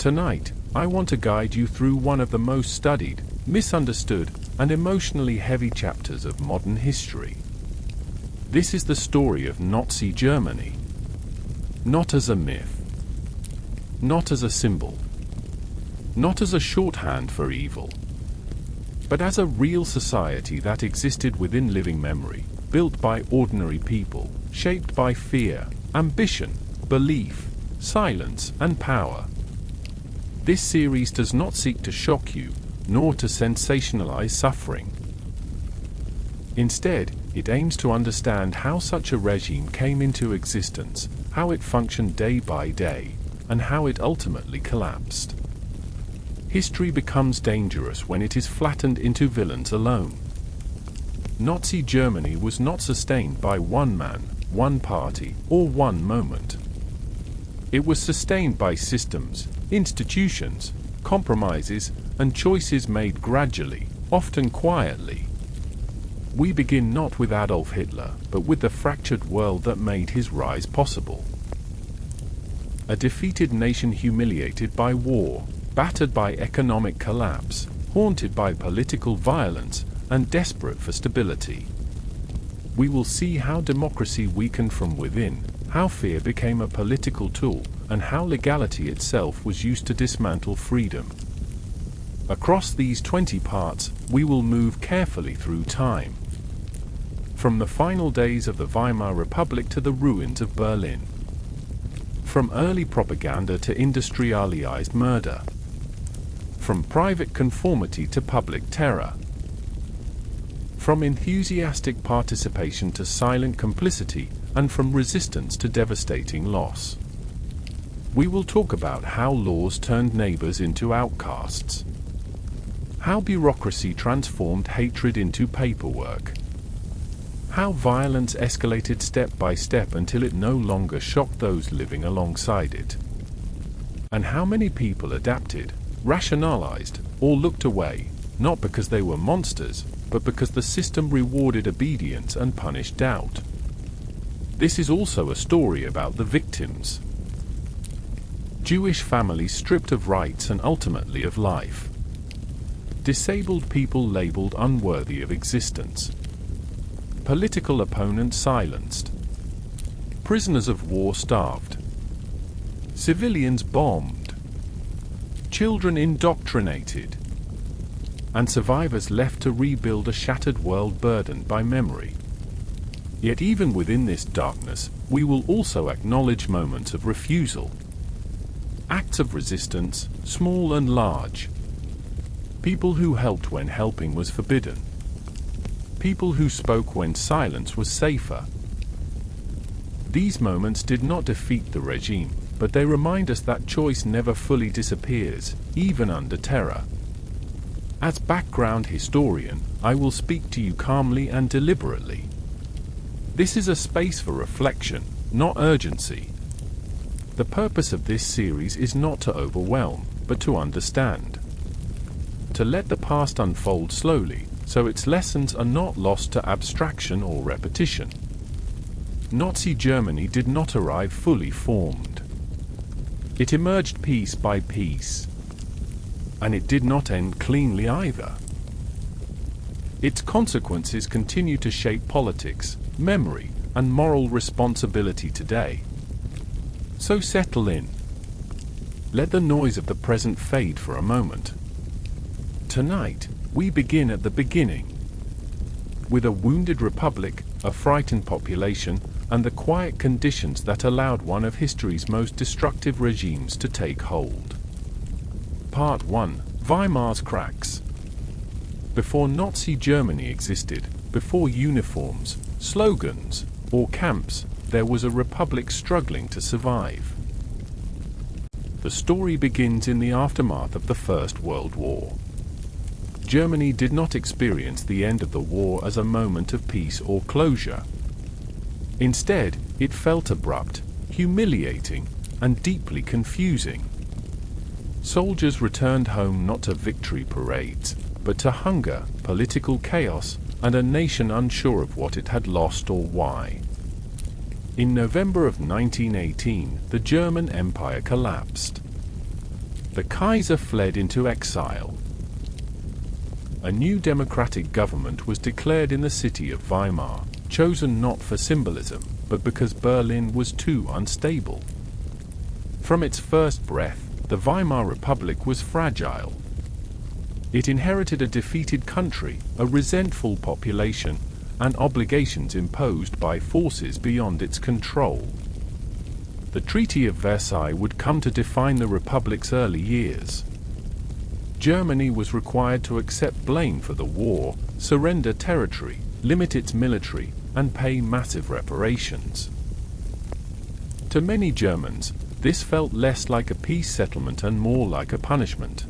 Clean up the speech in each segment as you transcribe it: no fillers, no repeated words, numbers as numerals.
Tonight, I want to guide you through one of the most studied, misunderstood, and emotionally heavy chapters of modern history. This is the story of Nazi Germany. Not as a myth. Not as a symbol. Not as a shorthand for evil. But as a real society that existed within living memory, built by ordinary people, shaped by fear, ambition, belief, silence, and power. This series does not seek to shock you, nor to sensationalize suffering. Instead, it aims to understand how such a regime came into existence, how it functioned day by day, and how it ultimately collapsed. History becomes dangerous when it is flattened into villains alone. Nazi Germany was not sustained by one man, one party, or one moment. It was sustained by systems, institutions, compromises, and choices made gradually, often quietly. We begin not with Adolf Hitler, but with the fractured world that made his rise possible. A defeated nation humiliated by war, battered by economic collapse, haunted by political violence, and desperate for stability. We will see how democracy weakened from within, how fear became a political tool, and how legality itself was used to dismantle freedom. Across these 20 parts, we will move carefully through time. From the final days of the Weimar Republic to the ruins of Berlin. From early propaganda to industrialized murder. From private conformity to public terror. From enthusiastic participation to silent complicity, and from resistance to devastating loss. We will talk about how laws turned neighbors into outcasts. How bureaucracy transformed hatred into paperwork. How violence escalated step by step until it no longer shocked those living alongside it. And how many people adapted, rationalized, or looked away, not because they were monsters, but because the system rewarded obedience and punished doubt. This is also a story about the victims. Jewish families stripped of rights and ultimately of life. Disabled people labeled unworthy of existence. Political opponents silenced. Prisoners of war starved. Civilians bombed. Children indoctrinated. And survivors left to rebuild a shattered world burdened by memory. Yet even within this darkness, we will also acknowledge moments of refusal. Acts of resistance, small and large. People who helped when helping was forbidden. People who spoke when silence was safer. These moments did not defeat the regime, but they remind us that choice never fully disappears, even under terror. As background historian, I will speak to you calmly and deliberately. This is a space for reflection, not urgency. The purpose of this series is not to overwhelm, but to understand. To let the past unfold slowly, so its lessons are not lost to abstraction or repetition. Nazi Germany did not arrive fully formed. It emerged piece by piece. And it did not end cleanly either. Its consequences continue to shape politics, memory, and moral responsibility today. So settle in. Let the noise of the present fade for a moment. Tonight, we begin at the beginning. With a wounded republic, a frightened population, and the quiet conditions that allowed one of history's most destructive regimes to take hold. Part 1. Weimar's cracks. Before Nazi Germany existed, before uniforms, slogans, or camps, there was a republic struggling to survive. The story begins in the aftermath of the First World War. Germany did not experience the end of the war as a moment of peace or closure. Instead, it felt abrupt, humiliating, and deeply confusing. Soldiers returned home not to victory parades, but to hunger, political chaos, and a nation unsure of what it had lost or why. In November of 1918, the German Empire collapsed. The Kaiser fled into exile. A new democratic government was declared in the city of Weimar, chosen not for symbolism, but because Berlin was too unstable. From its first breath, the Weimar Republic was fragile. It inherited a defeated country, a resentful population, and obligations imposed by forces beyond its control. The Treaty of Versailles would come to define the Republic's early years. Germany was required to accept blame for the war, surrender territory, limit its military, and pay massive reparations. To many Germans, this felt less like a peace settlement and more like a punishment.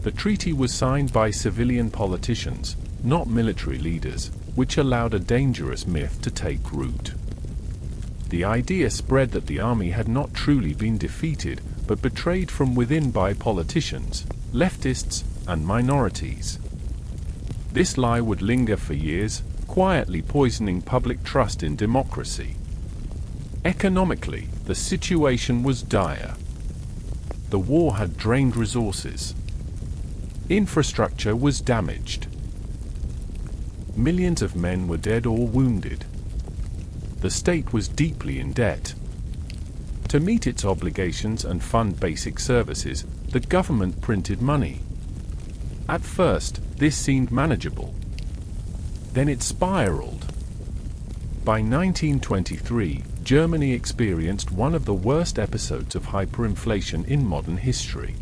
The treaty was signed by civilian politicians, not military leaders, which allowed a dangerous myth to take root. The idea spread that the army had not truly been defeated, but betrayed from within by politicians, leftists, and minorities. This lie would linger for years, quietly poisoning public trust in democracy. Economically, the situation was dire. The war had drained resources. Infrastructure was damaged. Millions of men were dead or wounded. The state was deeply in debt. To meet its obligations and fund basic services, the government printed money. At first, this seemed manageable. Then it spiraled. By 1923, Germany experienced one of the worst episodes of hyperinflation in modern history.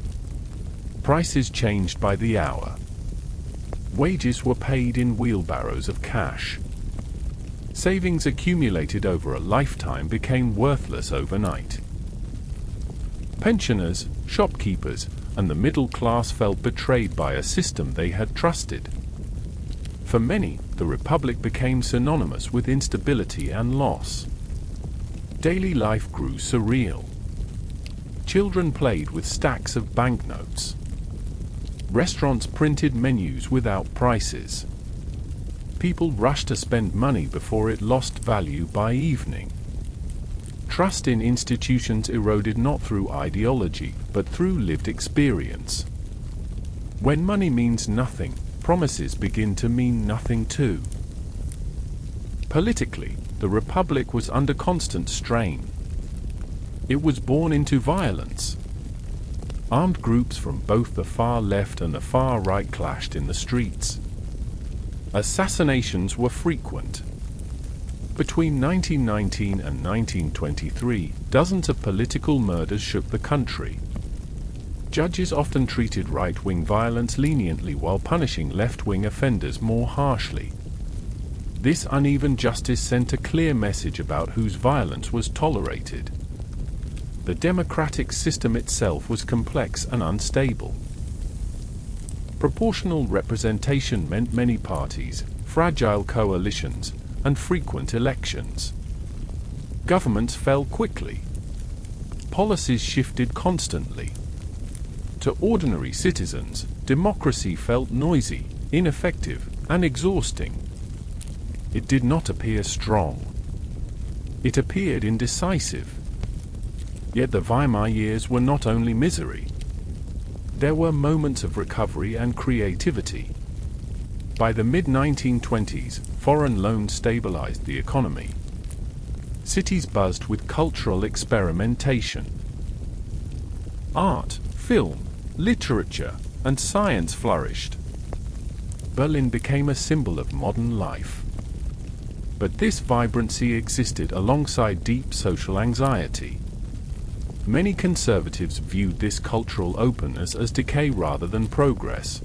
Prices changed by the hour. Wages were paid in wheelbarrows of cash. Savings accumulated over a lifetime became worthless overnight. Pensioners, shopkeepers, and the middle class felt betrayed by a system they had trusted. For many, the Republic became synonymous with instability and loss. Daily life grew surreal. Children played with stacks of banknotes. Restaurants printed menus without prices. People rushed to spend money before it lost value by evening. Trust in institutions eroded not through ideology, but through lived experience. When money means nothing, promises begin to mean nothing too. Politically, the Republic was under constant strain. It was born into violence. Armed groups from both the far left and the far right clashed in the streets. Assassinations were frequent. Between 1919 and 1923, dozens of political murders shook the country. Judges often treated right-wing violence leniently while punishing left-wing offenders more harshly. This uneven justice sent a clear message about whose violence was tolerated. The democratic system itself was complex and unstable. Proportional representation meant many parties, fragile coalitions, and frequent elections. Governments fell quickly. Policies shifted constantly. To ordinary citizens, democracy felt noisy, ineffective, and exhausting. It did not appear strong. It appeared indecisive. Yet the Weimar years were not only misery. There were moments of recovery and creativity. By the mid-1920s, foreign loans stabilized the economy. Cities buzzed with cultural experimentation. Art, film, literature, and science flourished. Berlin became a symbol of modern life. But this vibrancy existed alongside deep social anxiety. Many conservatives viewed this cultural openness as decay rather than progress.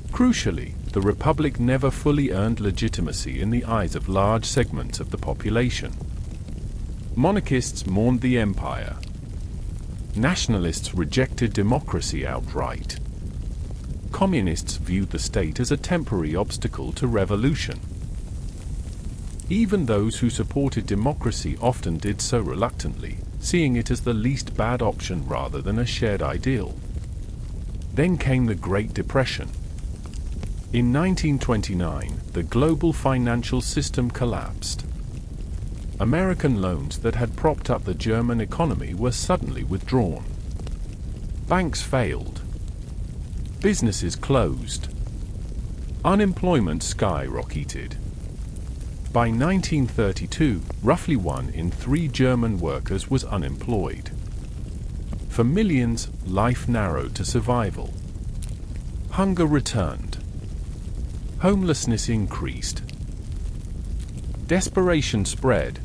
Crucially, the Republic never fully earned legitimacy in the eyes of large segments of the population. Monarchists mourned the empire. Nationalists rejected democracy outright. Communists viewed the state as a temporary obstacle to revolution. Even those who supported democracy often did so reluctantly, seeing it as the least bad option rather than a shared ideal. Then came the Great Depression. In 1929, the global financial system collapsed. American loans that had propped up the German economy were suddenly withdrawn. Banks failed. Businesses closed. Unemployment skyrocketed. By 1932, roughly 1 in 3 German workers was unemployed. For millions, life narrowed to survival. Hunger returned. Homelessness increased. Desperation spread.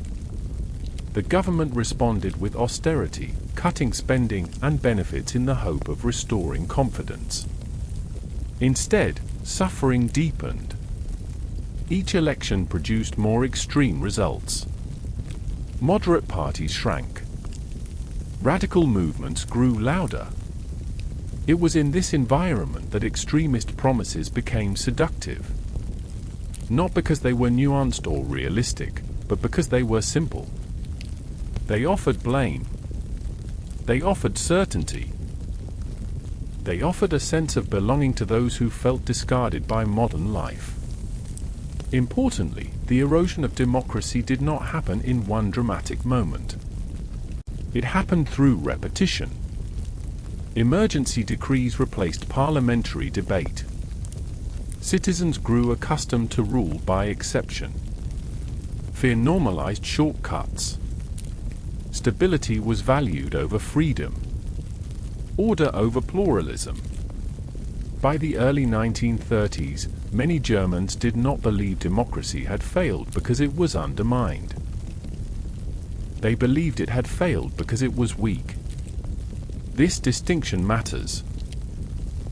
The government responded with austerity, cutting spending and benefits in the hope of restoring confidence. Instead, suffering deepened. Each election produced more extreme results. Moderate parties shrank. Radical movements grew louder. It was in this environment that extremist promises became seductive. Not because they were nuanced or realistic, but because they were simple. They offered blame. They offered certainty. They offered a sense of belonging to those who felt discarded by modern life. Importantly, the erosion of democracy did not happen in one dramatic moment. It happened through repetition. Emergency decrees replaced parliamentary debate. Citizens grew accustomed to rule by exception. Fear normalized shortcuts. Stability was valued over freedom. Order over pluralism. By the early 1930s, many Germans did not believe democracy had failed because it was undermined. They believed it had failed because it was weak. This distinction matters.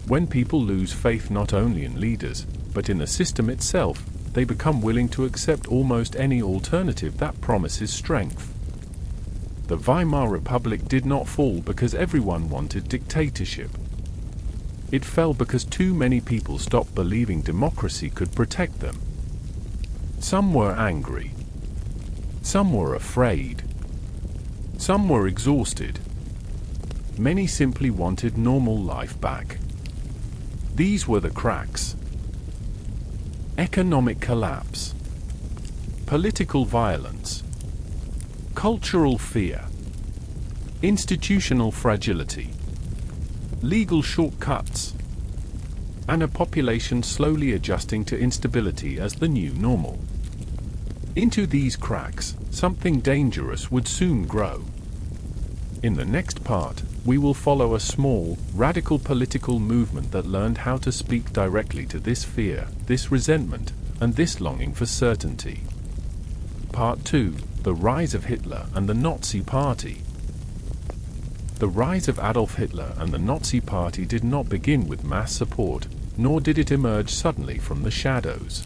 When people lose faith not only in leaders, but in the system itself, they become willing to accept almost any alternative that promises strength. The Weimar Republic did not fall because everyone wanted dictatorship. It fell because too many people stopped believing democracy could protect them. Some were angry. Some were afraid. Some were exhausted. Many simply wanted normal life back. These were the cracks. Economic collapse. Political violence. Cultural fear. Institutional fragility. Legal shortcuts. And a population slowly adjusting to instability as the new normal. Into these cracks, something dangerous would soon grow. In the next part, we will follow a small, radical political movement that learned how to speak directly to this fear, this resentment, and this longing for certainty. Part 2. The Rise of Hitler and the Nazi Party. The rise of Adolf Hitler and the Nazi Party did not begin with mass support, nor did it emerge suddenly from the shadows.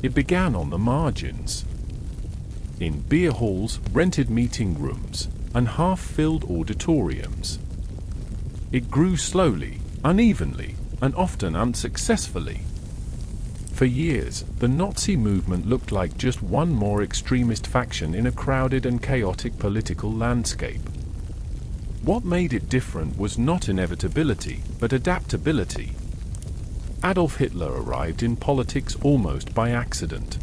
It began on the margins. In beer halls, rented meeting rooms, and half-filled auditoriums. It grew slowly, unevenly, and often unsuccessfully. For years, the Nazi movement looked like just one more extremist faction in a crowded and chaotic political landscape. What made it different was not inevitability, but adaptability. Adolf Hitler arrived in politics almost by accident.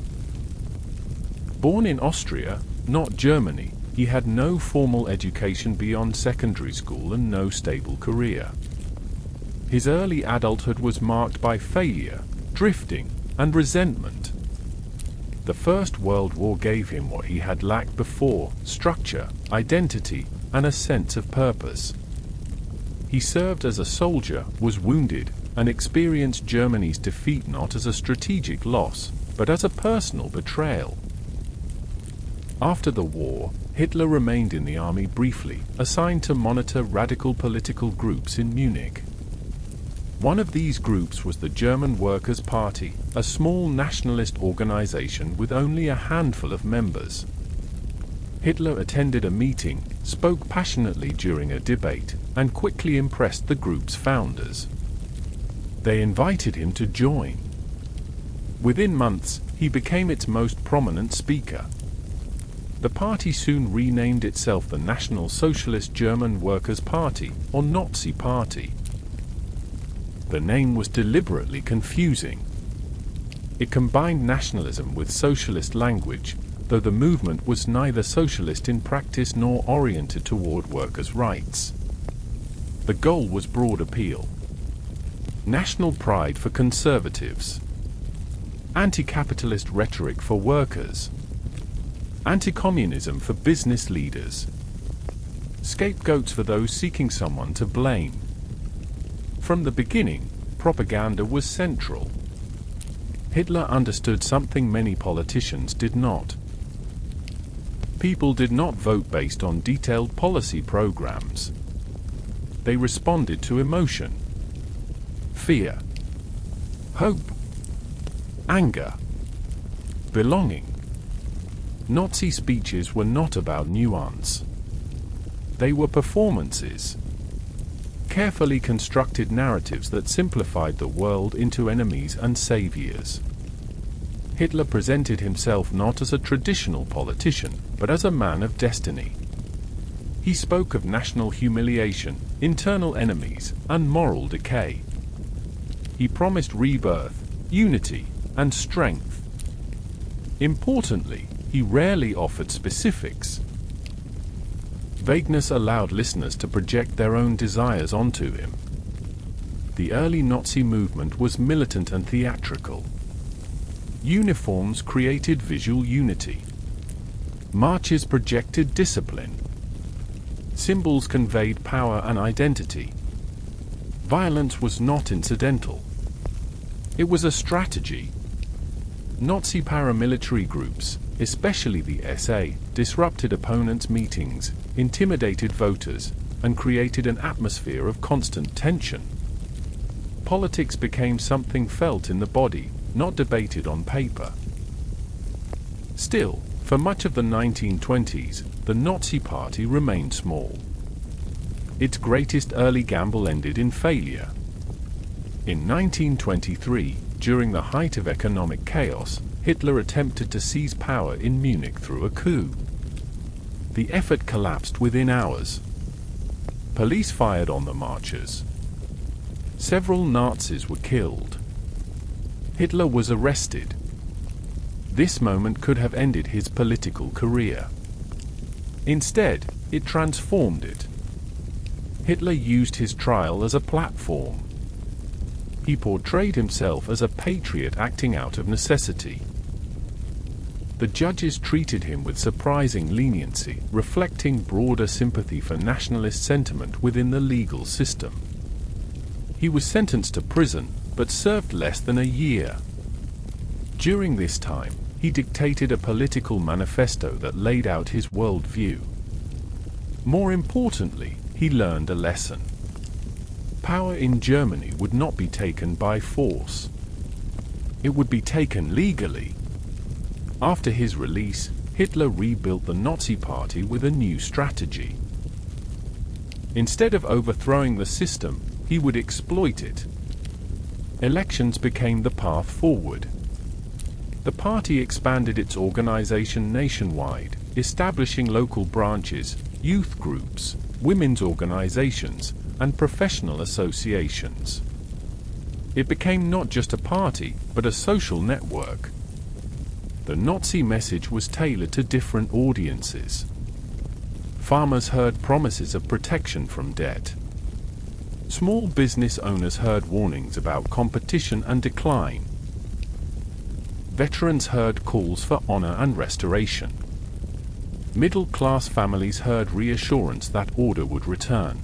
Born in Austria, not Germany, he had no formal education beyond secondary school and no stable career. His early adulthood was marked by failure, drifting, and resentment. The First World War gave him what he had lacked before: structure, identity, and a sense of purpose. He served as a soldier, was wounded, and experienced Germany's defeat not as a strategic loss, but as a personal betrayal. After the war, Hitler remained in the army briefly, assigned to monitor radical political groups in Munich. One of these groups was the German Workers' Party, a small nationalist organization with only a handful of members. Hitler attended a meeting, spoke passionately during a debate, and quickly impressed the group's founders. They invited him to join. Within months, he became its most prominent speaker. The party soon renamed itself the National Socialist German Workers' Party, or Nazi Party. The name was deliberately confusing. It combined nationalism with socialist language, though the movement was neither socialist in practice nor oriented toward workers' rights. The goal was broad appeal. National pride for conservatives. Anti-capitalist rhetoric for workers. Anti-communism for business leaders. Scapegoats for those seeking someone to blame. From the beginning, propaganda was central. Hitler understood something many politicians did not. People did not vote based on detailed policy programs. They responded to emotion, fear, hope, anger, belonging. Nazi speeches were not about nuance. They were performances. Carefully constructed narratives that simplified the world into enemies and saviors. Hitler presented himself not as a traditional politician, but as a man of destiny. He spoke of national humiliation, internal enemies, and moral decay. He promised rebirth, unity, and strength. Importantly, he rarely offered specifics. Vagueness allowed listeners to project their own desires onto him. The early Nazi movement was militant and theatrical. Uniforms created visual unity. Marches projected discipline. Symbols conveyed power and identity. Violence was not incidental. It was a strategy. Nazi paramilitary groups, especially the SA, disrupted opponents' meetings, intimidated voters, and created an atmosphere of constant tension. Politics became something felt in the body, not debated on paper. Still, for much of the 1920s, the Nazi Party remained small. Its greatest early gamble ended in failure. In 1923, during the height of economic chaos, Hitler attempted to seize power in Munich through a coup. The effort collapsed within hours. Police fired on the marchers. Several Nazis were killed. Hitler was arrested. This moment could have ended his political career. Instead, it transformed it. Hitler used his trial as a platform. He portrayed himself as a patriot acting out of necessity. The judges treated him with surprising leniency, reflecting broader sympathy for nationalist sentiment within the legal system. He was sentenced to prison, but served less than a year. During this time, he dictated a political manifesto that laid out his worldview. More importantly, he learned a lesson. Power in Germany would not be taken by force. It would be taken legally. After his release, Hitler rebuilt the Nazi Party with a new strategy. Instead of overthrowing the system, he would exploit it. Elections became the path forward. The party expanded its organization nationwide, establishing local branches, youth groups, women's organizations, and professional associations. It became not just a party, but a social network. The Nazi message was tailored to different audiences. Farmers heard promises of protection from debt. Small business owners heard warnings about competition and decline. Veterans heard calls for honor and restoration. Middle-class families heard reassurance that order would return.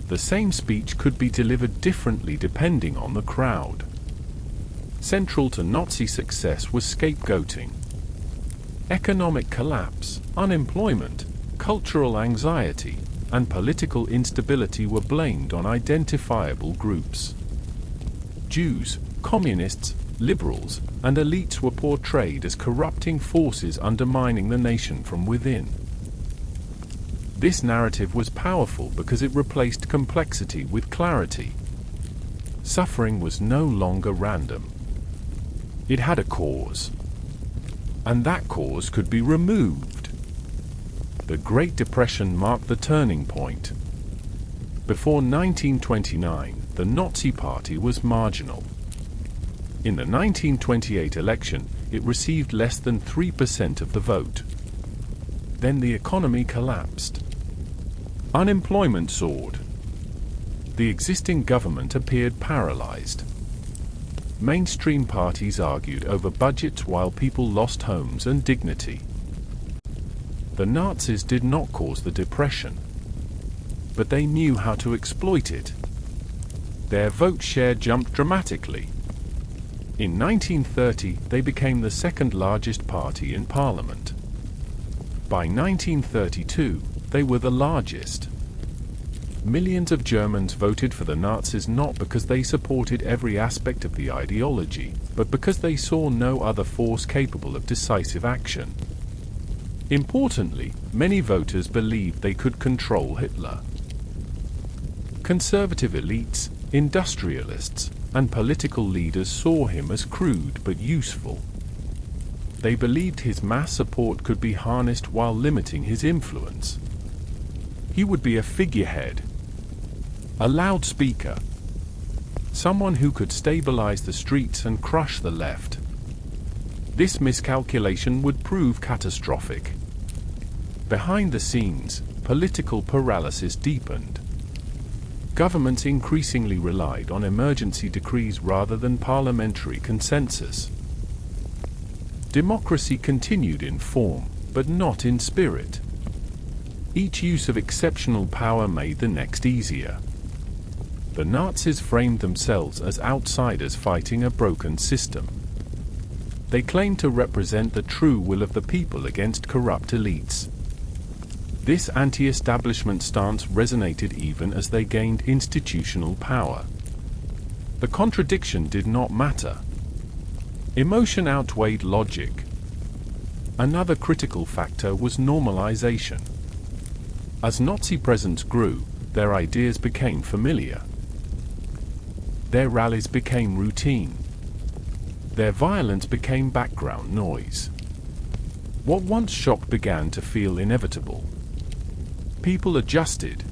The same speech could be delivered differently depending on the crowd. Central to Nazi success was scapegoating. Economic collapse, unemployment, cultural anxiety, and political instability were blamed on identifiable groups. Jews, communists, liberals, and elites were portrayed as corrupting forces undermining the nation from within. This narrative was powerful because it replaced complexity with clarity. Suffering was no longer random. It had a cause. And that cause could be removed. The Great Depression marked the turning point. Before 1929, the Nazi Party was marginal. In the 1928 election, it received less than 3% of the vote. Then the economy collapsed. Unemployment soared. the existing government appeared paralyzed. Mainstream parties argued over budgets while people lost homes and dignity. The Nazis did not cause the depression, but they knew how to exploit it. Their vote share jumped dramatically. In 1930, they became the second largest party in parliament. By 1932, they were the largest. Millions of Germans voted for the Nazis not because they supported every aspect of the ideology, but because they saw no other force capable of decisive action. Importantly, many voters believed they could control Hitler. Conservative elites, industrialists, and political leaders saw him as crude but useful. They believed his mass support could be harnessed while limiting his influence. He would be a figurehead, a loudspeaker, someone who could stabilize the streets and crush the left. This miscalculation would prove catastrophic. Behind the scenes, political paralysis deepened. Governments increasingly relied on emergency decrees rather than parliamentary consensus. Democracy continued in form, but not in spirit. Each use of exceptional power made the next easier. The Nazis framed themselves as outsiders fighting a broken system. They claimed to represent the true will of the people against corrupt elites. This anti-establishment stance resonated even as they gained institutional power. The contradiction did not matter. Emotion outweighed logic. Another critical factor was normalization. As Nazi presence grew, their ideas became familiar. Their rallies became routine. Their violence became background noise. What once shocked began to feel inevitable. People adjusted.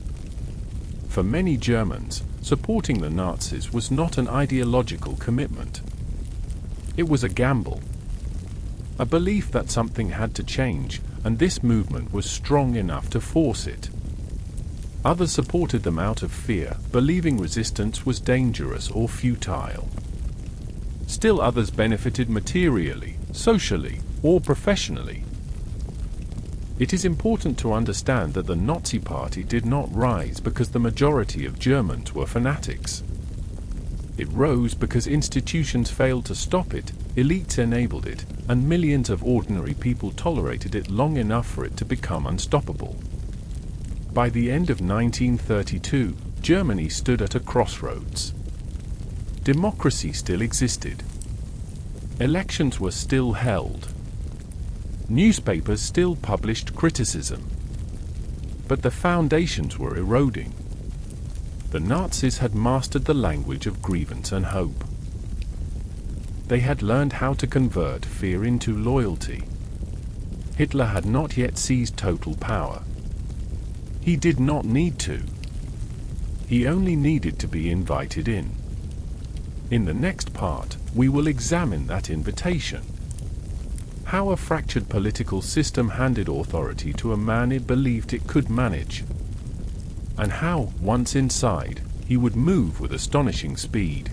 For many Germans, supporting the Nazis was not an ideological commitment. It was a gamble. A belief that something had to change, and this movement was strong enough to force it. Others supported them out of fear, believing resistance was dangerous or futile. Still others benefited materially, socially, or professionally. It is important to understand that the Nazi Party did not rise because the majority of Germans were fanatics. It rose because institutions failed to stop it, elites enabled it, and millions of ordinary people tolerated it long enough for it to become unstoppable. By the end of 1932, Germany stood at a crossroads. Democracy still existed. Elections were still held. Newspapers still published criticism. But the foundations were eroding. The Nazis had mastered the language of grievance and hope. They had learned how to convert fear into loyalty. Hitler had not yet seized total power. He did not need to. He only needed to be invited in. In the next part, we will examine that invitation. How a fractured political system handed authority to a man it believed it could manage. And how, once inside, he would move with astonishing speed.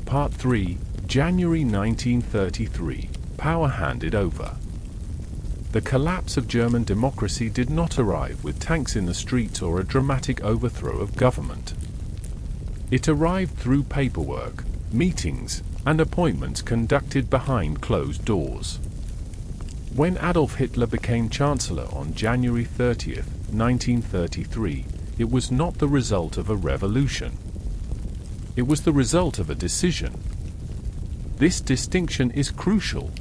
Part 3, January 1933, Power handed over. The collapse of German democracy did not arrive with tanks in the streets or a dramatic overthrow of government. It arrived through paperwork, meetings, and appointments conducted behind closed doors. When Adolf Hitler became Chancellor on January 30, 1933, it was not the result of a revolution. It was the result of a decision. This distinction is crucial.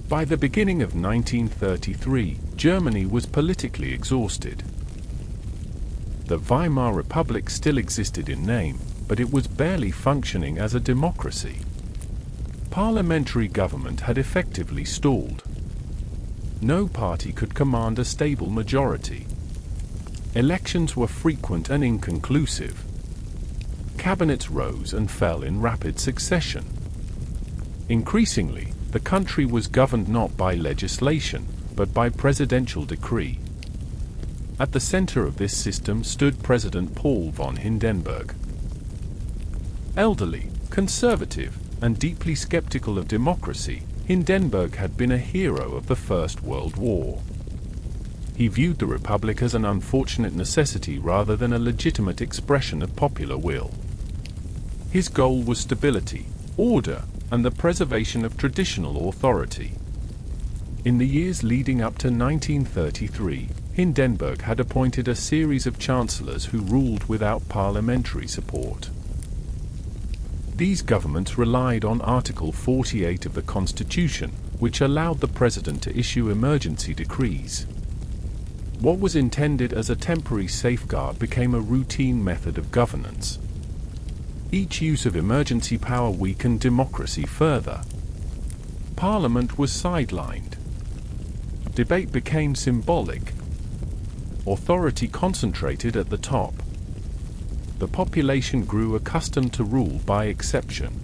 By the beginning of 1933, Germany was politically exhausted. The Weimar Republic still existed in name, but it was barely functioning as a democracy. Parliamentary government had effectively stalled. No party could command a stable majority. Elections were frequent and inconclusive. Cabinets rose and fell in rapid succession. Increasingly, the country was governed not by legislation, but by presidential decree. At the center of this system stood President Paul von Hindenburg. Elderly, conservative, and deeply skeptical of democracy, Hindenburg had been a hero of the First World War. He viewed the Republic as an unfortunate necessity rather than a legitimate expression of popular will. His goal was stability, order, and the preservation of traditional authority. In the years leading up to 1933, Hindenburg had appointed a series of chancellors who ruled without parliamentary support. These governments relied on Article 48 of the Constitution, which allowed the president to issue emergency decrees. What was intended as a temporary safeguard became a routine method of governance. Each use of emergency power weakened democracy further. Parliament was sidelined. Debate became symbolic. Authority concentrated at the top. The population grew accustomed to rule by exception.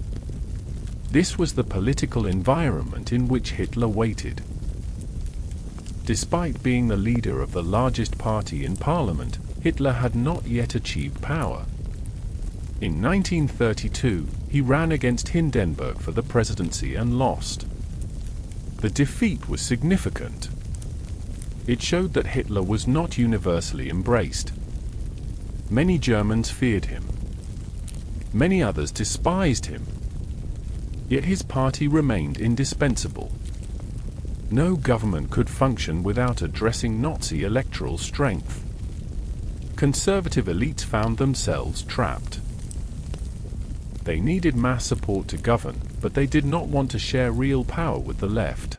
This was the political environment in which Hitler waited. Despite being the leader of the largest party in parliament, Hitler had not yet achieved power. In 1932, he ran against Hindenburg for the presidency and lost. The defeat was significant. It showed that Hitler was not universally embraced. Many Germans feared him. Many others despised him. Yet his party remained indispensable. No government could function without addressing Nazi electoral strength. Conservative elites found themselves trapped. They needed mass support to govern, but they did not want to share real power with the left.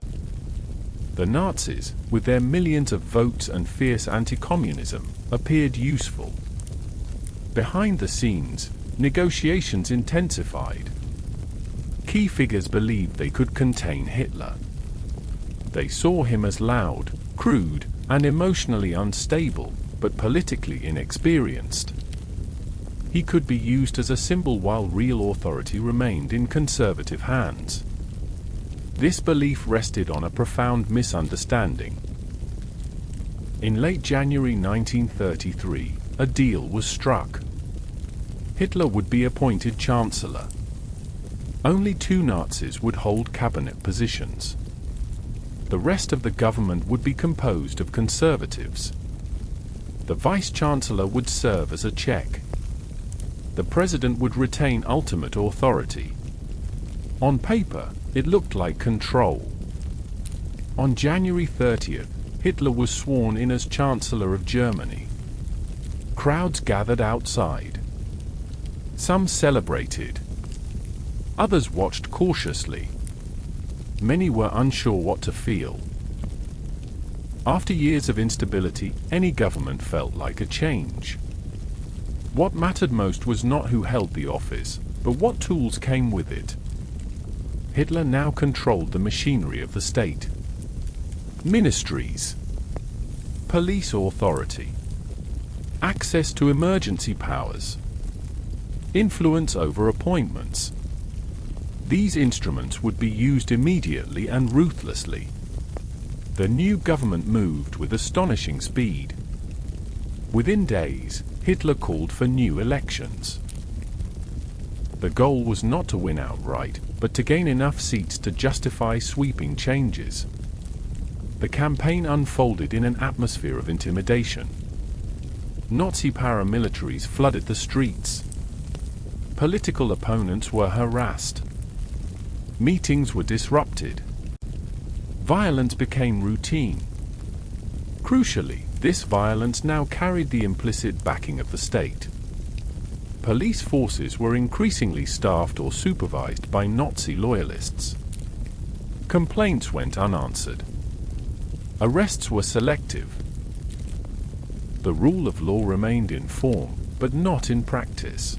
The Nazis, with their millions of votes and fierce anti-communism, appeared useful. Behind the scenes, negotiations intensified. Key figures believed they could contain Hitler. They saw him as loud, crude, and emotionally unstable, but politically inexperienced. He could be used as a symbol while real authority remained in conservative hands. This belief rested on a profound misunderstanding. In late January 1933, a deal was struck. Hitler would be appointed chancellor. Only 2 Nazis would hold cabinet positions. The rest of the government would be composed of conservatives. The vice-chancellor would serve as a check. The president would retain ultimate authority. On paper, it looked like control. On January 30th, Hitler was sworn in as Chancellor of Germany. Crowds gathered outside. Some celebrated. Others watched cautiously. Many were unsure what to feel. After years of instability, any government felt like a change. What mattered most was not who held the office, but what tools came with it. Hitler now controlled the machinery of the state. Ministries, police authority, access to emergency powers, influence over appointments. These instruments would be used immediately and ruthlessly. The new government moved with astonishing speed. Within days, Hitler called for new elections. The goal was not to win outright, but to gain enough seats to justify sweeping changes. The campaign unfolded in an atmosphere of intimidation. Nazi paramilitaries flooded the streets. Political opponents were harassed. Meetings were disrupted. Violence became routine. Crucially, this violence now carried the implicit backing of the state. Police forces were increasingly staffed or supervised by Nazi loyalists. Complaints went unanswered. Arrests were selective. The rule of law remained in form, but not in practice.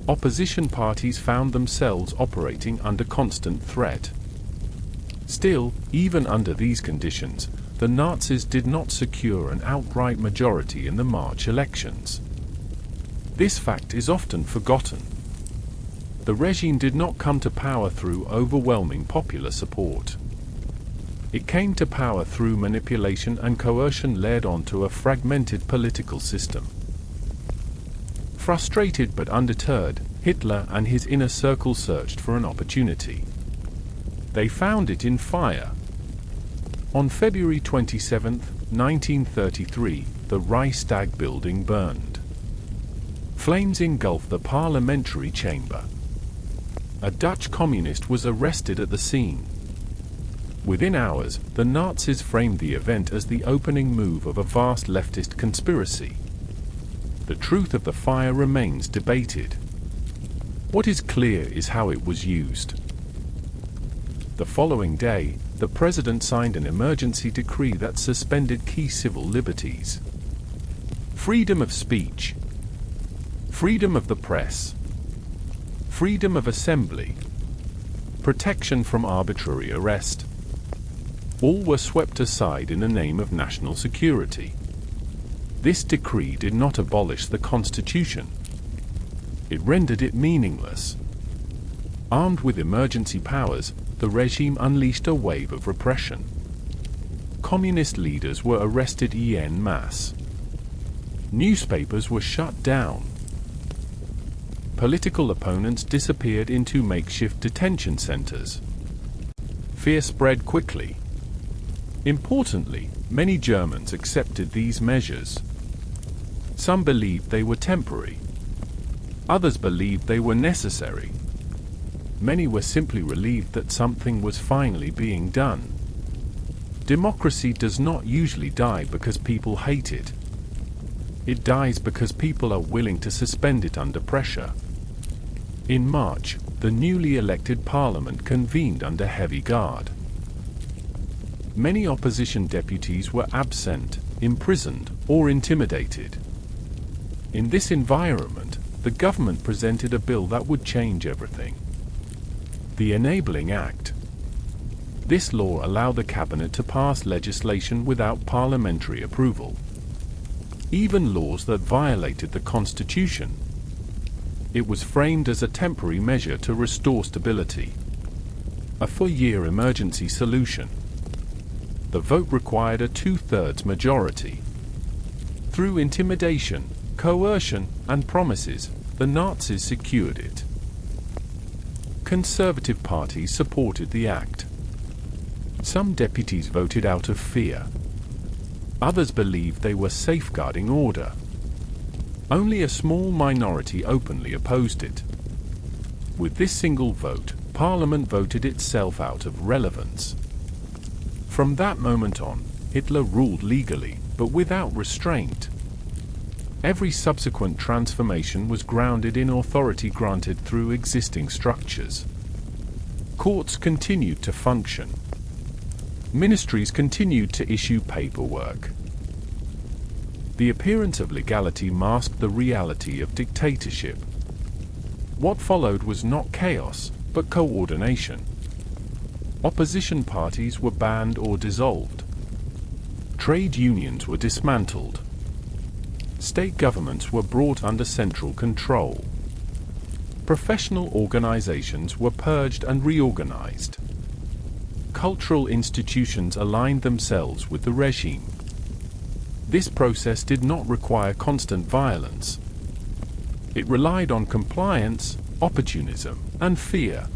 Opposition parties found themselves operating under constant threat. Still, even under these conditions, the Nazis did not secure an outright majority in the March elections. This fact is often forgotten. The regime did not come to power through overwhelming popular support. It came to power through manipulation and coercion led onto a fragmented political system. Frustrated but undeterred, Hitler and his inner circle searched for an opportunity. They found it in fire. On February 27, 1933, the Reichstag building burned. Flames engulfed the parliamentary chamber. A Dutch communist was arrested at the scene. Within hours, the Nazis framed the event as the opening move of a vast leftist conspiracy. The truth of the fire remains debated. What is clear is how it was used. The following day, the president signed an emergency decree that suspended key civil liberties. Freedom of speech, freedom of the press, freedom of assembly, protection from arbitrary arrest. All were swept aside in the name of national security. This decree did not abolish the Constitution. It rendered it meaningless. Armed with emergency powers, the regime unleashed a wave of repression. Communist leaders were arrested en masse. Newspapers were shut down. Political opponents disappeared into makeshift detention centers. Fear spread quickly. Importantly, many Germans accepted these measures. Some believed they were temporary. Others believed they were necessary. Many were simply relieved that something was finally being done. Democracy does not usually die because people hate it. It dies because people are willing to suspend it under pressure. In March, the newly elected parliament convened under heavy guard. Many opposition deputies were absent, imprisoned, or intimidated. In this environment, the government presented a bill that would change everything. The Enabling Act. This law allowed the cabinet to pass legislation without parliamentary approval. Even laws that violated the Constitution. It was framed as a temporary measure to restore stability. A 4-year emergency solution. The vote required a 2/3 majority. Through intimidation, coercion, and promises, the Nazis secured it. Conservative parties supported the act. Some deputies voted out of fear. Others believed they were safeguarding order. Only a small minority openly opposed it. With this single vote, Parliament voted itself out of relevance. From that moment on, Hitler ruled legally, but without restraint. Every subsequent transformation was grounded in authority granted through existing structures. Courts continued to function. Ministries continued to issue paperwork. The appearance of legality masked the reality of dictatorship. What followed was not chaos, but coordination. Opposition parties were banned or dissolved. Trade unions were dismantled. State governments were brought under central control. Professional organizations were purged and reorganized. Cultural institutions aligned themselves with the regime. This process did not require constant violence. It relied on compliance, opportunism, and fear.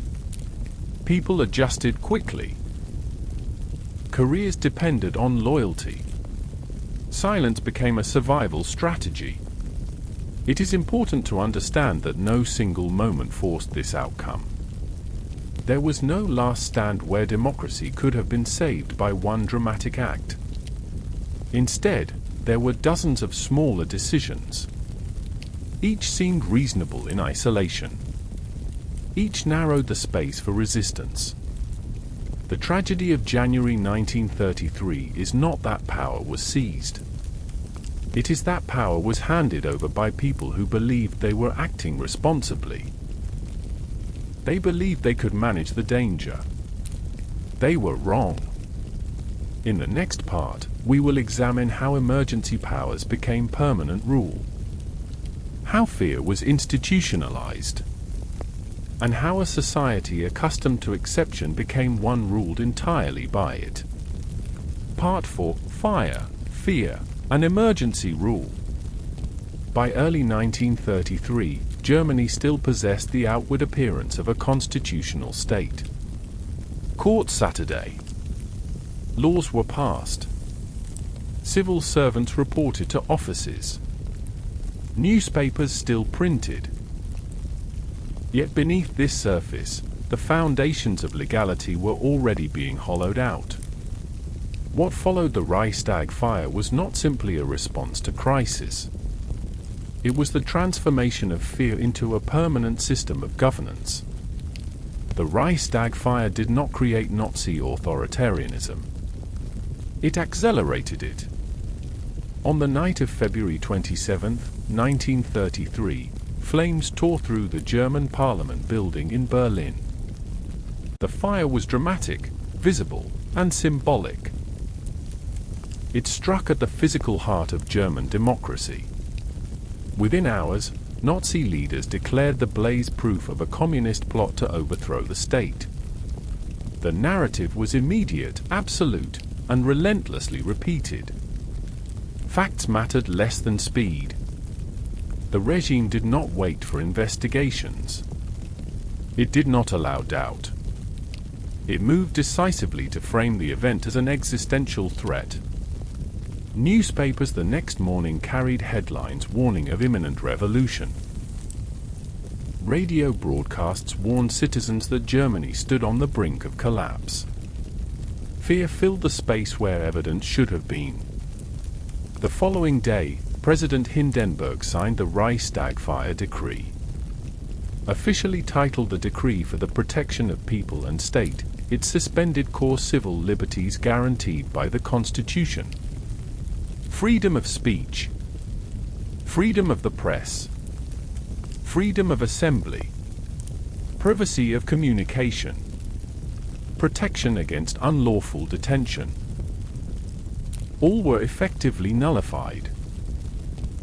People adjusted quickly. Careers depended on loyalty. Silence became a survival strategy. It is important to understand that no single moment forced this outcome. There was no last stand where democracy could have been saved by one dramatic act. Instead, there were dozens of smaller decisions. Each seemed reasonable in isolation. Each narrowed the space for resistance. The tragedy of January 1933 is not that power was seized. It is that power was handed over by people who believed they were acting responsibly. They believed they could manage the danger. They were wrong. In the next part, we will examine how emergency powers became permanent rule, how fear was institutionalized, and how a society accustomed to exception became one ruled entirely by it. Part 4: Fire, Fear, and Emergency Rule. By early 1933, Germany still possessed the outward appearance of a constitutional state. Court Saturday. Laws were passed. Civil servants reported to offices. Newspapers still printed. Yet beneath this surface, the foundations of legality were already being hollowed out. What followed the Reichstag fire was not simply a response to crisis. It was the transformation of fear into a permanent system of governance. The Reichstag fire did not create Nazi authoritarianism. It accelerated it. On the night of February 27, 1933, flames tore through the German Parliament building in Berlin. The fire was dramatic, visible, and symbolic. It struck at the physical heart of German democracy. Within hours, Nazi leaders declared the blaze proof of a communist plot to overthrow the state. The narrative was immediate, absolute, and relentlessly repeated. Facts mattered less than speed. The regime did not wait for investigations. It did not allow doubt. It moved decisively to frame the event as an existential threat. Newspapers the next morning carried headlines warning of imminent revolution. Radio broadcasts warned citizens that Germany stood on the brink of collapse. Fear filled the space where evidence should have been. The following day, President Hindenburg signed the Reichstag fire decree. Officially titled the Decree for the Protection of People and State, it suspended core civil liberties guaranteed by the Constitution. Freedom of speech, freedom of the press, freedom of assembly, privacy of communication, protection against unlawful detention. All were effectively nullified.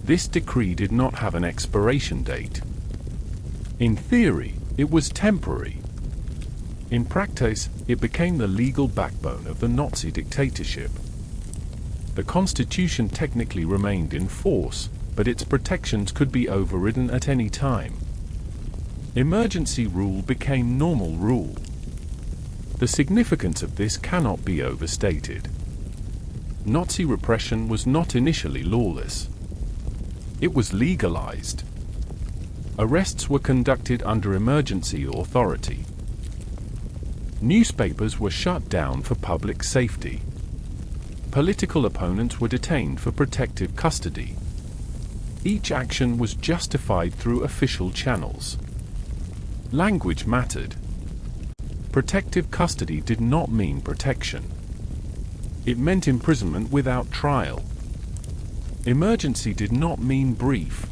This decree did not have an expiration date. In theory, it was temporary. In practice, it became the legal backbone of the Nazi dictatorship. The Constitution technically remained in force, but its protections could be overridden at any time. Emergency rule became normal rule. The significance of this cannot be overstated. Nazi repression was not initially lawless. It was legalized. Arrests were conducted under emergency authority. Newspapers were shut down for public safety. Political opponents were detained for protective custody. Each action was justified through official channels. Language mattered. Protective custody did not mean protection. It meant imprisonment without trial. Emergency did not mean brief.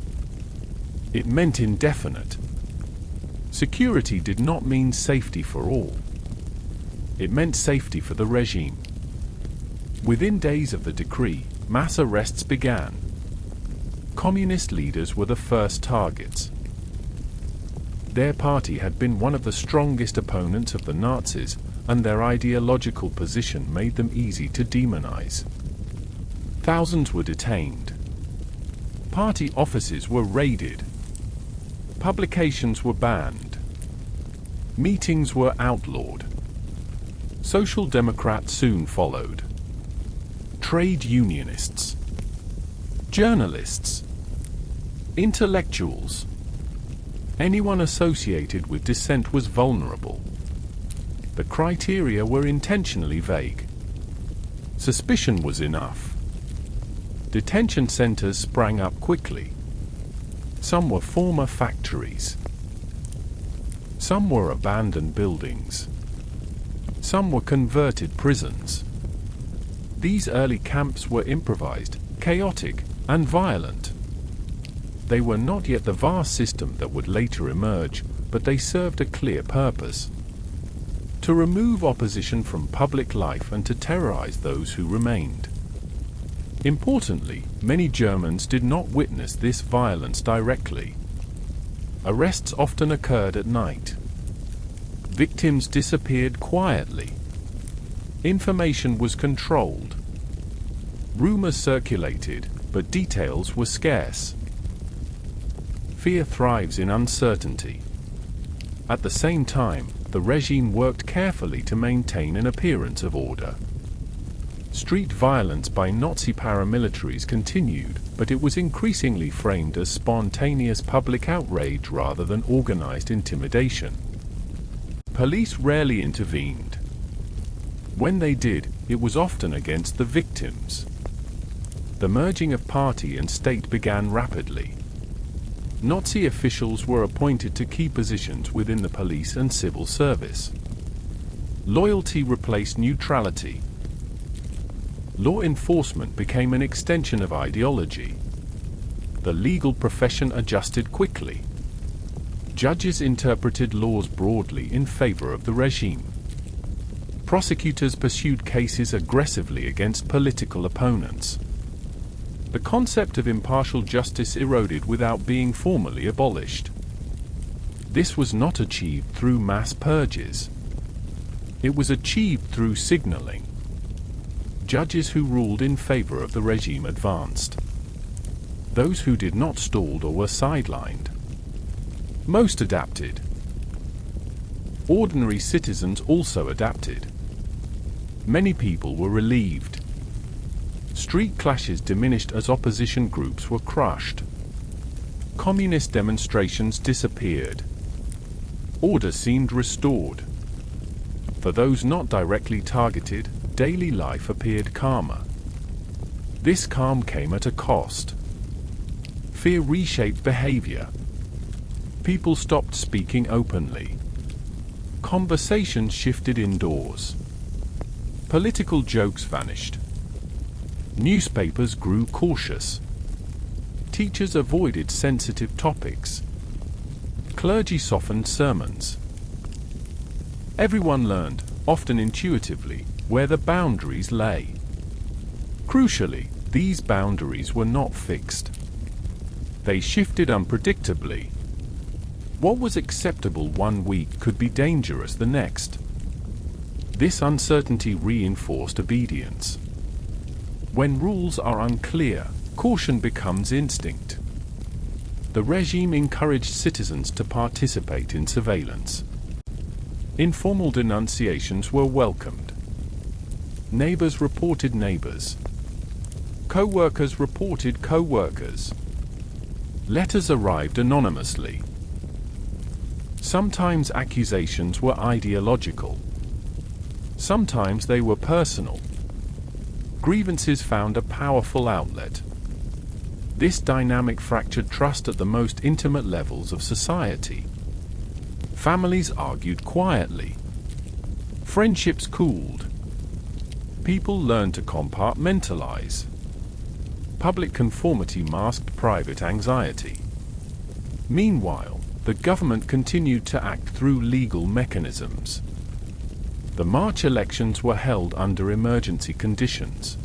It meant indefinite. Security did not mean safety for all. It meant safety for the regime. Within days of the decree, mass arrests began. Communist leaders were the first targets. Their party had been one of the strongest opponents of the Nazis, and their ideological position made them easy to demonize. Thousands were detained. Party offices were raided. Publications were banned. Meetings were outlawed. Social Democrats soon followed. Trade unionists, journalists, intellectuals. Anyone associated with dissent was vulnerable. The criteria were intentionally vague. Suspicion was enough. Detention centers sprang up quickly. Some were former factories. Some were abandoned buildings. Some were converted prisons. These early camps were improvised, chaotic, and violent. They were not yet the vast system that would later emerge, but they served a clear purpose: to remove opposition from public life and to terrorize those who remained. Importantly, many Germans did not witness this violence directly. Arrests often occurred at night. Victims disappeared quietly. Information was controlled. Rumors circulated, but details were scarce. Fear thrives in uncertainty. At the same time, the regime worked carefully to maintain an appearance of order. Street violence by Nazi paramilitaries continued, but it was increasingly framed as spontaneous public outrage rather than organized intimidation. Police rarely intervened. When they did, it was often against the victims. The merging of party and state began rapidly. Nazi officials were appointed to key positions within the police and civil service. Loyalty replaced neutrality. Law enforcement became an extension of ideology. The legal profession adjusted quickly. Judges interpreted laws broadly in favor of the regime. Prosecutors pursued cases aggressively against political opponents. The concept of impartial justice eroded without being formally abolished. This was not achieved through mass purges. It was achieved through signaling. Judges who ruled in favor of the regime advanced. Those who did not stalled or were sidelined. Most adapted. Ordinary citizens also adapted. Many people were relieved. Street clashes diminished as opposition groups were crushed. Communist demonstrations disappeared. Order seemed restored. For those not directly targeted, daily life appeared calmer. This calm came at a cost. Fear reshaped behavior. People stopped speaking openly. Conversations shifted indoors. Political jokes vanished. Newspapers grew cautious. Teachers avoided sensitive topics. Clergy softened sermons. Everyone learned, often intuitively, where the boundaries lay. Crucially, these boundaries were not fixed. They shifted unpredictably. What was acceptable one week could be dangerous the next. This uncertainty reinforced obedience. When rules are unclear, caution becomes instinct. The regime encouraged citizens to participate in surveillance. Informal denunciations were welcomed. Neighbors reported neighbors. Co-workers reported co-workers. Letters arrived anonymously. Sometimes accusations were ideological. Sometimes they were personal. Grievances found a powerful outlet. This dynamic fractured trust at the most intimate levels of society. Families argued quietly. Friendships cooled. People learned to compartmentalize. Public conformity masked private anxiety. Meanwhile, the government continued to act through legal mechanisms. The March elections were held under emergency conditions.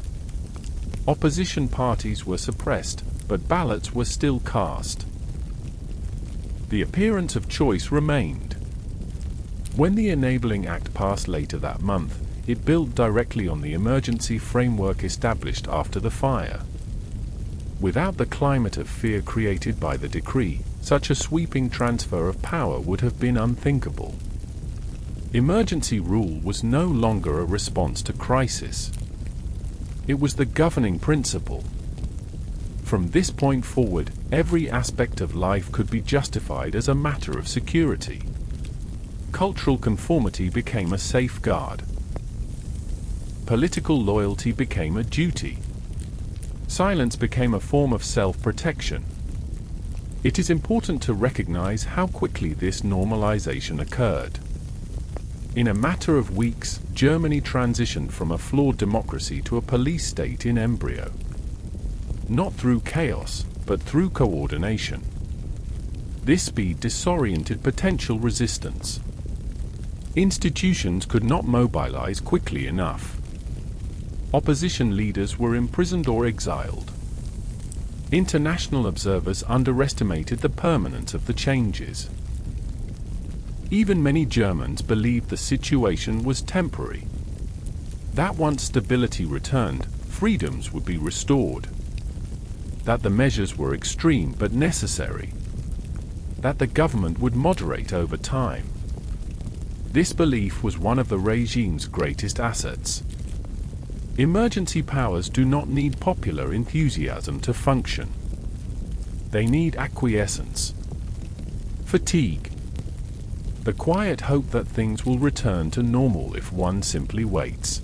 Opposition parties were suppressed, but ballots were still cast. The appearance of choice remained. When the Enabling Act passed later that month, it built directly on the emergency framework established after the fire. Without the climate of fear created by the decree, such a sweeping transfer of power would have been unthinkable. Emergency rule was no longer a response to crisis. It was the governing principle. From this point forward, every aspect of life could be justified as a matter of security. Cultural conformity became a safeguard. Political loyalty became a duty. Silence became a form of self-protection. It is important to recognize how quickly this normalization occurred. In a matter of weeks, Germany transitioned from a flawed democracy to a police state in embryo. Not through chaos, but through coordination. This speed disoriented potential resistance. Institutions could not mobilize quickly enough. Opposition leaders were imprisoned or exiled. International observers underestimated the permanence of the changes. Even many Germans believed the situation was temporary. That once stability returned, freedoms would be restored, that the measures were extreme but necessary, that the government would moderate over time. This belief was one of the regime's greatest assets. Emergency powers do not need popular enthusiasm to function. They need acquiescence. Fatigue. The quiet hope that things will return to normal if one simply waits.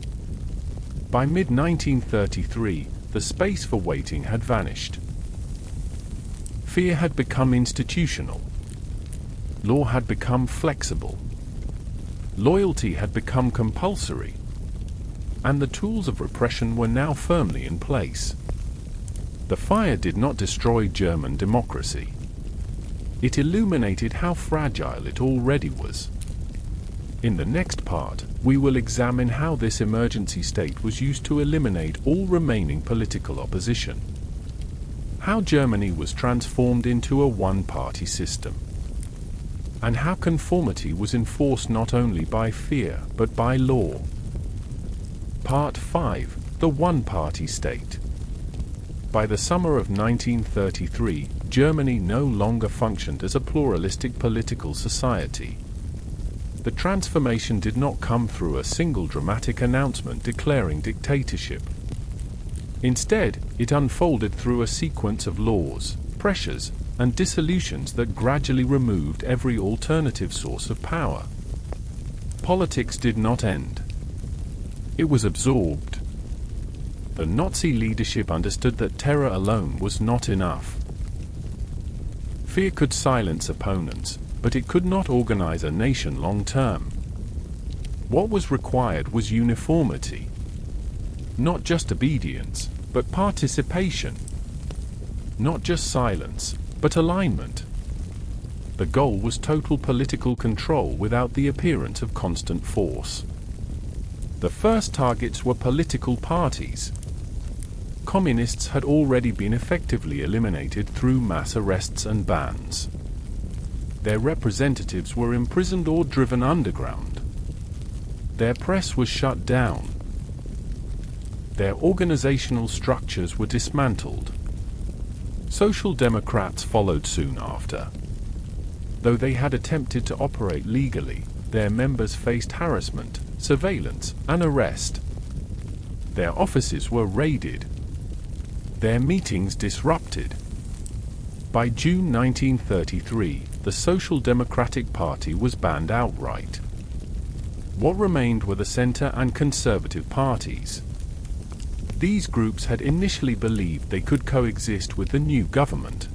By mid-1933, the space for waiting had vanished. Fear had become institutional. Law had become flexible. Loyalty had become compulsory. And the tools of repression were now firmly in place. The fire did not destroy German democracy. It illuminated how fragile it already was. In the next part, we will examine how this emergency state was used to eliminate all remaining political opposition. How Germany was transformed into a one-party system. And how conformity was enforced not only by fear, but by law. Part 5. The One-Party State. By the summer of 1933, Germany no longer functioned as a pluralistic political society. The transformation did not come through a single dramatic announcement declaring dictatorship. Instead, it unfolded through a sequence of laws, pressures, and dissolutions that gradually removed every alternative source of power. Politics did not end. It was absorbed. The Nazi leadership understood that terror alone was not enough. Fear could silence opponents, but it could not organize a nation long-term. What was required was uniformity. Not just obedience, but participation. Not just silence, but alignment. The goal was total political control without the appearance of constant force. The first targets were political parties. Communists had already been effectively eliminated through mass arrests and bans. Their representatives were imprisoned or driven underground. Their press was shut down. Their organizational structures were dismantled. Social Democrats followed soon after. Though they had attempted to operate legally, their members faced harassment, surveillance, and arrest. Their offices were raided. Their meetings disrupted. By June 1933, the Social Democratic Party was banned outright. What remained were the center and conservative parties. These groups had initially believed they could coexist with the new government.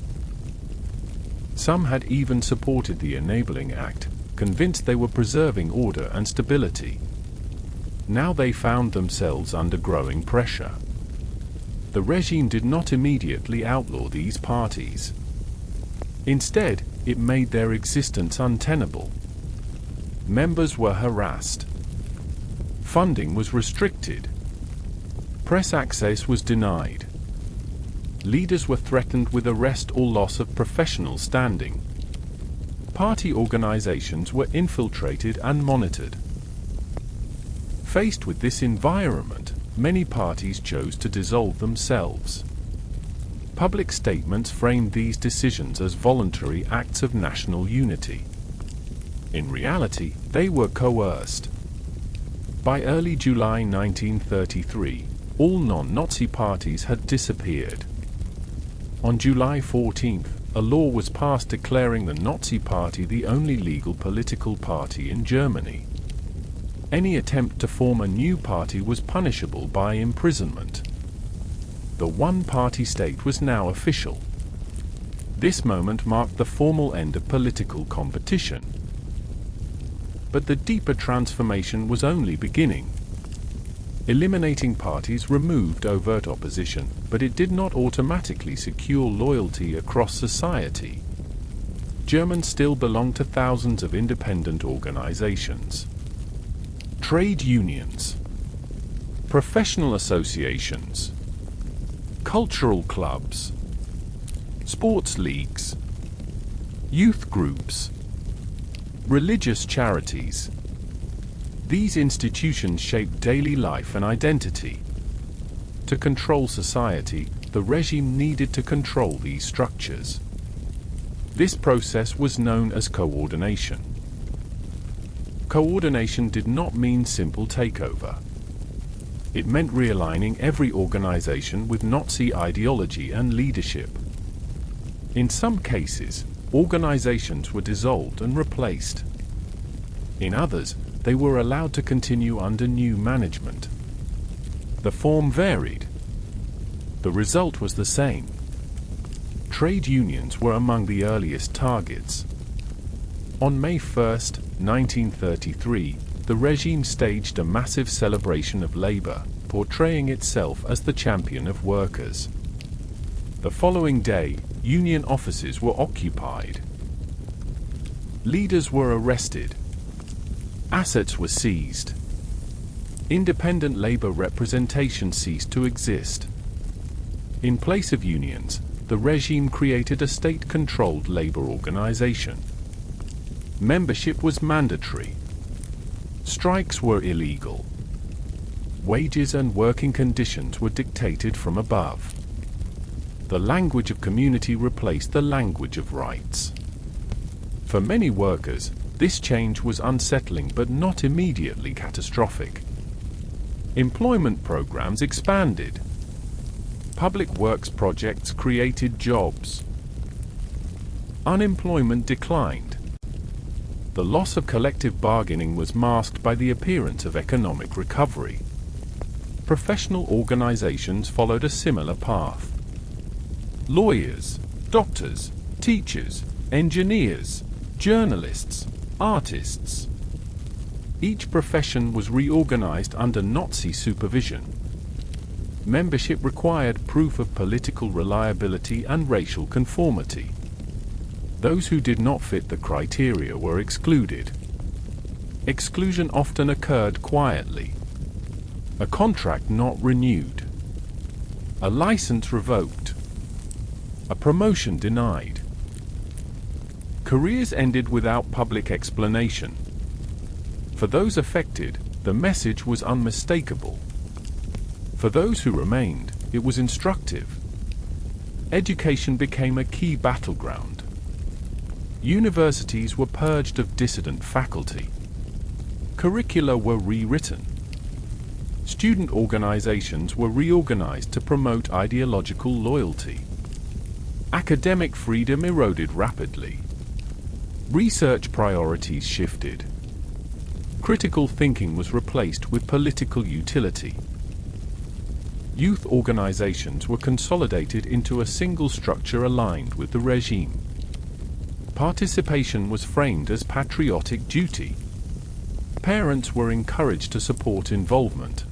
Some had even supported the Enabling Act, convinced they were preserving order and stability. Now they found themselves under growing pressure. The regime did not immediately outlaw these parties. Instead, it made their existence untenable. Members were harassed. Funding was restricted. Press access was denied. Leaders were threatened with arrest or loss of professional standing. Party organizations were infiltrated and monitored. Faced with this environment, many parties chose to dissolve themselves. Public statements framed these decisions as voluntary acts of national unity. In reality, they were coerced. By early July 1933, all non-Nazi parties had disappeared. On July 14th, a law was passed declaring the Nazi Party the only legal political party in Germany. Any attempt to form a new party was punishable by imprisonment. The one-party state was now official. This moment marked the formal end of political competition. But the deeper transformation was only beginning. Eliminating parties removed overt opposition, but it did not automatically secure loyalty across society. Germans still belonged to thousands of independent organizations. Trade unions, professional associations, cultural clubs, sports leagues, youth groups, religious charities. These institutions shaped daily life and identity. To control society, the regime needed to control these structures. This process was known as coordination. Coordination did not mean simple takeover. It meant realigning every organization with Nazi ideology and leadership. In some cases, organizations were dissolved and replaced. In others, they were allowed to continue under new management. The form varied. The result was the same. Trade unions were among the earliest targets. On May 1, 1933, the regime staged a massive celebration of labor, portraying itself as the champion of workers. The following day, union offices were occupied. Leaders were arrested. Assets were seized. Independent labor representation ceased to exist. In place of unions, the regime created a state-controlled labor organization. Membership was mandatory. Strikes were illegal. Wages and working conditions were dictated from above. The language of community replaced the language of rights. For many workers, this change was unsettling but not immediately catastrophic. Employment programs expanded. Public works projects created jobs. Unemployment declined. The loss of collective bargaining was masked by the appearance of economic recovery. Professional organizations followed a similar path. Lawyers, doctors, teachers, engineers, journalists, artists. Each profession was reorganized under Nazi supervision. Membership required proof of political reliability and racial conformity. Those who did not fit the criteria were excluded. Exclusion often occurred quietly. A contract not renewed. A license revoked. A promotion denied. Careers ended without public explanation. For those affected, the message was unmistakable. For those who remained, it was instructive. Education became a key battleground. Universities were purged of dissident faculty. Curricula were rewritten. Student organizations were reorganized to promote ideological loyalty. Academic freedom eroded rapidly. Research priorities shifted. Critical thinking was replaced with political utility. Youth organizations were consolidated into a single structure aligned with the regime. Participation was framed as patriotic duty. Parents were encouraged to support involvement.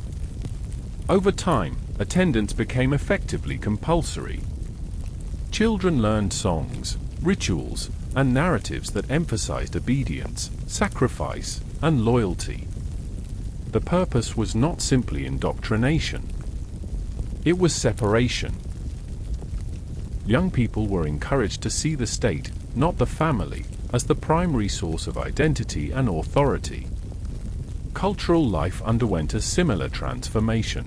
Over time, attendance became effectively compulsory. Children learned songs, rituals, and narratives that emphasized obedience, sacrifice, and loyalty. The purpose was not simply indoctrination. It was separation. Young people were encouraged to see the state, not the family, as the primary source of identity and authority. Cultural life underwent a similar transformation.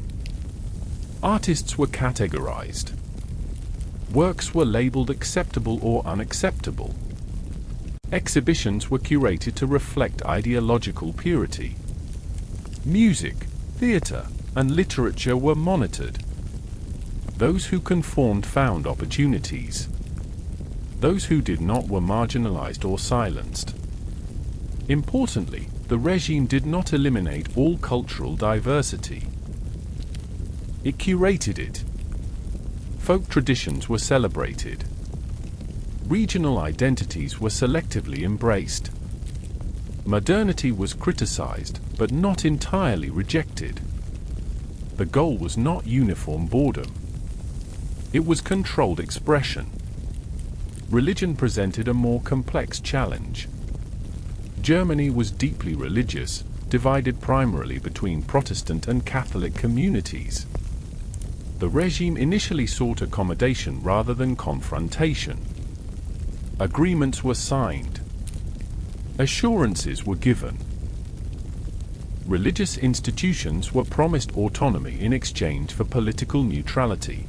Artists were categorized. Works were labeled acceptable or unacceptable. Exhibitions were curated to reflect ideological purity. Music, theater, and literature were monitored. Those who conformed found opportunities. Those who did not were marginalized or silenced. Importantly, the regime did not eliminate all cultural diversity. It curated it. Folk traditions were celebrated. Regional identities were selectively embraced. Modernity was criticized, but not entirely rejected. The goal was not uniform boredom. It was controlled expression. Religion presented a more complex challenge. Germany was deeply religious, divided primarily between Protestant and Catholic communities. The regime initially sought accommodation rather than confrontation. Agreements were signed. Assurances were given. Religious institutions were promised autonomy in exchange for political neutrality.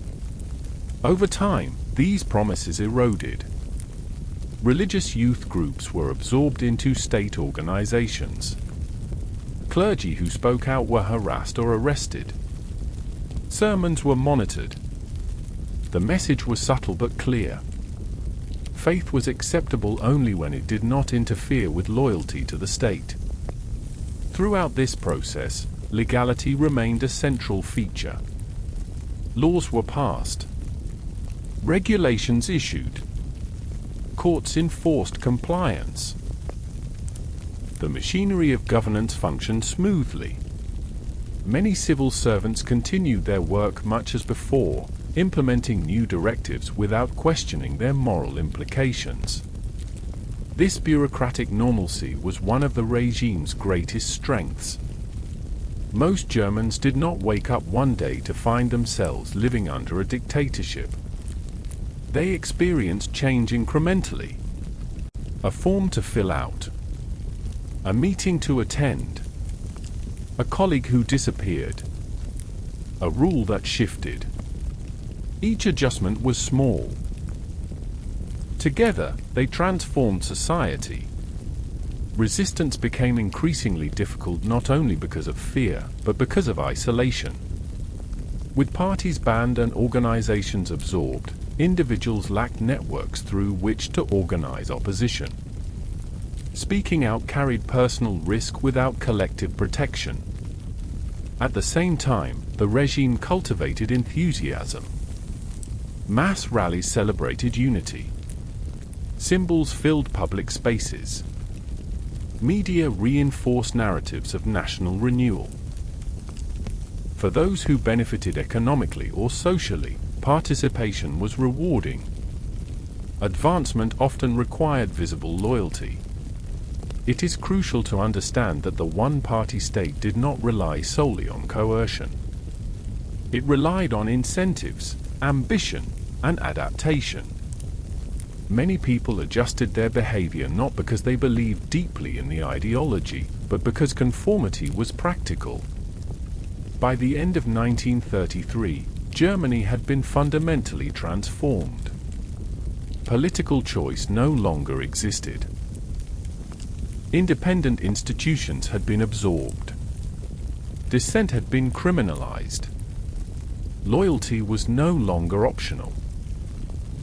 Over time, these promises eroded. Religious youth groups were absorbed into state organizations. Clergy who spoke out were harassed or arrested. Sermons were monitored. The message was subtle but clear. Faith was acceptable only when it did not interfere with loyalty to the state. Throughout this process, legality remained a central feature. Laws were passed. Regulations issued. Courts enforced compliance. The machinery of governance functioned smoothly. Many civil servants continued their work much as before, implementing new directives without questioning their moral implications. This bureaucratic normalcy was one of the regime's greatest strengths. Most Germans did not wake up one day to find themselves living under a dictatorship. They experienced change incrementally. A form to fill out. A meeting to attend. A colleague who disappeared. A rule that shifted. Each adjustment was small. Together, they transformed society. Resistance became increasingly difficult not only because of fear, but because of isolation. With parties banned and organizations absorbed, individuals lacked networks through which to organize opposition. Speaking out carried personal risk without collective protection. At the same time, the regime cultivated enthusiasm. Mass rallies celebrated unity. Symbols filled public spaces. Media reinforced narratives of national renewal. For those who benefited economically or socially, participation was rewarding. Advancement often required visible loyalty. It is crucial to understand that the one-party state did not rely solely on coercion. It relied on incentives, ambition, and adaptation. Many people adjusted their behavior not because they believed deeply in the ideology, but because conformity was practical. By the end of 1933, Germany had been fundamentally transformed. Political choice no longer existed. Independent institutions had been absorbed. Dissent had been criminalized. Loyalty was no longer optional.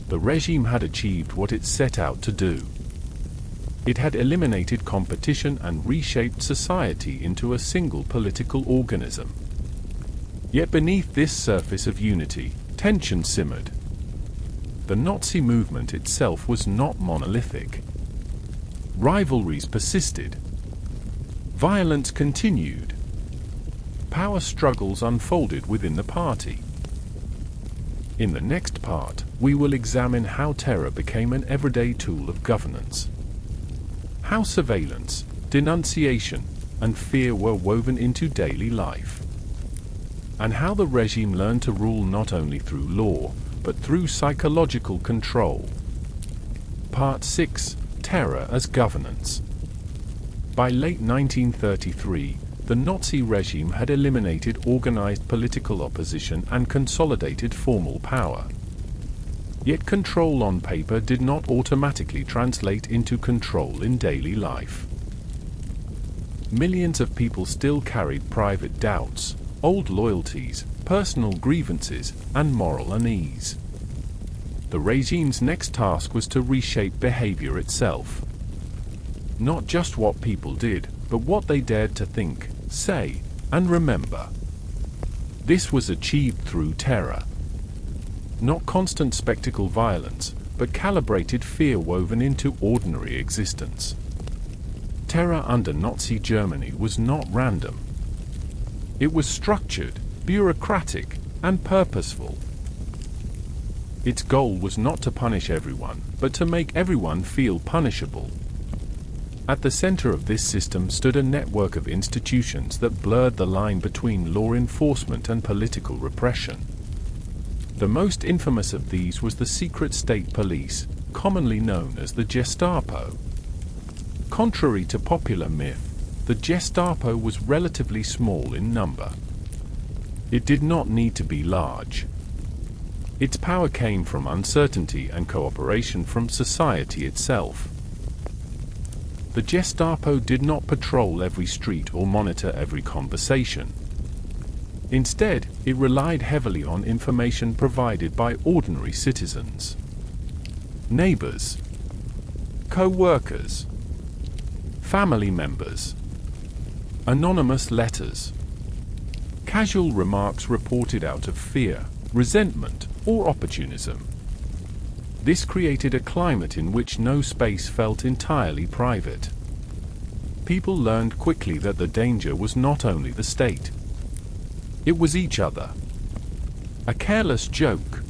The regime had achieved what it set out to do. It had eliminated competition and reshaped society into a single political organism. Yet beneath this surface of unity, tension simmered. The Nazi movement itself was not monolithic. Rivalries persisted. Violence continued. Power struggles unfolded within the party. In the next part, we will examine how terror became an everyday tool of governance. How surveillance, denunciation, and fear were woven into daily life. And how the regime learned to rule not only through law, but through psychological control. Part 6: Terror as Governance. By late 1933, the Nazi regime had eliminated organized political opposition and consolidated formal power. Yet control on paper did not automatically translate into control in daily life. Millions of people still carried private doubts, old loyalties, personal grievances, and moral unease. The regime's next task was to reshape behavior itself. Not just what people did, but what they dared to think, say, and remember. This was achieved through terror. Not constant spectacle violence, but calibrated fear woven into ordinary existence. Terror under Nazi Germany was not random. It was structured, bureaucratic, and purposeful. Its goal was not to punish everyone, but to make everyone feel punishable. At the center of this system stood a network of institutions that blurred the line between law enforcement and political repression. The most infamous of these was the secret state police, commonly known as the Gestapo. Contrary to popular myth, the Gestapo was relatively small in number. It did not need to be large. Its power came from uncertainty and cooperation from society itself. The Gestapo did not patrol every street or monitor every conversation. Instead, it relied heavily on information provided by ordinary citizens. Neighbors, co-workers, family members, anonymous letters, casual remarks reported out of fear, resentment, or opportunism. This created a climate in which no space felt entirely private. People learned quickly that the danger was not only the state. It was each other. A careless joke,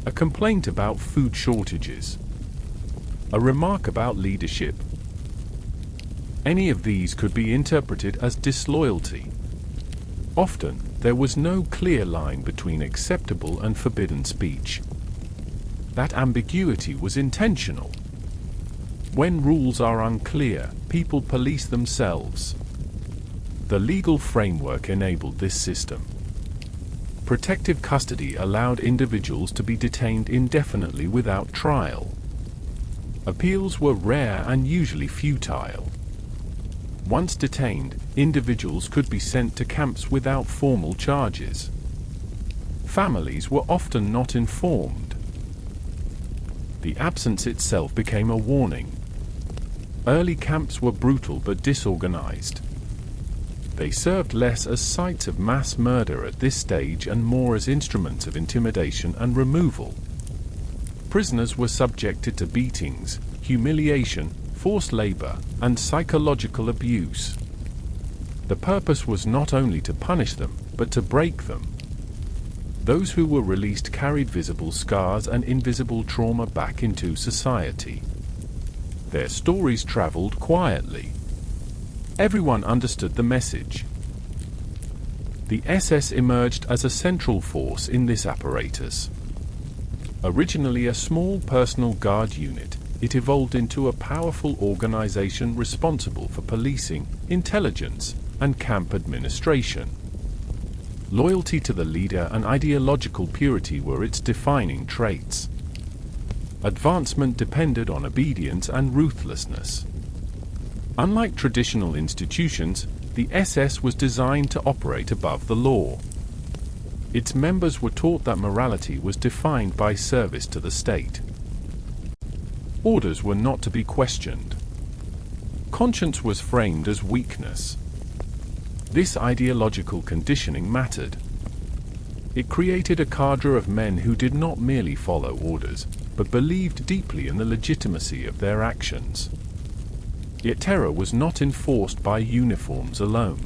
a complaint about food shortages, a remark about leadership. Any of these could be interpreted as disloyalty. Often, there was no clear line between acceptable and forbidden speech. That ambiguity was intentional. When rules are unclear, people police themselves. The legal framework enabled this system. Protective custody allowed individuals to be detained indefinitely without trial. Appeals were rare and usually futile. Once detained, individuals could be sent to camps without formal charges. Families were often not informed. The absence itself became a warning. Early camps were brutal but disorganized. They served less as sites of mass murder at this stage and more as instruments of intimidation and removal. Prisoners were subjected to beatings, humiliation, forced labor, and psychological abuse. The purpose was not only to punish them, but to break them. Those who were released carried visible scars and invisible trauma back into society. Their stories traveled quietly. Everyone understood the message. The SS emerged as a central force in this apparatus. Originally a small personal guard unit, it evolved into a powerful organization responsible for policing, intelligence, and camp administration. Loyalty to the leader and ideological purity were its defining traits. Advancement depended on obedience and ruthlessness. Unlike traditional institutions, the SS was designed to operate above the law. Its members were taught that morality was defined by service to the state. Orders were not to be questioned. Conscience was framed as weakness. This ideological conditioning mattered. It created a cadre of men who did not merely follow orders, but believed deeply in the legitimacy of their actions. Yet terror was not enforced by uniforms alone.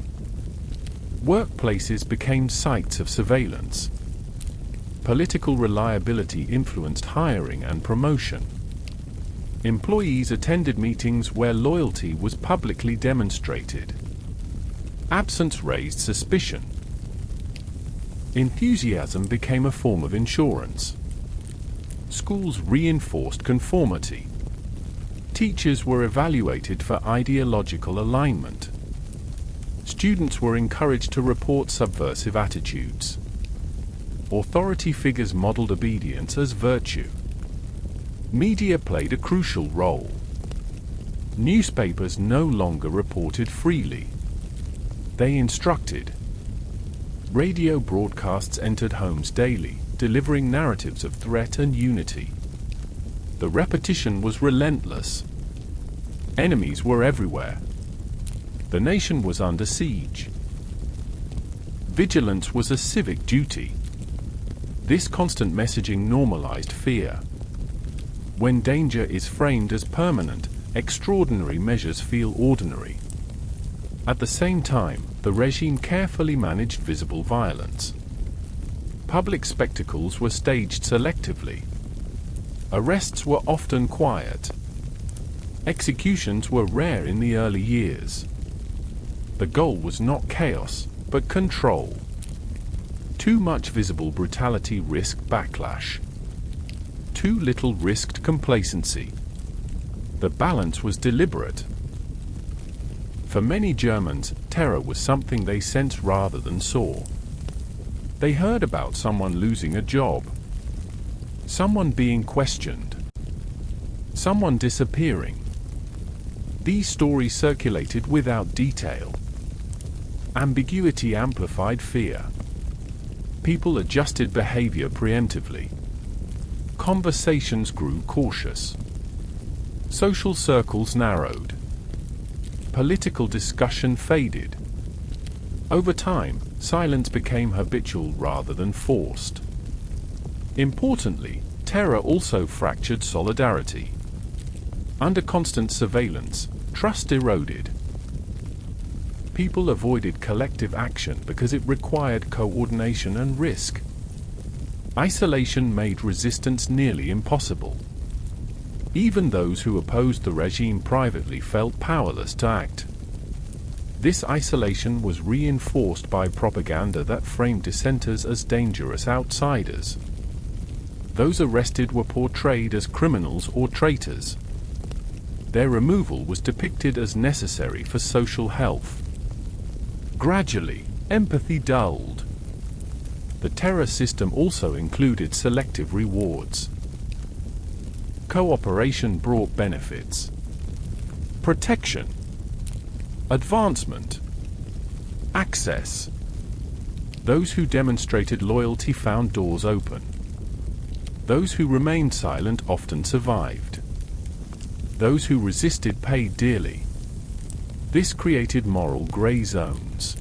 Workplaces became sites of surveillance. Political reliability influenced hiring and promotion. Employees attended meetings where loyalty was publicly demonstrated. Absence raised suspicion. Enthusiasm became a form of insurance. Schools reinforced conformity. Teachers were evaluated for ideological alignment. Students were encouraged to report subversive attitudes. Authority figures modeled obedience as virtue. Media played a crucial role. Newspapers no longer reported freely. They instructed. Radio broadcasts entered homes daily, delivering narratives of threat and unity. The repetition was relentless. Enemies were everywhere. The nation was under siege. Vigilance was a civic duty. This constant messaging normalized fear. When danger is framed as permanent, extraordinary measures feel ordinary. At the same time, the regime carefully managed visible violence. Public spectacles were staged selectively. Arrests were often quiet. Executions were rare in the early years. The goal was not chaos, but control. Too much visible brutality risked backlash. Too little risked complacency. The balance was deliberate. For many Germans, terror was something they sensed rather than saw. They heard about someone losing a job, someone being questioned, someone disappearing. These stories circulated without detail. Ambiguity amplified fear. People adjusted behavior preemptively. Conversations grew cautious. Social circles narrowed. Political discussion faded. Over time, silence became habitual rather than forced. Importantly, terror also fractured solidarity. Under constant surveillance, trust eroded. People avoided collective action because it required coordination and risk. Isolation made resistance nearly impossible. Even those who opposed the regime privately felt powerless to act. This isolation was reinforced by propaganda that framed dissenters as dangerous outsiders. Those arrested were portrayed as criminals or traitors. Their removal was depicted as necessary for social health. Gradually, empathy dulled. The terror system also included selective rewards. Cooperation brought benefits: protection, advancement, access. Those who demonstrated loyalty found doors open. Those who remained silent often survived. Those who resisted paid dearly. This created moral gray zones.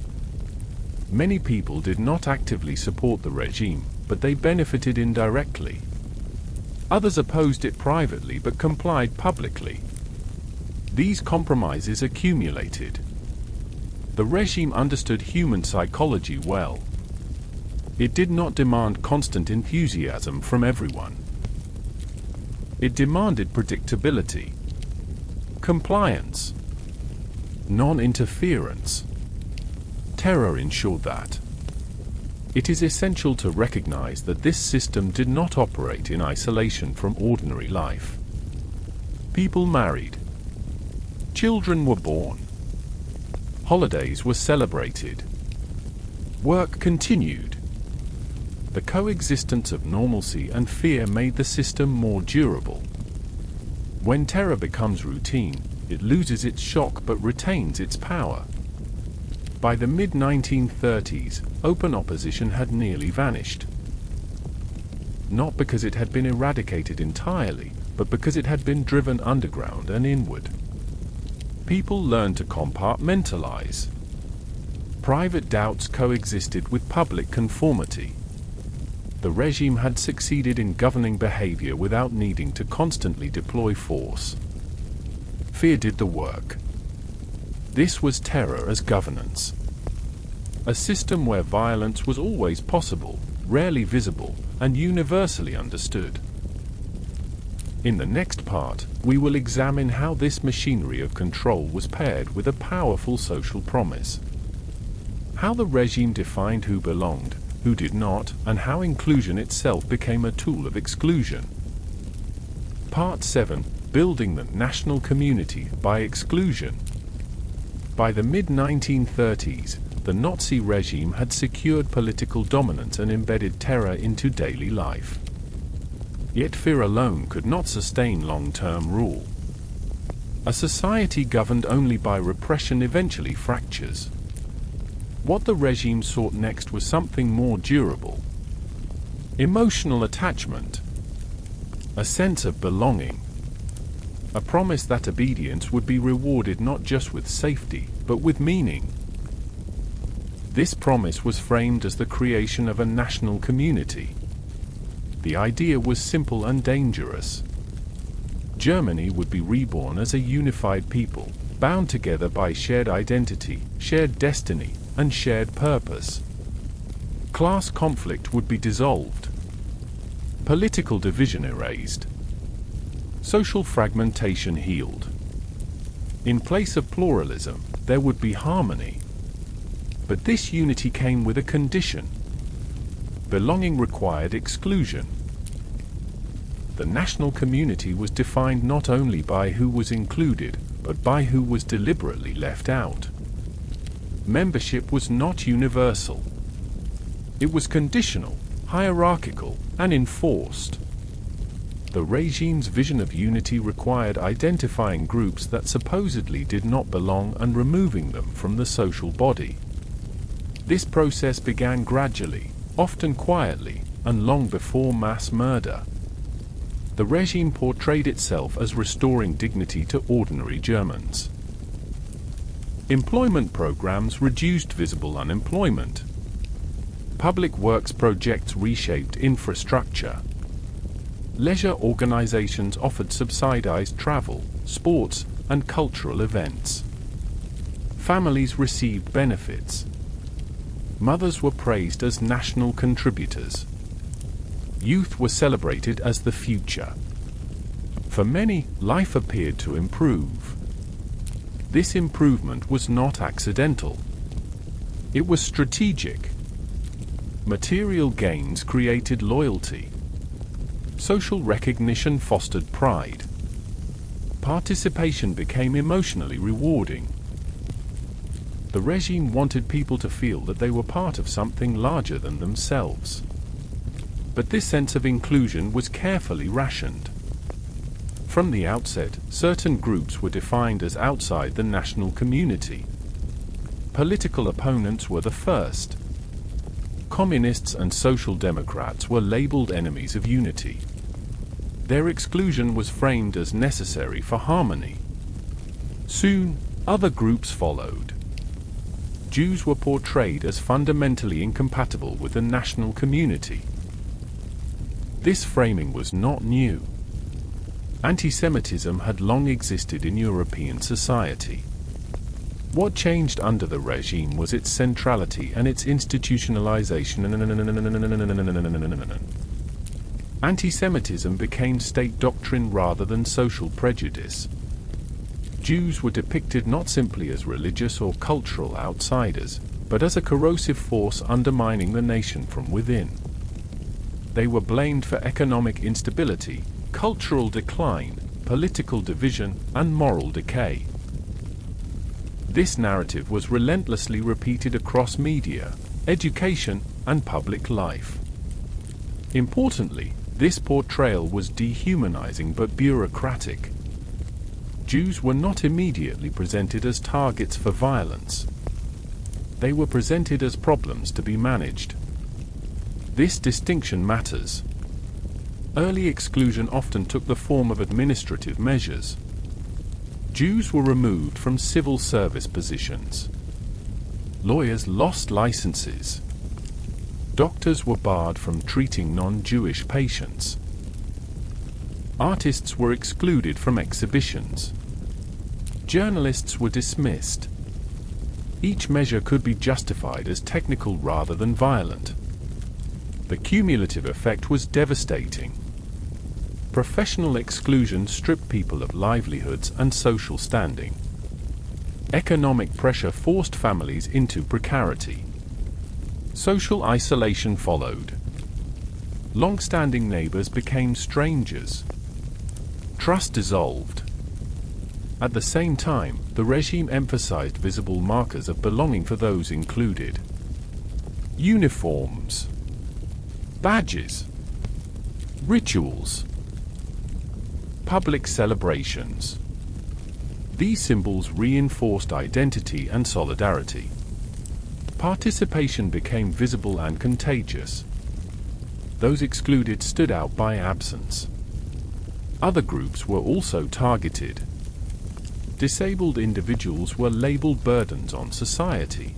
Many people did not actively support the regime, but they benefited indirectly. Others opposed it privately but complied publicly. These compromises accumulated. The regime understood human psychology well. It did not demand constant enthusiasm from everyone. It demanded predictability, compliance, non-interference. Terror ensured that. It is essential to recognize that this system did not operate in isolation from ordinary life. People married. Children were born. Holidays were celebrated. Work continued. The coexistence of normalcy and fear made the system more durable. When terror becomes routine, it loses its shock but retains its power. By the mid-1930s, open opposition had nearly vanished. Not because it had been eradicated entirely, but because it had been driven underground and inward. People learned to compartmentalize. Private doubts coexisted with public conformity. The regime had succeeded in governing behavior without needing to constantly deploy force. Fear did the work. This was terror as governance. A system where violence was always possible, rarely visible, and universally understood. In the next part, we will examine how this machinery of control was paired with a powerful social promise. How the regime defined who belonged, who did not, and how inclusion itself became a tool of exclusion. Part 7: Building the National Community by Exclusion. By the mid-1930s, the Nazi regime had secured political dominance and embedded terror into daily life. Yet fear alone could not sustain long-term rule. A society governed only by repression eventually fractures. What the regime sought next was something more durable. Emotional attachment. A sense of belonging. A promise that obedience would be rewarded not just with safety, but with meaning. This promise was framed as the creation of a national community. The idea was simple and dangerous. Germany would be reborn as a unified people, bound together by shared identity, shared destiny, and shared purpose. Class conflict would be dissolved. Political division erased. Social fragmentation healed. In place of pluralism, there would be harmony. But this unity came with a condition. Belonging required exclusion. The national community was defined not only by who was included, but by who was deliberately left out. Membership was not universal. It was conditional, hierarchical, and enforced. The regime's vision of unity required identifying groups that supposedly did not belong and removing them from the social body. This process began gradually, often quietly, and long before mass murder. The regime portrayed itself as restoring dignity to ordinary Germans. Employment programs reduced visible unemployment. Public works projects reshaped infrastructure. Leisure organizations offered subsidized travel, sports, and cultural events. Families received benefits. Mothers were praised as national contributors. Youth were celebrated as the future. For many, life appeared to improve. This improvement was not accidental. It was strategic. Material gains created loyalty. Social recognition fostered pride. Participation became emotionally rewarding. The regime wanted people to feel that they were part of something larger than themselves. But this sense of inclusion was carefully rationed. From the outset, certain groups were defined as outside the national community. Political opponents were the first. Communists and Social Democrats were labeled enemies of unity. Their exclusion was framed as necessary for harmony. Soon, other groups followed. Jews were portrayed as fundamentally incompatible with the national community. This framing was not new. Anti-Semitism had long existed in European society. What changed under the regime was its centrality and its institutionalization. Anti-Semitism became state doctrine rather than social prejudice. Jews were depicted not simply as religious or cultural outsiders, but as a corrosive force undermining the nation from within. They were blamed for economic instability, cultural decline, political division, and moral decay. This narrative was relentlessly repeated across media, education, and public life. Importantly, this portrayal was dehumanizing but bureaucratic. Jews were not immediately presented as targets for violence. They were presented as problems to be managed. This distinction matters. Early exclusion often took the form of administrative measures. Jews were removed from civil service positions. Lawyers lost licenses. Doctors were barred from treating non-Jewish patients. Artists were excluded from exhibitions. Journalists were dismissed. Each measure could be justified as technical rather than violent. The cumulative effect was devastating. Professional exclusion stripped people of livelihoods and social standing. Economic pressure forced families into precarity. Social isolation followed. Long-standing neighbors became strangers. Trust dissolved. At the same time, the regime emphasized visible markers of belonging for those included. Uniforms, badges, rituals, public celebrations. These symbols reinforced identity and solidarity. Participation became visible and contagious. Those excluded stood out by absence. Other groups were also targeted. Disabled individuals were labeled burdens on society.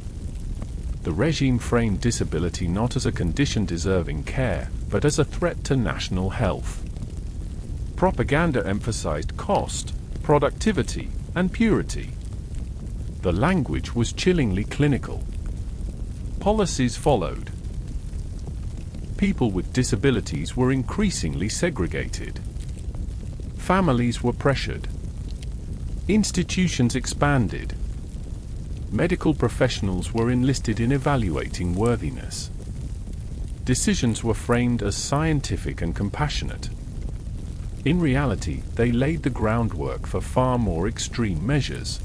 The regime framed disability not as a condition deserving care, but as a threat to national health. Propaganda emphasized cost, productivity, and purity. The language was chillingly clinical. Policies followed. People with disabilities were increasingly segregated. Families were pressured. Institutions expanded. Medical professionals were enlisted in evaluating worthiness. Decisions were framed as scientific and compassionate. In reality, they laid the groundwork for far more extreme measures.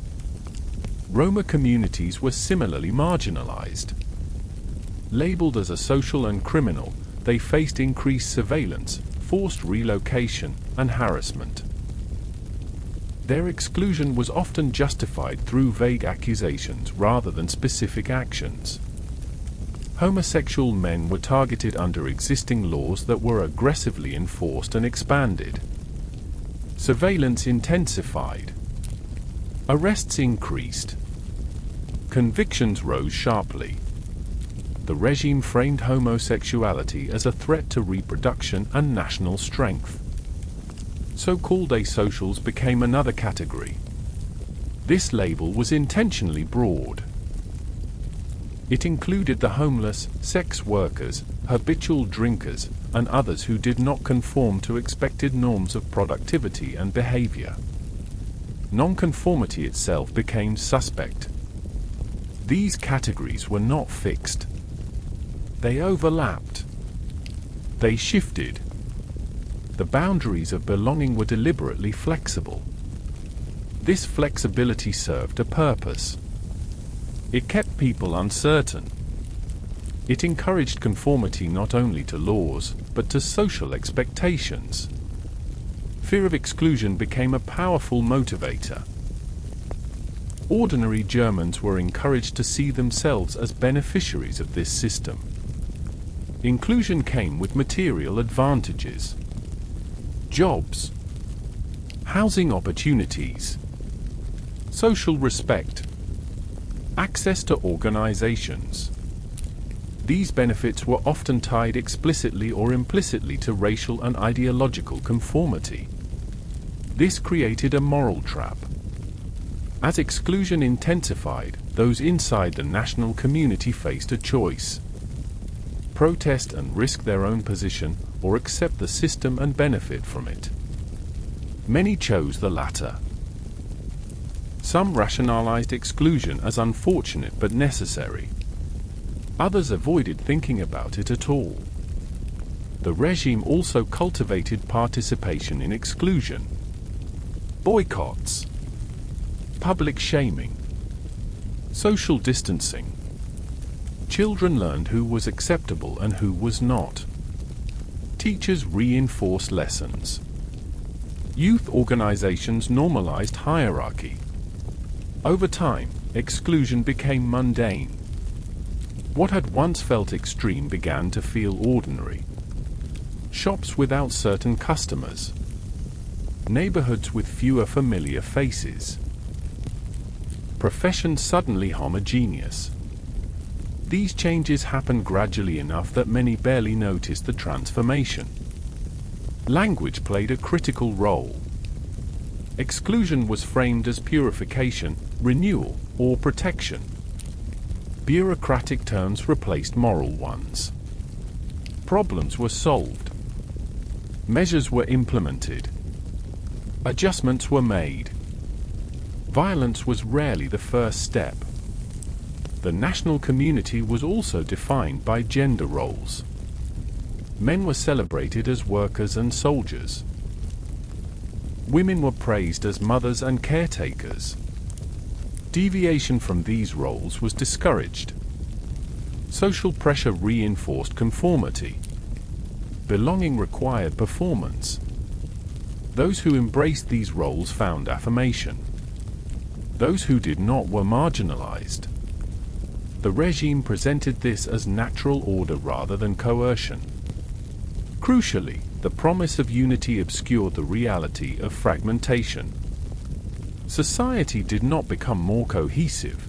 Roma communities were similarly marginalized. Labeled as asocial and criminal, they faced increased surveillance, forced relocation, and harassment. Their exclusion was often justified through vague accusations rather than specific actions. Homosexual men were targeted under existing laws that were aggressively enforced and expanded. Surveillance intensified. Arrests increased. Convictions rose sharply. The regime framed homosexuality as a threat to reproduction and national strength. So-called asocials became another category. This label was intentionally broad. It included the homeless, sex workers, habitual drinkers, and others who did not conform to expected norms of productivity and behavior. Nonconformity itself became suspect. These categories were not fixed. They overlapped. They shifted. The boundaries of belonging were deliberately flexible. This flexibility served a purpose. It kept people uncertain. It encouraged conformity not only to laws, but to social expectations. Fear of exclusion became a powerful motivator. Ordinary Germans were encouraged to see themselves as beneficiaries of this system. Inclusion came with material advantages. Jobs, housing opportunities, social respect, access to organizations. These benefits were often tied explicitly or implicitly to racial and ideological conformity. This created a moral trap. As exclusion intensified, those inside the national community faced a choice: protest and risk their own position, or accept the system and benefit from it. Many chose the latter. Some rationalized exclusion as unfortunate but necessary. Others avoided thinking about it at all. The regime also cultivated participation in exclusion. Boycotts, public shaming, social distancing. Children learned who was acceptable and who was not. Teachers reinforced lessons. Youth organizations normalized hierarchy. Over time, exclusion became mundane. What had once felt extreme began to feel ordinary. Shops without certain customers. Neighborhoods with fewer familiar faces. Professions suddenly homogeneous. These changes happened gradually enough that many barely noticed the transformation. Language played a critical role. Exclusion was framed as purification, renewal, or protection. Bureaucratic terms replaced moral ones. Problems were solved. Measures were implemented. Adjustments were made. Violence was rarely the first step. The national community was also defined by gender roles. Men were celebrated as workers and soldiers. Women were praised as mothers and caretakers. Deviation from these roles was discouraged. Social pressure reinforced conformity. Belonging required performance. Those who embraced these roles found affirmation. Those who did not were marginalized. The regime presented this as natural order rather than coercion. Crucially, the promise of unity obscured the reality of fragmentation. Society did not become more cohesive.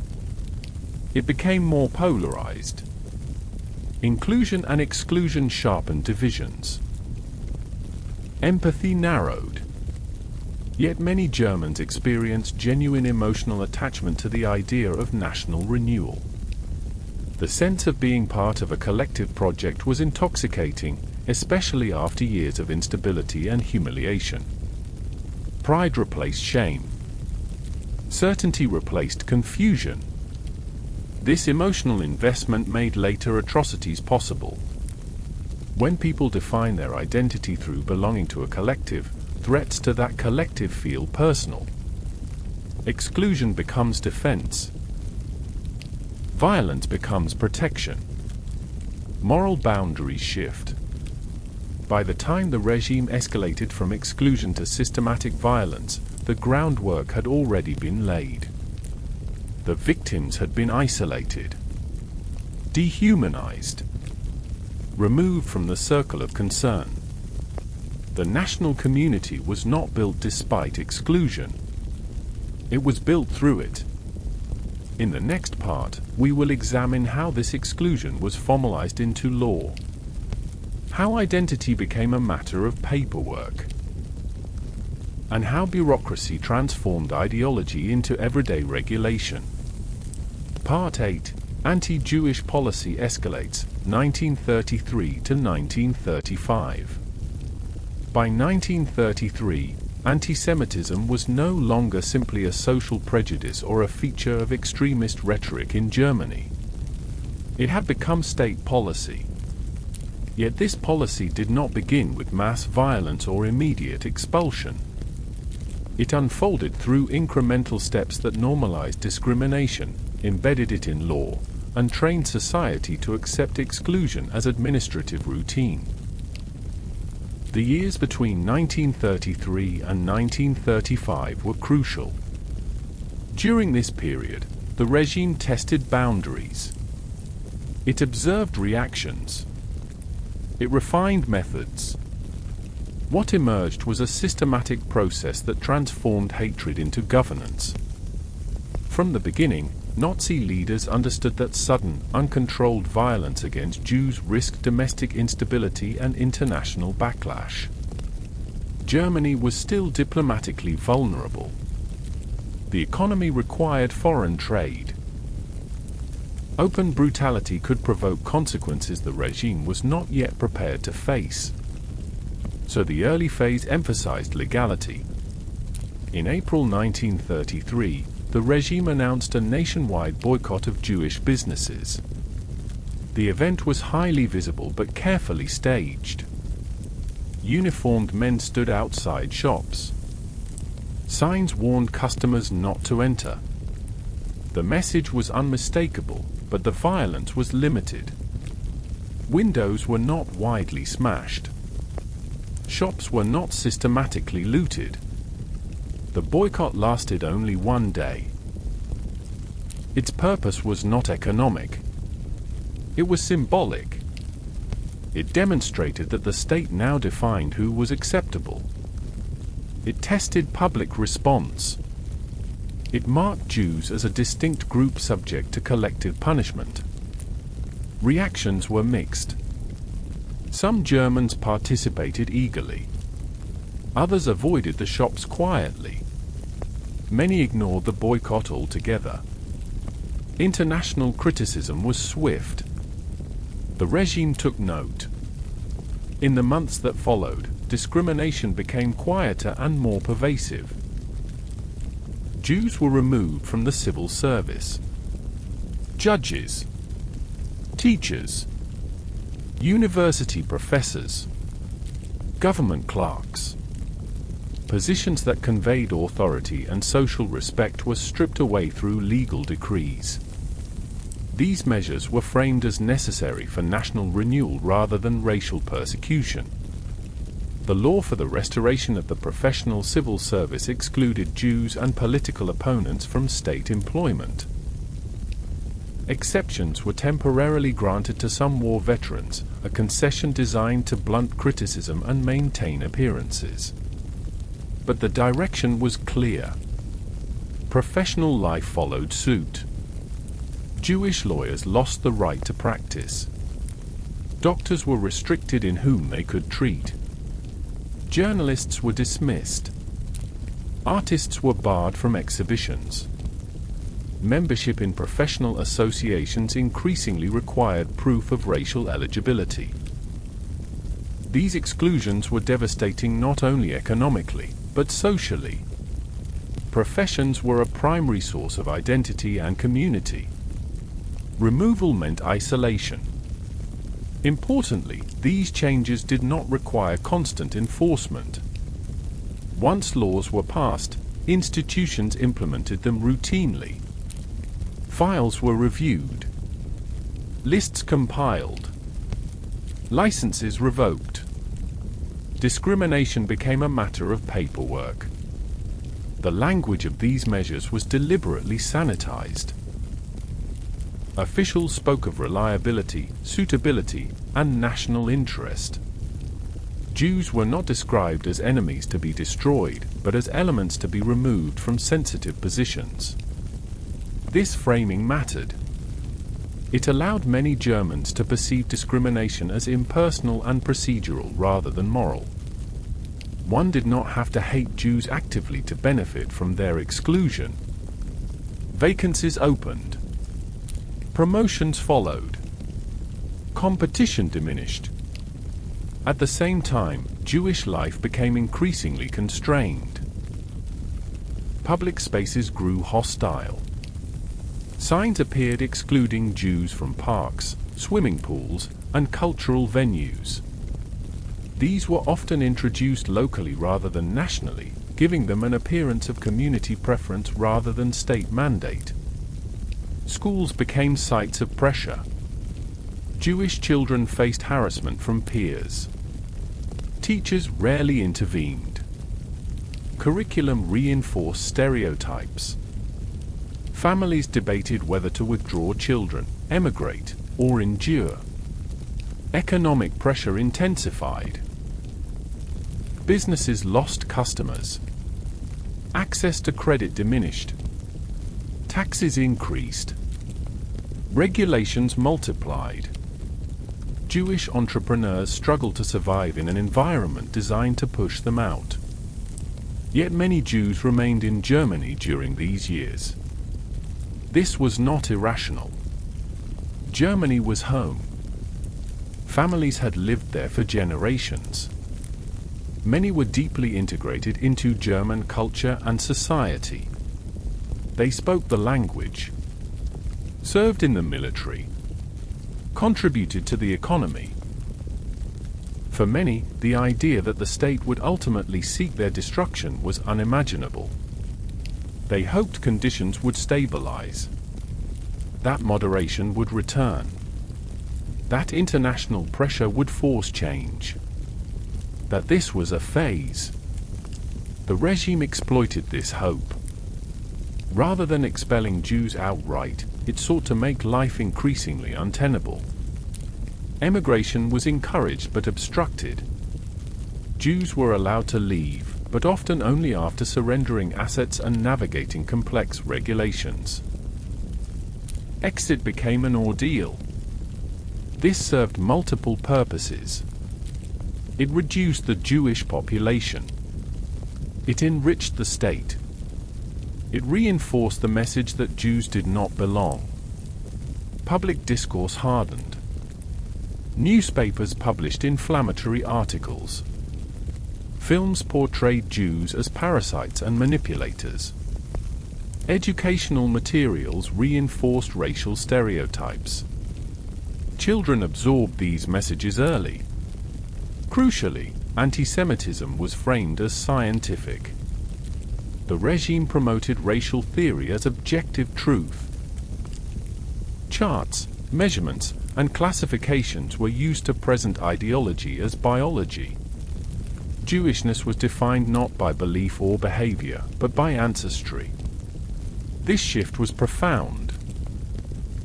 It became more polarized. Inclusion and exclusion sharpened divisions. Empathy narrowed. Yet many Germans experienced genuine emotional attachment to the idea of national renewal. The sense of being part of a collective project was intoxicating, especially after years of instability and humiliation. Pride replaced shame. Certainty replaced confusion. This emotional investment made later atrocities possible. When people define their identity through belonging to a collective, threats to that collective feel personal. Exclusion becomes defense. Violence becomes protection. Moral boundaries shift. By the time the regime escalated from exclusion to systematic violence, the groundwork had already been laid. The victims had been isolated, dehumanized, removed from the circle of concern. The national community was not built despite exclusion. It was built through it. In the next part, we will examine how this exclusion was formalized into law, how identity became a matter of paperwork, and how bureaucracy transformed ideology into everyday regulation. Part 8. Anti-Jewish policy escalates, 1933 to 1935. By 1933, anti-Semitism was no longer simply a social prejudice or a feature of extremist rhetoric in Germany. It had become state policy. Yet this policy did not begin with mass violence or immediate expulsion. It unfolded through incremental steps that normalized discrimination, embedded it in law, and trained society to accept exclusion as administrative routine. The years between 1933 and 1935 were crucial. During this period, the regime tested boundaries. It observed reactions. It refined methods. What emerged was a systematic process that transformed hatred into governance. From the beginning, Nazi leaders understood that sudden, uncontrolled violence against Jews risked domestic instability and international backlash. Germany was still diplomatically vulnerable. The economy required foreign trade. Open brutality could provoke consequences the regime was not yet prepared to face. So the early phase emphasized legality. In April 1933, the regime announced a nationwide boycott of Jewish businesses. The event was highly visible but carefully staged. Uniformed men stood outside shops. Signs warned customers not to enter. The message was unmistakable, but the violence was limited. Windows were not widely smashed. Shops were not systematically looted. The boycott lasted only one day. Its purpose was not economic. It was symbolic. It demonstrated that the state now defined who was acceptable. It tested public response. It marked Jews as a distinct group subject to collective punishment. Reactions were mixed. Some Germans participated eagerly. Others avoided the shops quietly. Many ignored the boycott altogether. International criticism was swift. The regime took note. In the months that followed, discrimination became quieter and more pervasive. Jews were removed from the civil service. Judges, teachers, university professors, government clerks. Positions that conveyed authority and social respect were stripped away through legal decrees. These measures were framed as necessary for national renewal rather than racial persecution. The law for the restoration of the professional civil service excluded Jews and political opponents from state employment. Exceptions were temporarily granted to some war veterans, a concession designed to blunt criticism and maintain appearances. But the direction was clear. Professional life followed suit. Jewish lawyers lost the right to practice. Doctors were restricted in whom they could treat. Journalists were dismissed. Artists were barred from exhibitions. Membership in professional associations increasingly required proof of racial eligibility. These exclusions were devastating not only economically, but socially. Professions were a primary source of identity and community. Removal meant isolation. Importantly, these changes did not require constant enforcement. Once laws were passed, institutions implemented them routinely. Files were reviewed, lists compiled, licenses revoked. Discrimination became a matter of paperwork. The language of these measures was deliberately sanitized. Officials spoke of reliability, suitability, and national interest. Jews were not described as enemies to be destroyed, but as elements to be removed from sensitive positions. This framing mattered. It allowed many Germans to perceive discrimination as impersonal and procedural rather than moral. One did not have to hate Jews actively to benefit from their exclusion. Vacancies opened. Promotions followed. Competition diminished. At the same time, Jewish life became increasingly constrained. Public spaces grew hostile. Signs appeared excluding Jews from parks, swimming pools, and cultural venues. These were often introduced locally rather than nationally, giving them an appearance of community preference rather than state mandate. Schools became sites of pressure. Jewish children faced harassment from peers. Teachers rarely intervened. Curriculum reinforced stereotypes. Families debated whether to withdraw children, emigrate, or endure. Economic pressure intensified. Businesses lost customers. Access to credit diminished. Taxes increased. Regulations multiplied. Jewish entrepreneurs struggled to survive in an environment designed to push them out. Yet many Jews remained in Germany during these years. This was not irrational. Germany was home. Families had lived there for generations. Many were deeply integrated into German culture and society. They spoke the language, served in the military, contributed to the economy. For many, the idea that the state would ultimately seek their destruction was unimaginable. They hoped conditions would stabilize, that moderation would return, that international pressure would force change, that this was a phase. The regime exploited this hope. Rather than expelling Jews outright, it sought to make life increasingly untenable. Emigration was encouraged but obstructed. Jews were allowed to leave, but often only after surrendering assets and navigating complex regulations. Exit became an ordeal. This served multiple purposes. It reduced the Jewish population. It enriched the state. It reinforced the message that Jews did not belong. Public discourse hardened. Newspapers published inflammatory articles. Films portrayed Jews as parasites and manipulators. Educational materials reinforced racial stereotypes. Children absorbed these messages early. Crucially, anti-Semitism was framed as scientific. The regime promoted racial theory as objective truth. Charts, measurements, and classifications were used to present ideology as biology. Jewishness was defined not by belief or behavior, but by ancestry. This shift was profound.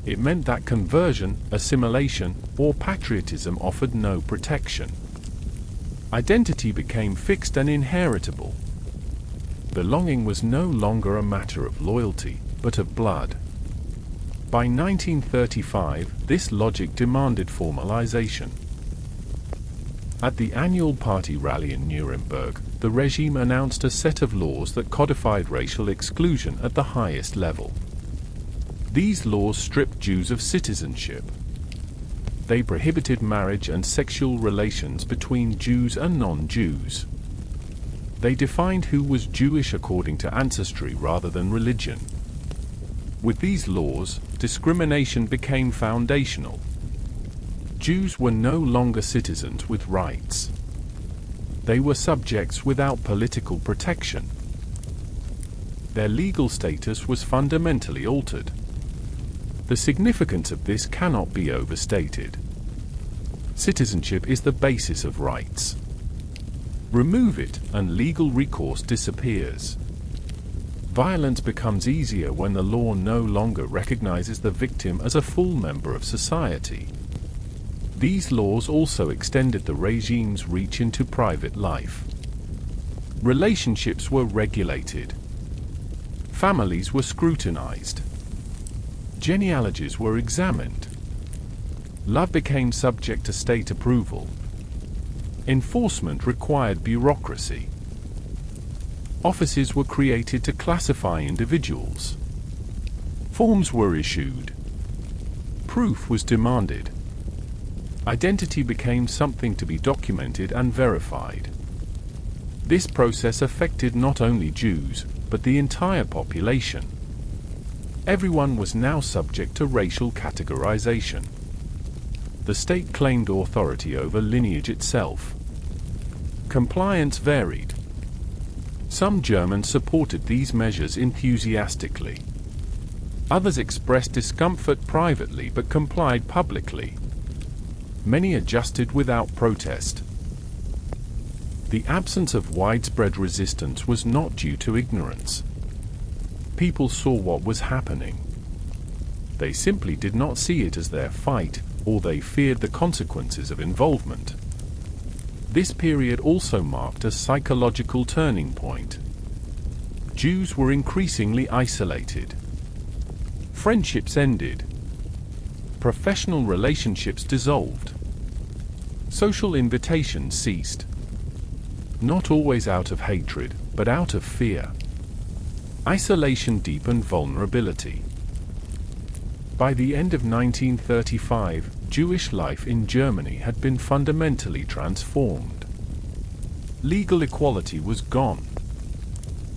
It meant that conversion, assimilation, or patriotism offered no protection. Identity became fixed and inheritable. Belonging was no longer a matter of loyalty, but of blood. By 1935, this logic demanded formalization. At the annual party rally in Nuremberg, the regime announced a set of laws that codified racial exclusion at the highest level. These laws stripped Jews of citizenship. They prohibited marriage and sexual relations between Jews and non-Jews. They defined who was Jewish according to ancestry rather than religion. With these laws, discrimination became foundational. Jews were no longer citizens with rights. They were subjects without political protection. Their legal status was fundamentally altered. The significance of this cannot be overstated. Citizenship is the basis of rights. Remove it, and legal recourse disappears. Violence becomes easier when the law no longer recognizes the victim as a full member of society. These laws also extended the regime's reach into private life. Relationships were regulated. Families were scrutinized. Genealogies were examined. Love became subject to state approval. Enforcement required bureaucracy. Offices were created to classify individuals. Forms were issued. Proof was demanded. Identity became something to be documented and verified. This process affected not only Jews, but the entire population. Everyone was now subject to racial categorization. The state claimed authority over lineage itself. Compliance varied. Some Germans supported these measures enthusiastically. Others expressed discomfort privately but complied publicly. Many adjusted without protest. The absence of widespread resistance was not due to ignorance. People saw what was happening. They simply did not see it as their fight, or they feared the consequences of involvement. This period also marked a psychological turning point. Jews were increasingly isolated. Friendships ended. Professional relationships dissolved. Social invitations ceased. Not always out of hatred, but out of fear. Isolation deepened vulnerability. By the end of 1935, Jewish life in Germany had been fundamentally transformed. Legal equality was gone.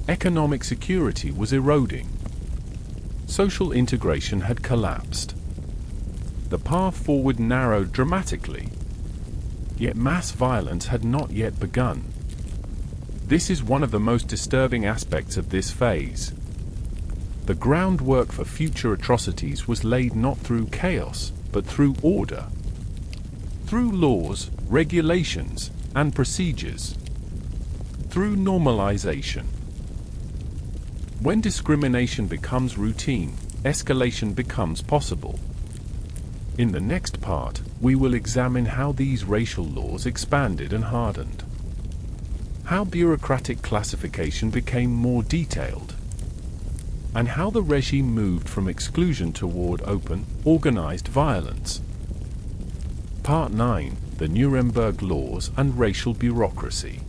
Economic security was eroding. Social integration had collapsed. The path forward narrowed dramatically. Yet mass violence had not yet begun. This is one of the most disturbing aspects of this phase. The groundwork for future atrocities was laid not through chaos, but through order. Through laws, regulations, and procedures. Through normalization. When discrimination becomes routine, escalation becomes possible. In the next part, we will examine how these racial laws expanded and hardened. How bureaucratic classification became more detailed. And how the regime moved from exclusion toward open, organized violence. Part 9: The Nuremberg Laws and Racial Bureaucracy.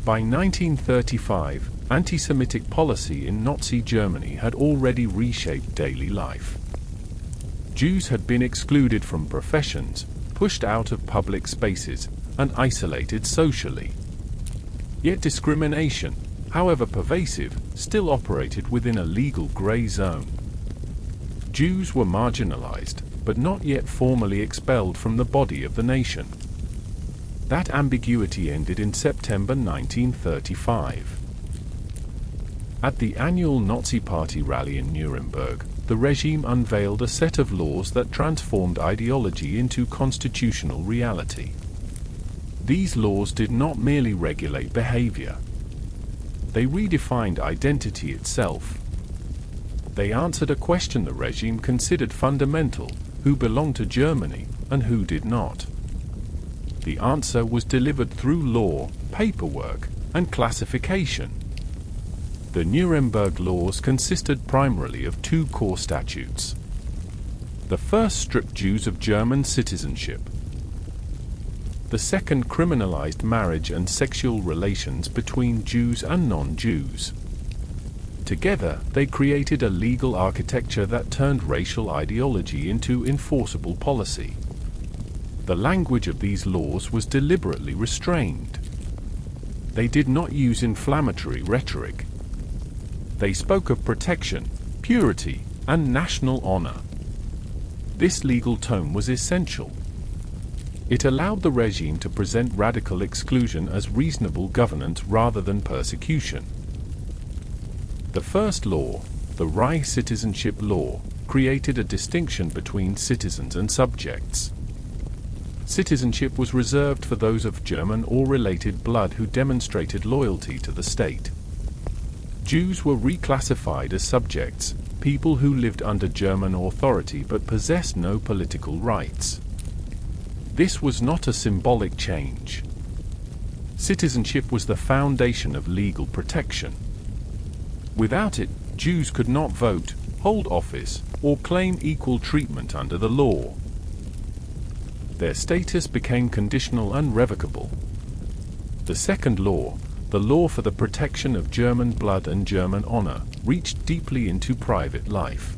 By 1935, anti-Semitic policy in Nazi Germany had already reshaped daily life. Jews had been excluded from professions, pushed out of public spaces, and isolated socially. Yet discrimination, however pervasive, still operated within a legal gray zone. Jews were marginalized, but not yet formally expelled from the body of the nation. That ambiguity ended in September 1935. At the annual Nazi Party rally in Nuremberg, the regime unveiled a set of laws that transformed ideology into constitutional reality. These laws did not merely regulate behavior. They redefined identity itself. They answered a question the regime considered fundamental: who belonged to Germany and who did not. The answer was delivered through law, paperwork, and classification. The Nuremberg laws consisted primarily of two core statutes. The first stripped Jews of German citizenship. The second criminalized marriage and sexual relations between Jews and non-Jews. Together, they created a legal architecture that turned racial ideology into enforceable policy. The language of these laws was deliberately restrained. They did not use inflammatory rhetoric. They spoke of protection, purity, and national honor. This legal tone was essential. It allowed the regime to present radical exclusion as reasonable governance rather than persecution. The first law, the Reich Citizenship Law, created a distinction between citizens and subjects. Citizenship was reserved for those of German or related blood who demonstrated loyalty to the state. Jews were reclassified as subjects, people who lived under German authority but possessed no political rights. This was not a symbolic change. Citizenship was the foundation of legal protection. Without it, Jews could not vote, hold office, or claim equal treatment under the law. Their status became conditional and revocable. The second law, the law for the protection of German blood and German honor, reached deeply into private life.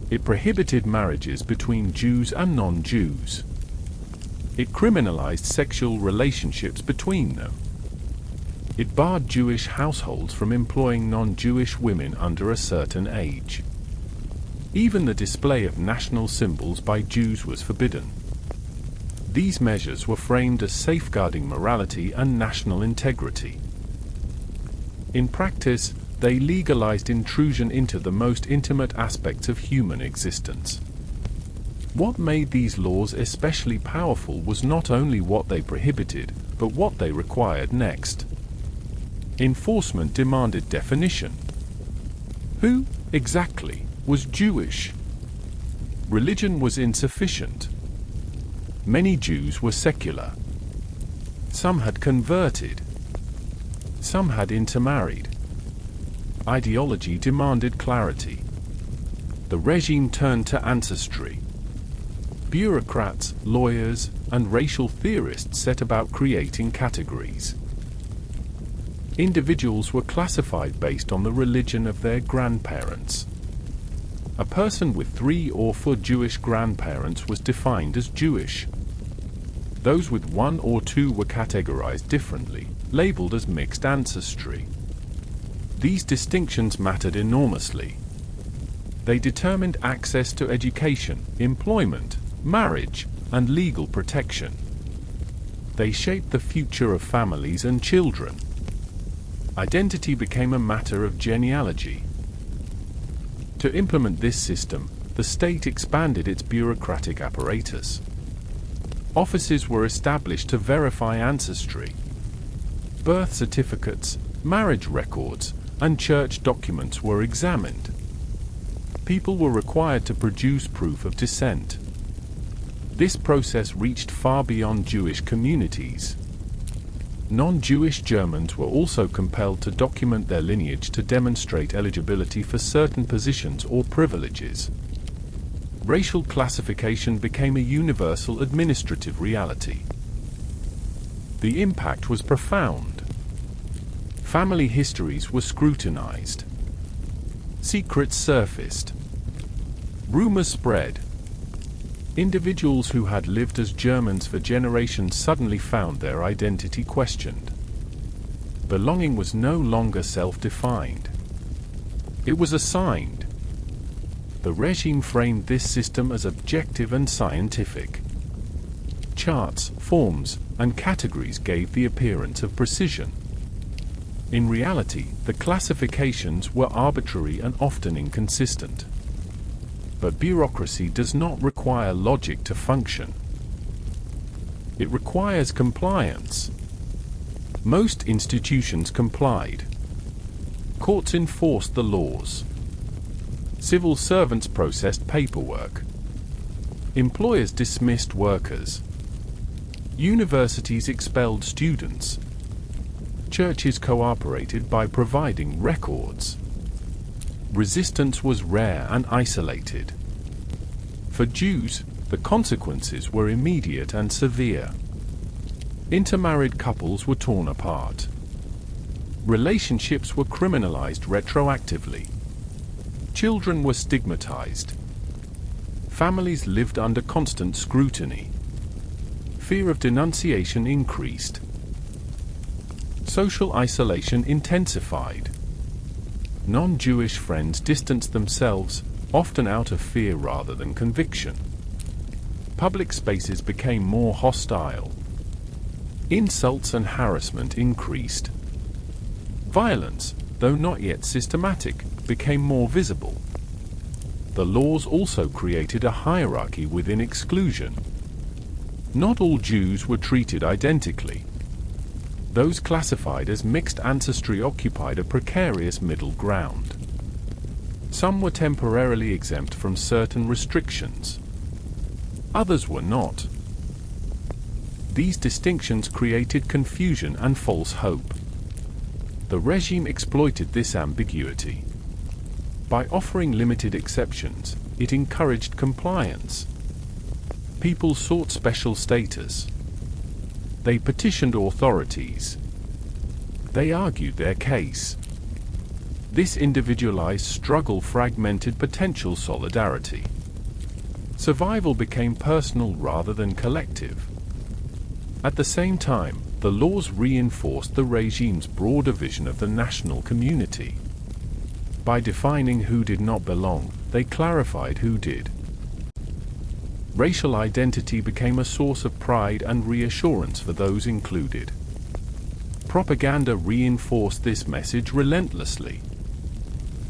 It prohibited marriages between Jews and non-Jews. It criminalized sexual relationships between them. It barred Jewish households from employing non-Jewish women under a certain age. Even the display of national symbols by Jews was forbidden. These measures were framed as safeguarding morality and national integrity. In practice, they legalized intrusion into the most intimate aspects of human existence. What made these laws especially powerful was not only what they prohibited, but what they required next. Enforcement demanded definition. Who, exactly, was Jewish? Religion was insufficient. Many Jews were secular. Some had converted. Some had intermarried. Ideology demanded clarity. The regime turned to ancestry. Bureaucrats, lawyers, and racial theorists set about creating categories. Individuals were classified based on the religion of their grandparents. A person with 3 or 4 Jewish grandparents was defined as Jewish. Those with 1 or 2 were categorized differently, labeled as mixed ancestry. These distinctions mattered enormously. They determined access to education, employment, marriage, and legal protection. They shaped the future of families and children. Identity became a matter of genealogy. To implement this system, the state expanded its bureaucratic apparatus. Offices were established to verify ancestry. Birth certificates, marriage records, and church documents were examined. People were required to produce proof of descent. This process reached far beyond Jewish communities. Non-Jewish Germans were also compelled to document their lineage to demonstrate eligibility for certain positions or privileges. Racial classification became a universal administrative reality. The impact was profound. Family histories were scrutinized. Secrets surfaced. Rumors spread. Individuals who had lived as Germans for generations suddenly found their identity questioned. Belonging was no longer self-defined. It was assigned. The regime framed this system as objective and scientific. Charts, forms, and categories gave the appearance of precision. In reality, the classifications were arbitrary and often inconsistent. But bureaucracy does not require logic to function. It requires compliance. Most institutions complied. Courts enforced the laws. Civil servants processed paperwork. Employers dismissed workers. Universities expelled students. Churches cooperated by providing records. Resistance was rare and isolated. For Jews, the consequences were immediate and severe. Intermarried couples were torn apart. Relationships were criminalized retroactively. Children were stigmatized. Families lived under constant scrutiny. Fear of denunciation increased. Social isolation intensified. Non-Jewish friends distanced themselves, often out of fear rather than conviction. public spaces became more hostile. Insults and harassment increased. Violence, though not yet systematic, became more visible. The laws also created a hierarchy within exclusion. Not all Jews were treated identically. Those classified as mixed ancestry occupied a precarious middle ground. Some were temporarily exempt from certain restrictions. Others were not. These distinctions created confusion and false hope. The regime exploited this ambiguity. By offering limited exceptions, it encouraged compliance. People sought special status. They petitioned authorities. They argued their case. This individualized struggle fragmented potential solidarity. Survival became personal rather than collective. At the same time, the laws reinforced the regime's broader vision of the national community. By defining who did not belong, they clarified who did. Racial identity became a source of pride and reassurance for those included. Propaganda reinforced this message relentlessly.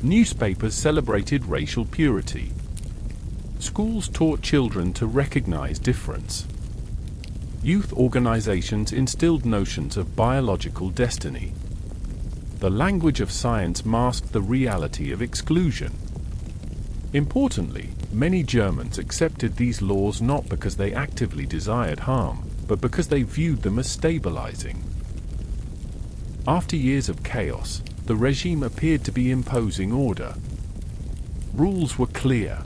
Newspapers celebrated racial purity. Schools taught children to recognize difference. Youth organizations instilled notions of biological destiny. The language of science masked the reality of exclusion. Importantly, many Germans accepted these laws not because they actively desired harm, but because they viewed them as stabilizing. After years of chaos, the regime appeared to be imposing order. Rules were clear.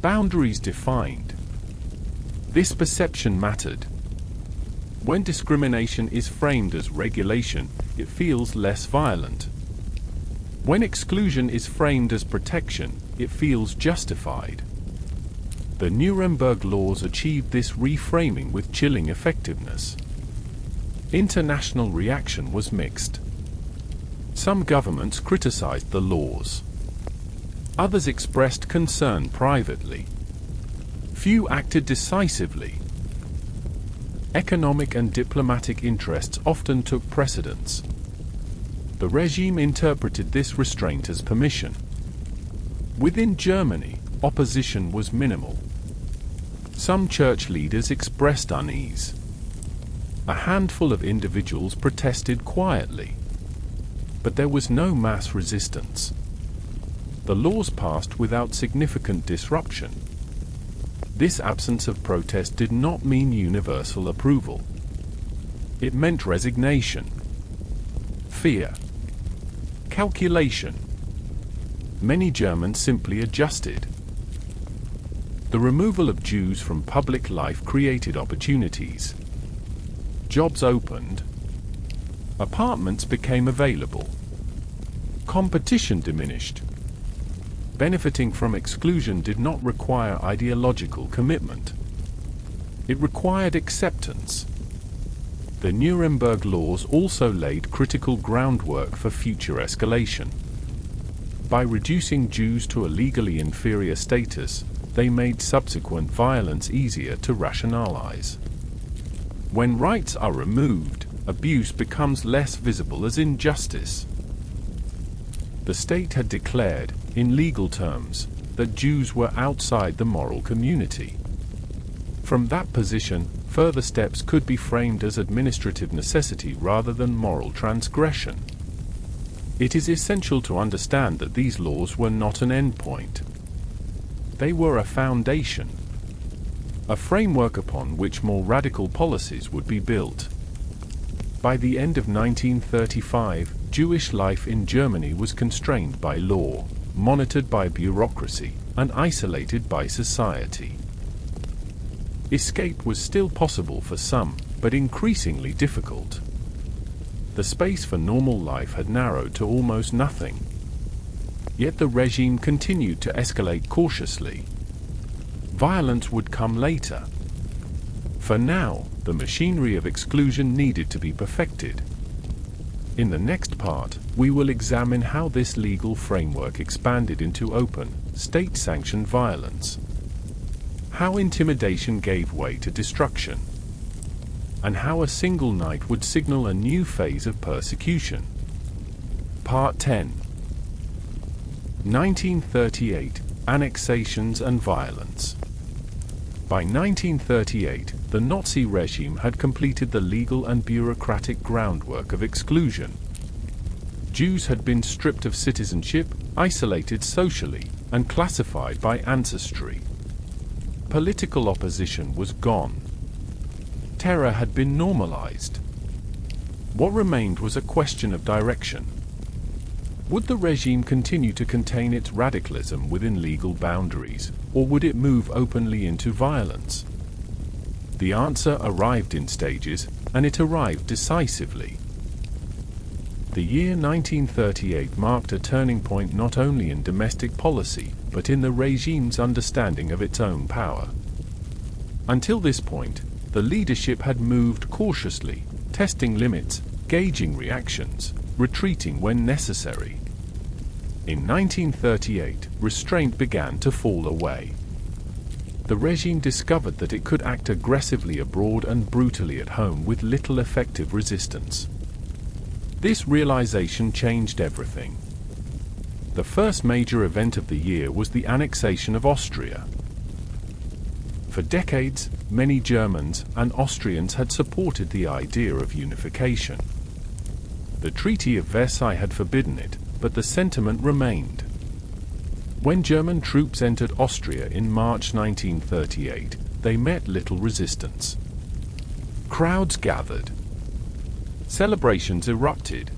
Boundaries defined. This perception mattered. When discrimination is framed as regulation, it feels less violent. When exclusion is framed as protection, it feels justified. The Nuremberg laws achieved this reframing with chilling effectiveness. International reaction was mixed. Some governments criticized the laws. Others expressed concern privately. Few acted decisively. Economic and diplomatic interests often took precedence. The regime interpreted this restraint as permission. Within Germany, opposition was minimal. Some church leaders expressed unease. A handful of individuals protested quietly. But there was no mass resistance. The laws passed without significant disruption. This absence of protest did not mean universal approval. It meant resignation, fear, calculation. Many Germans simply adjusted. The removal of Jews from public life created opportunities. Jobs opened. Apartments became available. Competition diminished. Benefiting from exclusion did not require ideological commitment. It required acceptance. The Nuremberg laws also laid critical groundwork for future escalation. By reducing Jews to a legally inferior status, they made subsequent violence easier to rationalize. When rights are removed, abuse becomes less visible as injustice. The state had declared, in legal terms, that Jews were outside the moral community. From that position, further steps could be framed as administrative necessity rather than moral transgression. It is essential to understand that these laws were not an endpoint. They were a foundation, a framework upon which more radical policies would be built. By the end of 1935, Jewish life in Germany was constrained by law, monitored by bureaucracy, and isolated by society. Escape was still possible for some, but increasingly difficult. The space for normal life had narrowed to almost nothing. Yet the regime continued to escalate cautiously. Violence would come later. For now, the machinery of exclusion needed to be perfected. In the next part, we will examine how this legal framework expanded into open, state-sanctioned violence. how intimidation gave way to destruction, and how a single night would signal a new phase of persecution. Part 10. 1938 – Annexations and Violence. By 1938, the Nazi regime had completed the legal and bureaucratic groundwork of exclusion. Jews had been stripped of citizenship, isolated socially, and classified by ancestry. Political opposition was gone. Terror had been normalized. What remained was a question of direction. Would the regime continue to contain its radicalism within legal boundaries, or would it move openly into violence? The answer arrived in stages, and it arrived decisively. The year 1938 marked a turning point not only in domestic policy, but in the regime's understanding of its own power. Until this point, the leadership had moved cautiously, testing limits, gauging reactions, retreating when necessary. In 1938, restraint began to fall away. The regime discovered that it could act aggressively abroad and brutally at home with little effective resistance. This realization changed everything. The first major event of the year was the annexation of Austria. For decades, many Germans and Austrians had supported the idea of unification. The Treaty of Versailles had forbidden it, but the sentiment remained. When German troops entered Austria in March 1938, they met little resistance. Crowds gathered. Celebrations erupted.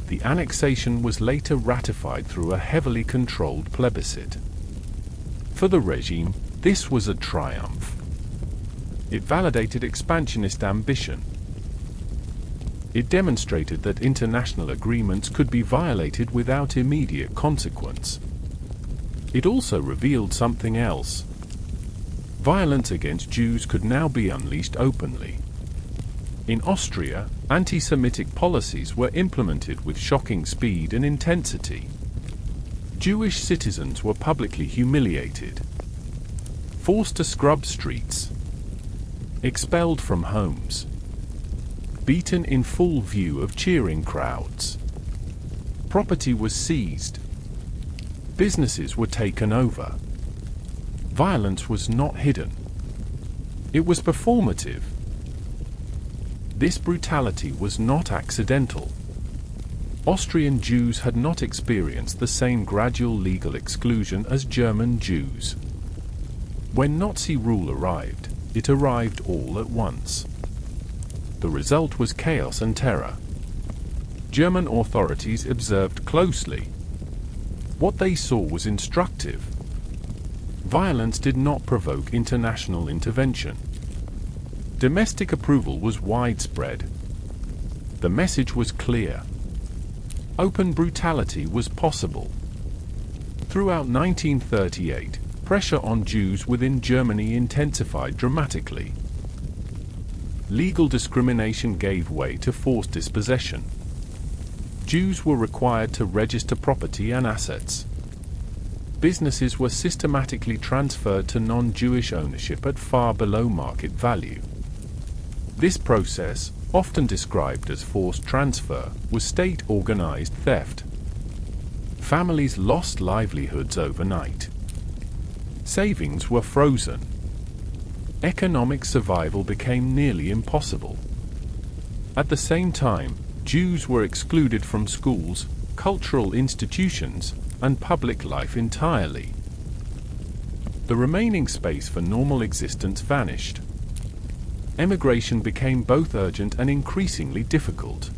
The annexation was later ratified through a heavily controlled plebiscite. For the regime, this was a triumph. It validated expansionist ambition. It demonstrated that international agreements could be violated without immediate consequence. It also revealed something else. Violence against Jews could now be unleashed openly. In Austria, anti-Semitic policies were implemented with shocking speed and intensity. Jewish citizens were publicly humiliated, forced to scrub streets, expelled from homes, beaten in full view of cheering crowds. Property was seized. Businesses were taken over. Violence was not hidden. It was performative. This brutality was not accidental. Austrian Jews had not experienced the same gradual legal exclusion as German Jews. When Nazi rule arrived, it arrived all at once. The result was chaos and terror. German authorities observed closely. What they saw was instructive. Violence did not provoke international intervention. Domestic approval was widespread. The message was clear. Open brutality was possible. Throughout 1938, pressure on Jews within Germany intensified dramatically. Legal discrimination gave way to forced dispossession. Jews were required to register property and assets. Businesses were systematically transferred to non-Jewish ownership at far below market value. This process, often described as forced transfer, was state-organized theft. Families lost livelihoods overnight. Savings were frozen. Economic survival became nearly impossible. At the same time, Jews were excluded from schools, cultural institutions, and public life entirely. The remaining space for normal existence vanished. Emigration became both urgent and increasingly difficult.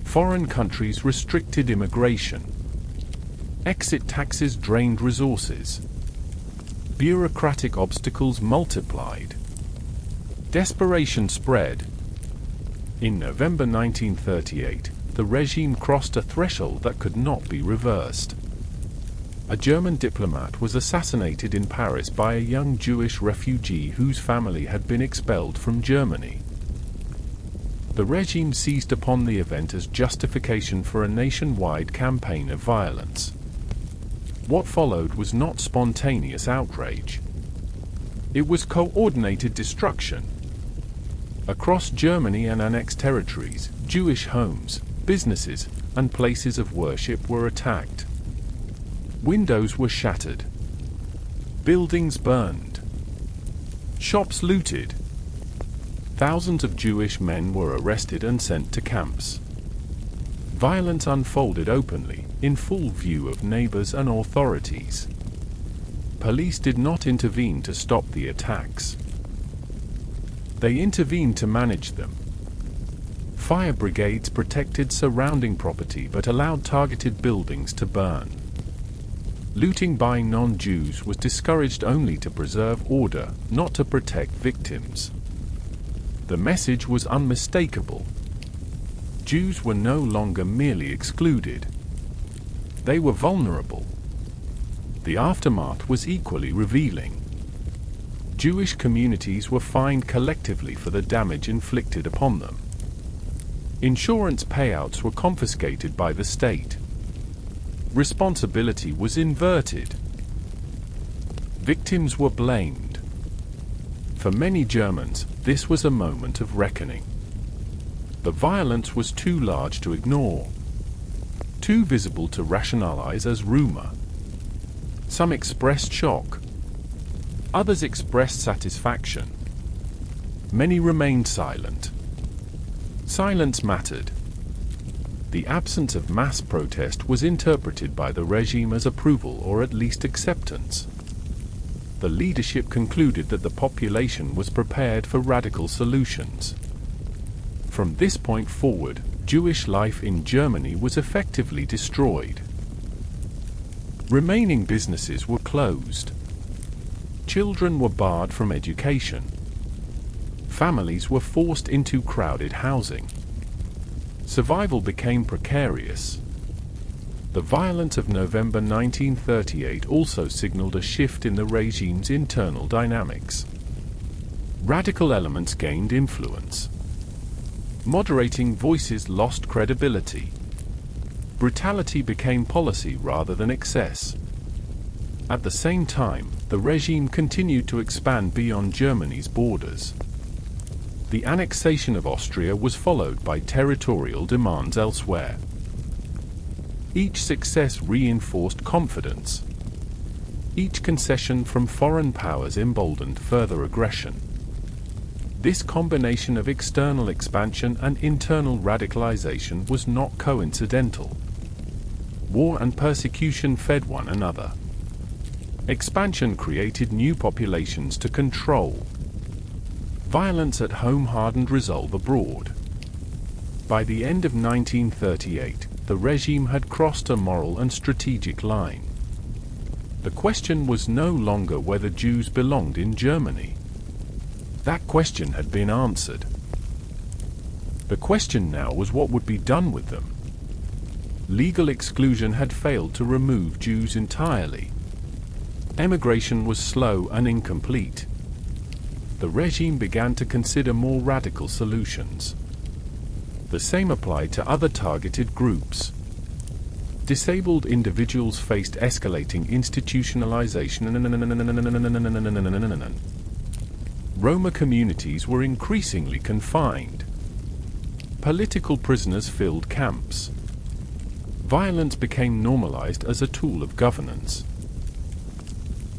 Foreign countries restricted immigration. Exit taxes drained resources. Bureaucratic obstacles multiplied. Desperation spread. In November 1938, the regime crossed a threshold that could not be reversed. A German diplomat was assassinated in Paris by a young Jewish refugee whose family had been expelled from Germany. The regime seized upon the event as justification for a nationwide campaign of violence. What followed was not spontaneous outrage. It was coordinated destruction. Across Germany and annexed territories, Jewish homes, businesses, and places of worship were attacked. Windows were shattered. Buildings burned. Shops looted. Thousands of Jewish men were arrested and sent to camps. Violence unfolded openly, in full view of neighbors and authorities. Police did not intervene to stop the attacks. They intervened to manage them. Fire brigades protected surrounding property but allowed targeted buildings to burn. Looting by non-Jews was discouraged only to preserve order, not to protect victims. The message was unmistakable. Jews were no longer merely excluded. They were vulnerable. The aftermath was equally revealing. Jewish communities were fined collectively for the damage inflicted upon them. Insurance payouts were confiscated by the state. Responsibility was inverted. Victims were blamed. For many Germans, this was a moment of reckoning. The violence was too large to ignore, too visible to rationalize as rumor. Some expressed shock. Others expressed satisfaction. Many remained silent. Silence mattered. The absence of mass protest was interpreted by the regime as approval or at least acceptance. The leadership concluded that the population was prepared for radical solutions. From this point forward, Jewish life in Germany was effectively destroyed. Remaining businesses were closed. Children were barred from education. Families were forced into crowded housing. Survival became precarious. The violence of November 1938 also signaled a shift in the regime's internal dynamics. Radical elements gained influence. Moderating voices lost credibility. Brutality became policy rather than excess. At the same time, the regime continued to expand beyond Germany's borders. The annexation of Austria was followed by territorial demands elsewhere. Each success reinforced confidence. Each concession from foreign powers emboldened further aggression. This combination of external expansion and internal radicalization was not coincidental. War and persecution fed one another. Expansion created new populations to control. Violence at home hardened resolve abroad. By the end of 1938, the regime had crossed a moral and strategic line. The question was no longer whether Jews belonged in Germany. That question had been answered. The question now was what would be done with them. Legal exclusion had failed to remove Jews entirely. Emigration was slow and incomplete. The regime began to consider more radical solutions. The same applied to other targeted groups. Disabled individuals faced escalating institutionalization. Roma communities were increasingly confined. Political prisoners filled camps. Violence became normalized as a tool of governance.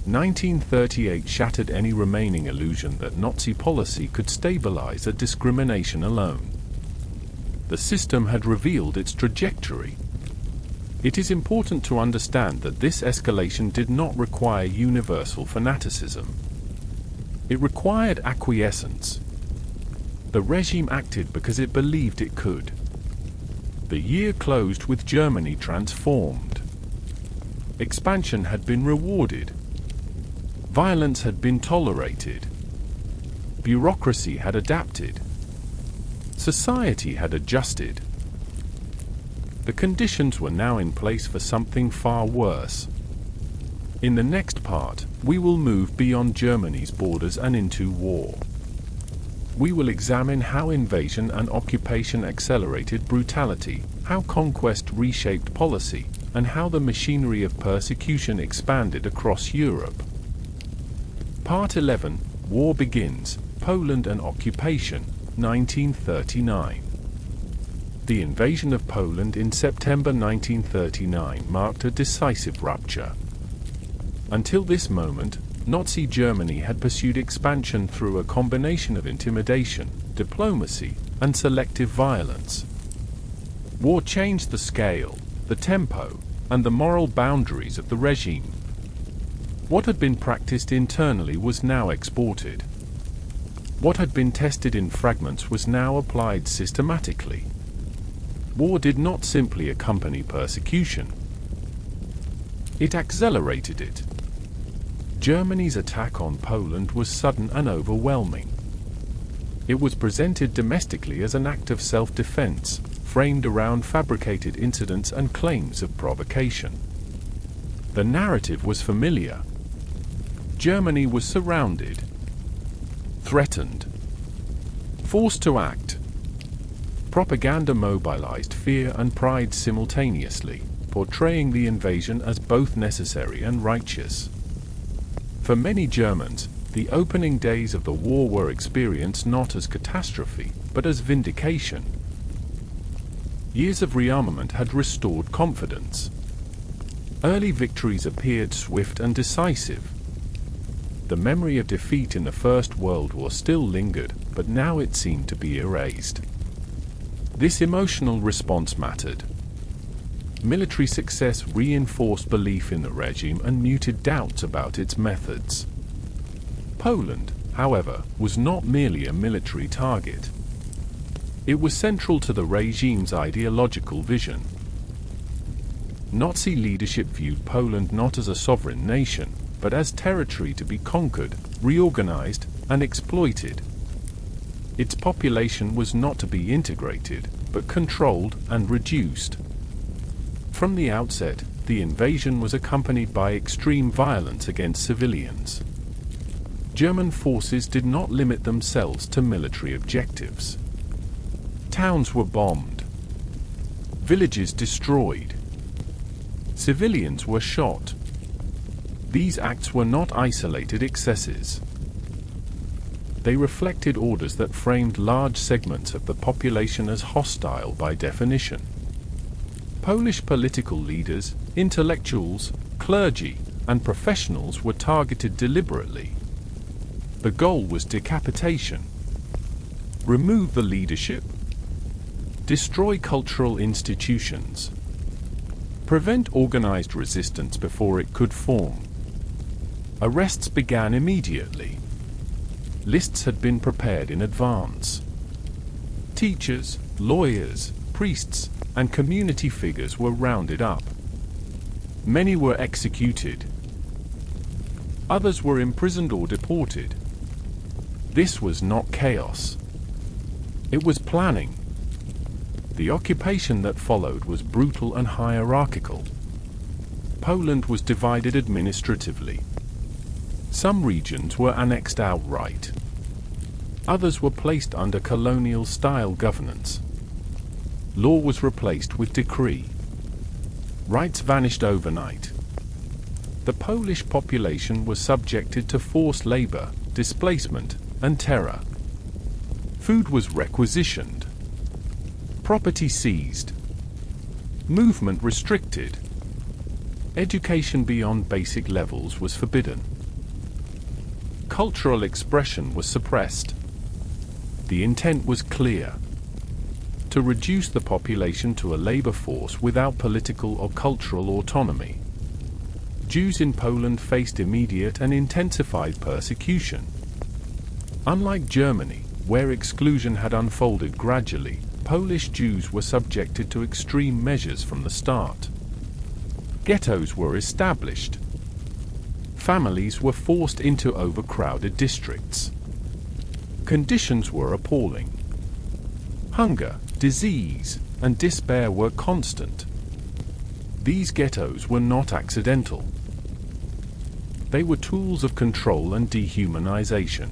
1938 shattered any remaining illusion that Nazi policy could stabilize a discrimination alone. The system had revealed its trajectory. It is important to understand that this escalation did not require universal fanaticism. It required acquiescence. The regime acted because it believed it could. The year closed with Germany transformed. Expansion had been rewarded. Violence had been tolerated. Bureaucracy had adapted. Society had adjusted. The conditions were now in place for something far worse. In the next part, we will move beyond Germany's borders and into war. We will examine how invasion and occupation accelerated brutality, how conquest reshaped policy, and how the machinery of persecution expanded across Europe. Part 11, War begins, Poland and occupation, 1939. The invasion of Poland in September 1939 marked a decisive rupture. Until this moment, Nazi Germany had pursued expansion through a combination of intimidation, diplomacy, and selective violence. War changed the scale, the tempo, and the moral boundaries of the regime. What had been practiced internally was now exported. What had been tested in fragments was now applied systematically. War did not simply accompany persecution. It accelerated it. Germany's attack on Poland was sudden and overwhelming. It was presented domestically as an act of self-defense, framed around fabricated incidents and claims of provocation. The narrative was familiar. Germany was surrounded, threatened, forced to act. Propaganda mobilized fear and pride simultaneously, portraying the invasion as both necessary and righteous. For many Germans, the opening days of the war were experienced not as catastrophe, but as vindication. Years of rearmament had restored confidence. Early victories appeared swift and decisive. The memory of defeat in the First World War still lingered, but now it seemed to be erased. This emotional response mattered. Military success reinforced belief in the regime and muted doubts about its methods. Poland, however, was not merely a military target. It was central to the regime's ideological vision. Nazi leadership viewed Poland not as a sovereign nation, but as territory to be conquered, reorganized, and exploited. Its population was not to be integrated, but controlled and reduced. From the outset, the invasion was accompanied by extreme violence against civilians. German forces did not limit themselves to military objectives. Towns were bombed, villages destroyed, civilians were shot. These acts were not isolated excesses. They reflected orders that framed large segments of the population as hostile by definition. Polish political leaders, intellectuals, clergy, and professionals were targeted deliberately. The goal was decapitation. Remove the leadership. Destroy cultural institutions. Prevent organized resistance before it could form. Arrests began immediately. Lists had been prepared in advance. Teachers, lawyers, priests, and community figures were rounded up. Many were executed. Others were imprisoned or deported. This was not chaos. It was planning. The occupation that followed was brutal and hierarchical. Poland was divided administratively. Some regions were annexed outright. Others were placed under colonial-style governance. Law was replaced with decree. Rights vanished overnight. The Polish population was subjected to forced labor, displacement, and terror. Food was requisitioned. Property seized. Movement restricted. Education beyond basic levels was forbidden. Cultural expression was suppressed. The intent was clear: to reduce the population to a labor force without political or cultural autonomy. Jews in Poland faced immediate and intensified persecution. Unlike Germany, where exclusion had unfolded gradually, Polish Jews were subjected to extreme measures from the start. Ghettos were established. Families were forced into overcrowded districts. Conditions were appalling. Hunger, disease, and despair were constant. These ghettos were not accidental. They were tools of control and dehumanization.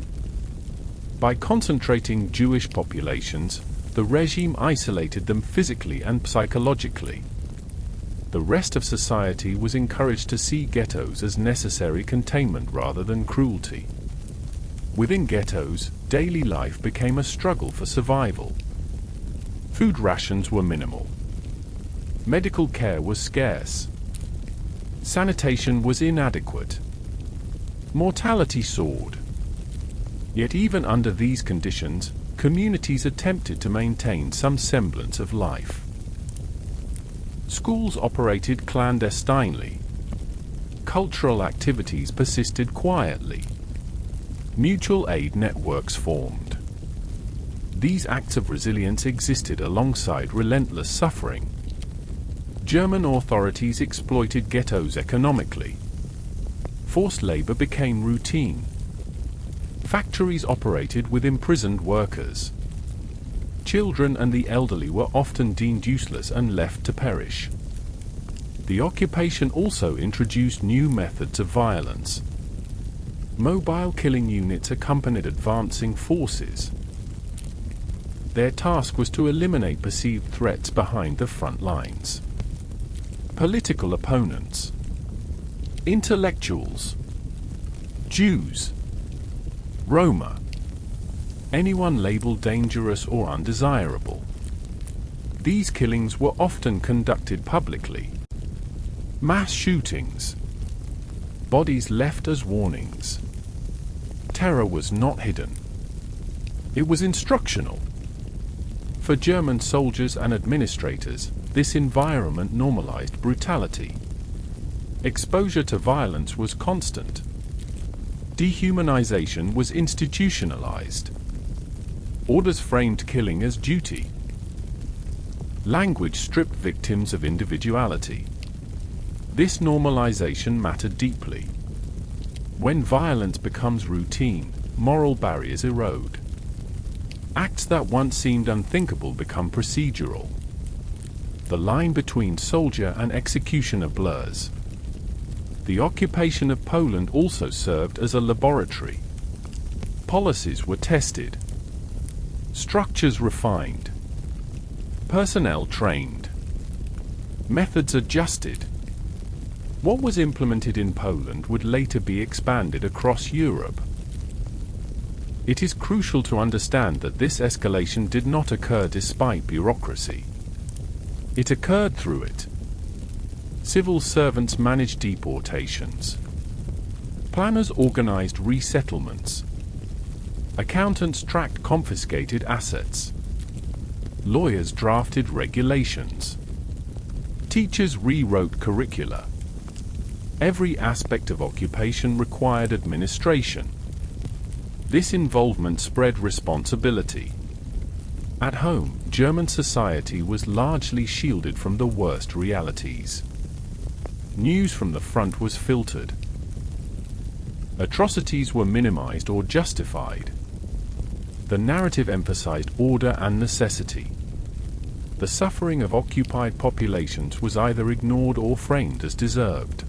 By concentrating Jewish populations, the regime isolated them physically and psychologically. The rest of society was encouraged to see ghettos as necessary containment rather than cruelty. Within ghettos, daily life became a struggle for survival. Food rations were minimal. Medical care was scarce. Sanitation was inadequate. Mortality soared. Yet even under these conditions, communities attempted to maintain some semblance of life. Schools operated clandestinely. Cultural activities persisted quietly. Mutual aid networks formed. These acts of resilience existed alongside relentless suffering. German authorities exploited ghettos economically. Forced labor became routine. Factories operated with imprisoned workers. Children and the elderly were often deemed useless and left to perish. The occupation also introduced new methods of violence. Mobile killing units accompanied advancing forces. Their task was to eliminate perceived threats behind the front lines. Political opponents. Intellectuals. Jews. Roma. Anyone labeled dangerous or undesirable. These killings were often conducted publicly. Mass shootings. Bodies left as warnings. Terror was not hidden. It was instructional. For German soldiers and administrators, this environment normalized brutality. Exposure to violence was constant. Dehumanization was institutionalized. Orders framed killing as duty. Language stripped victims of individuality. This normalization mattered deeply. When violence becomes routine, moral barriers erode. Acts that once seemed unthinkable become procedural. The line between soldier and executioner blurs. The occupation of Poland also served as a laboratory. Policies were tested. Structures refined. Personnel trained. Methods adjusted. What was implemented in Poland would later be expanded across Europe. It is crucial to understand that this escalation did not occur despite bureaucracy. It occurred through it. Civil servants managed deportations. Planners organized resettlements. Accountants tracked confiscated assets. Lawyers drafted regulations. Teachers rewrote curricula. Every aspect of occupation required administration. This involvement spread responsibility. At home, German society was largely shielded from the worst realities. News from the front was filtered. Atrocities were minimized or justified. The narrative emphasized order and necessity. The suffering of occupied populations was either ignored or framed as deserved.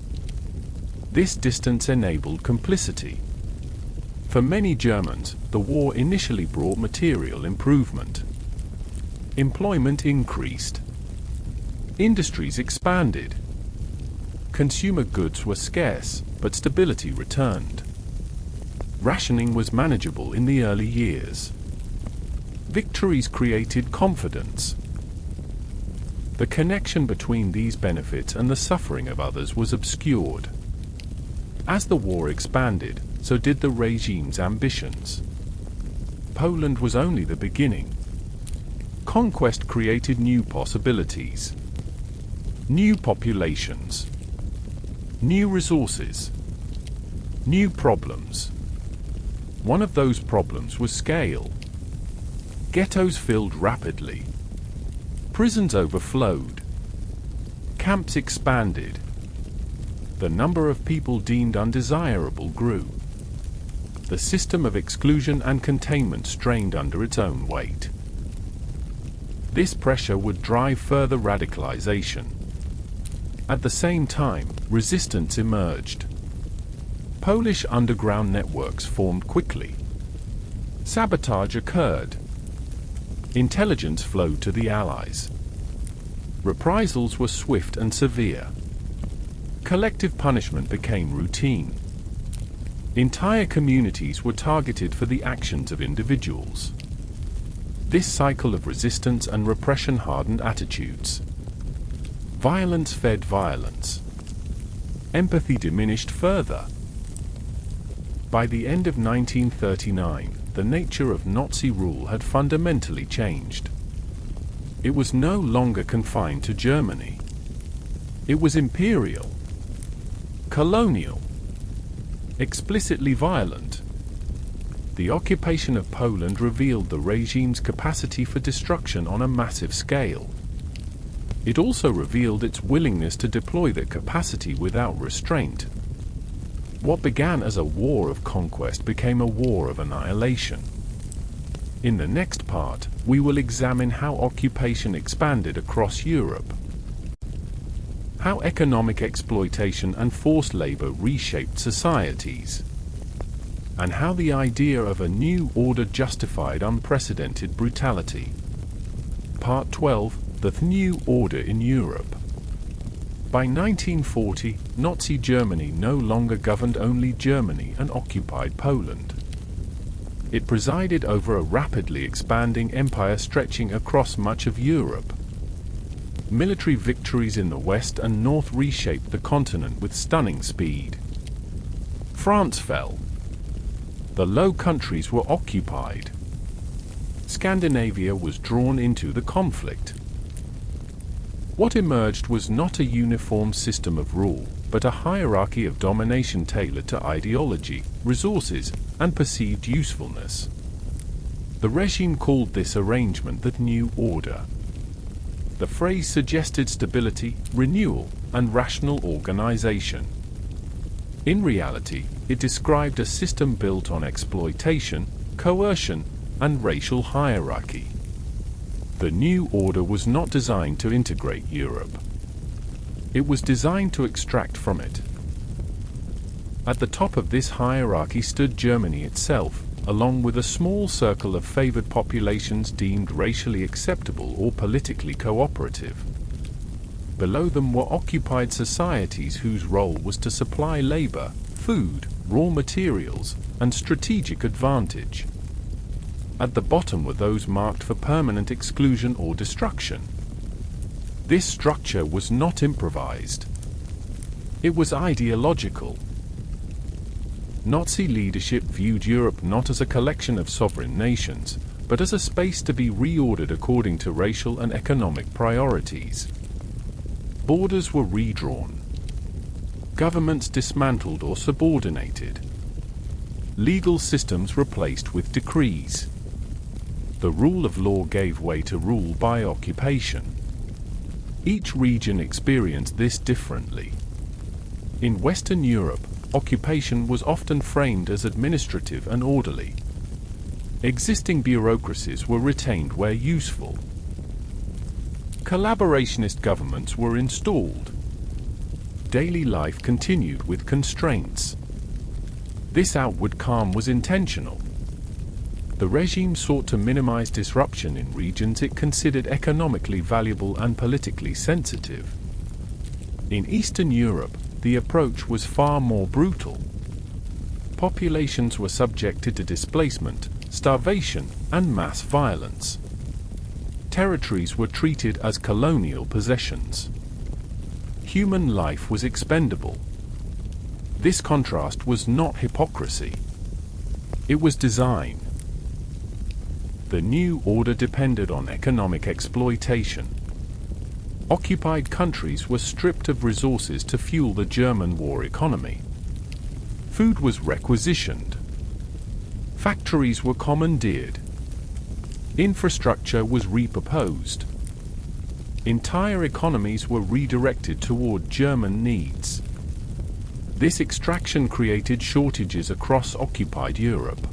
This distance enabled complicity. For many Germans, the war initially brought material improvement. Employment increased. Industries expanded. Consumer goods were scarce, but stability returned. Rationing was manageable in the early years. Victories created confidence. The connection between these benefits and the suffering of others was obscured. As the war expanded, so did the regime's ambitions. Poland was only the beginning. Conquest created new possibilities. New populations. New resources. New problems. One of those problems was scale. Ghettos filled rapidly. Prisons overflowed. Camps expanded. The number of people deemed undesirable grew. The system of exclusion and containment strained under its own weight. This pressure would drive further radicalization. At the same time, resistance emerged. Polish underground networks formed quickly. Sabotage occurred. Intelligence flowed to the Allies. Reprisals were swift and severe. Collective punishment became routine. Entire communities were targeted for the actions of individuals. This cycle of resistance and repression hardened attitudes. Violence fed violence. Empathy diminished further. By the end of 1939, the nature of Nazi rule had fundamentally changed. It was no longer confined to Germany. It was imperial, colonial, explicitly violent. The occupation of Poland revealed the regime's capacity for destruction on a massive scale. It also revealed its willingness to deploy that capacity without restraint. What began as a war of conquest became a war of annihilation. In the next part, we will examine how occupation expanded across Europe, how economic exploitation and forced labor reshaped societies, and how the idea of a new order justified unprecedented brutality. Part 12: The New Order in Europe. By 1940, Nazi Germany no longer governed only Germany and occupied Poland. It presided over a rapidly expanding empire stretching across much of Europe. Military victories in the west and north reshaped the continent with stunning speed. France fell. The Low Countries were occupied. Scandinavia was drawn into the conflict. What emerged was not a uniform system of rule, but a hierarchy of domination tailored to ideology, resources, and perceived usefulness. The regime called this arrangement the New Order. The phrase suggested stability, renewal, and rational organization. In reality, it described a system built on exploitation, coercion, and racial hierarchy. The New Order was not designed to integrate Europe. It was designed to extract from it. At the top of this hierarchy stood Germany itself, along with a small circle of favored populations deemed racially acceptable or politically cooperative. Below them were occupied societies whose role was to supply labor, food, raw materials, and strategic advantage. At the bottom were those marked for permanent exclusion or destruction. This structure was not improvised. It was ideological. Nazi leadership viewed Europe not as a collection of sovereign nations, but as a space to be reordered according to racial and economic priorities. Borders were redrawn. Governments dismantled or subordinated. Legal systems replaced with decrees. The rule of law gave way to rule by occupation. Each region experienced this differently. In Western Europe, occupation was often framed as administrative and orderly. Existing bureaucracies were retained where useful. Collaborationist governments were installed. Daily life continued with constraints. This outward calm was intentional. The regime sought to minimize disruption in regions it considered economically valuable and politically sensitive. In Eastern Europe, the approach was far more brutal. Populations were subjected to displacement, starvation, and mass violence. Territories were treated as colonial possessions. Human life was expendable. This contrast was not hypocrisy. It was design. The New Order depended on economic exploitation. Occupied countries were stripped of resources to fuel the German war economy. Food was requisitioned. Factories were commandeered. Infrastructure was repurposed. Entire economies were redirected toward German needs. This extraction created shortages across occupied Europe.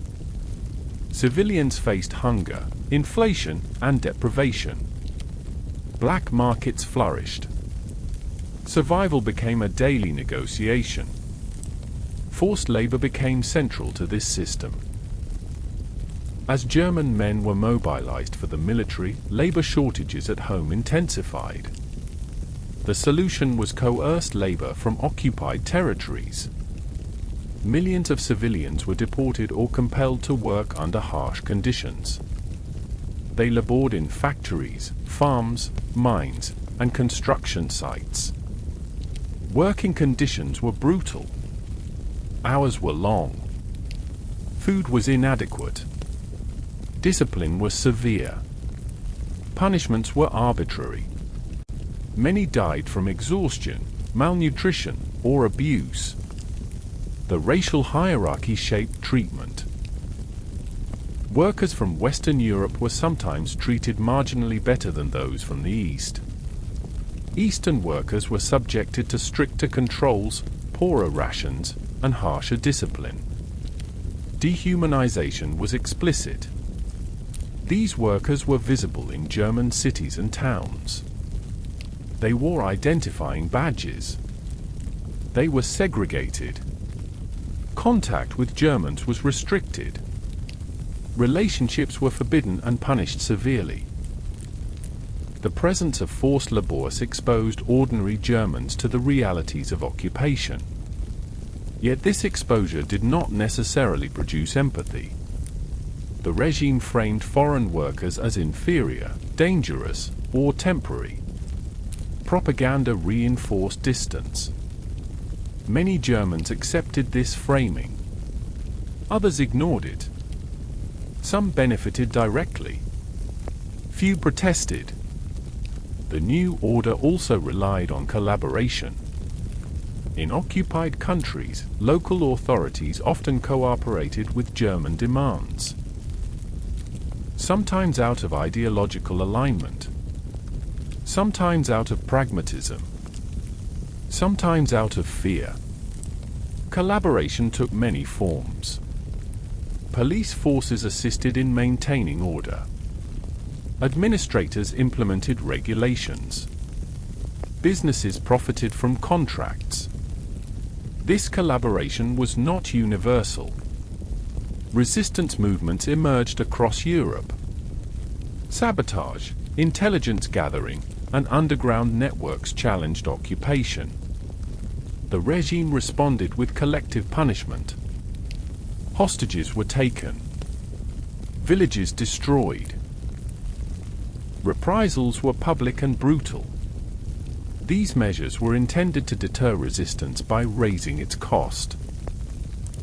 Civilians faced hunger, inflation, and deprivation. Black markets flourished. Survival became a daily negotiation. Forced labor became central to this system. As German men were mobilized for the military, labor shortages at home intensified. The solution was coerced labor from occupied territories. millions of civilians were deported or compelled to work under harsh conditions. They labored in factories, farms, mines, and construction sites. Working conditions were brutal. Hours were long. Food was inadequate. Discipline was severe. Punishments were arbitrary. Many died from exhaustion, malnutrition, or abuse. The racial hierarchy shaped treatment. Workers from Western Europe were sometimes treated marginally better than those from the East. Eastern workers were subjected to stricter controls, poorer rations, and harsher discipline. Dehumanization was explicit. These workers were visible in German cities and towns. They wore identifying badges. They were segregated. Contact with Germans was restricted. Relationships were forbidden and punished severely. The presence of forced labors exposed ordinary Germans to the realities of occupation. Yet this exposure did not necessarily produce empathy. The regime framed foreign workers as inferior, dangerous, or temporary. Propaganda reinforced distance. Many Germans accepted this framing. Others ignored it. Some benefited directly. Few protested. The new order also relied on collaboration. In occupied countries, local authorities often cooperated with German demands. Sometimes out of ideological alignment. Sometimes out of pragmatism. Sometimes out of fear. Collaboration took many forms. Police forces assisted in maintaining order. Administrators implemented regulations. Businesses profited from contracts. This collaboration was not universal. Resistance movements emerged across Europe. Sabotage, intelligence gathering, and underground networks challenged occupation. The regime responded with collective punishment. Hostages were taken. Villages destroyed. Reprisals were public and brutal. These measures were intended to deter resistance by raising its cost.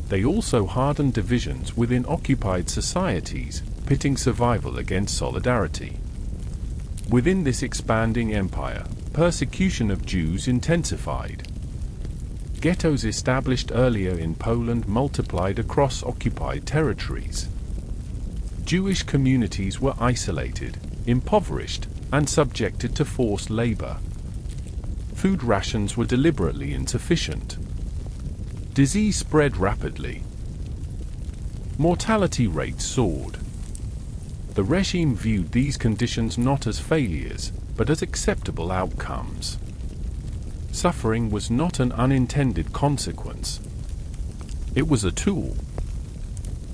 They also hardened divisions within occupied societies, pitting survival against solidarity. Within this expanding empire, persecution of Jews intensified. Ghettos established earlier in Poland multiplied across occupied territories. Jewish communities were isolated, impoverished, and subjected to forced labor. Food rations were deliberately insufficient. Disease spread rapidly. Mortality rates soared. The regime viewed these conditions not as failures, but as acceptable outcomes. Suffering was not an unintended consequence. It was a tool.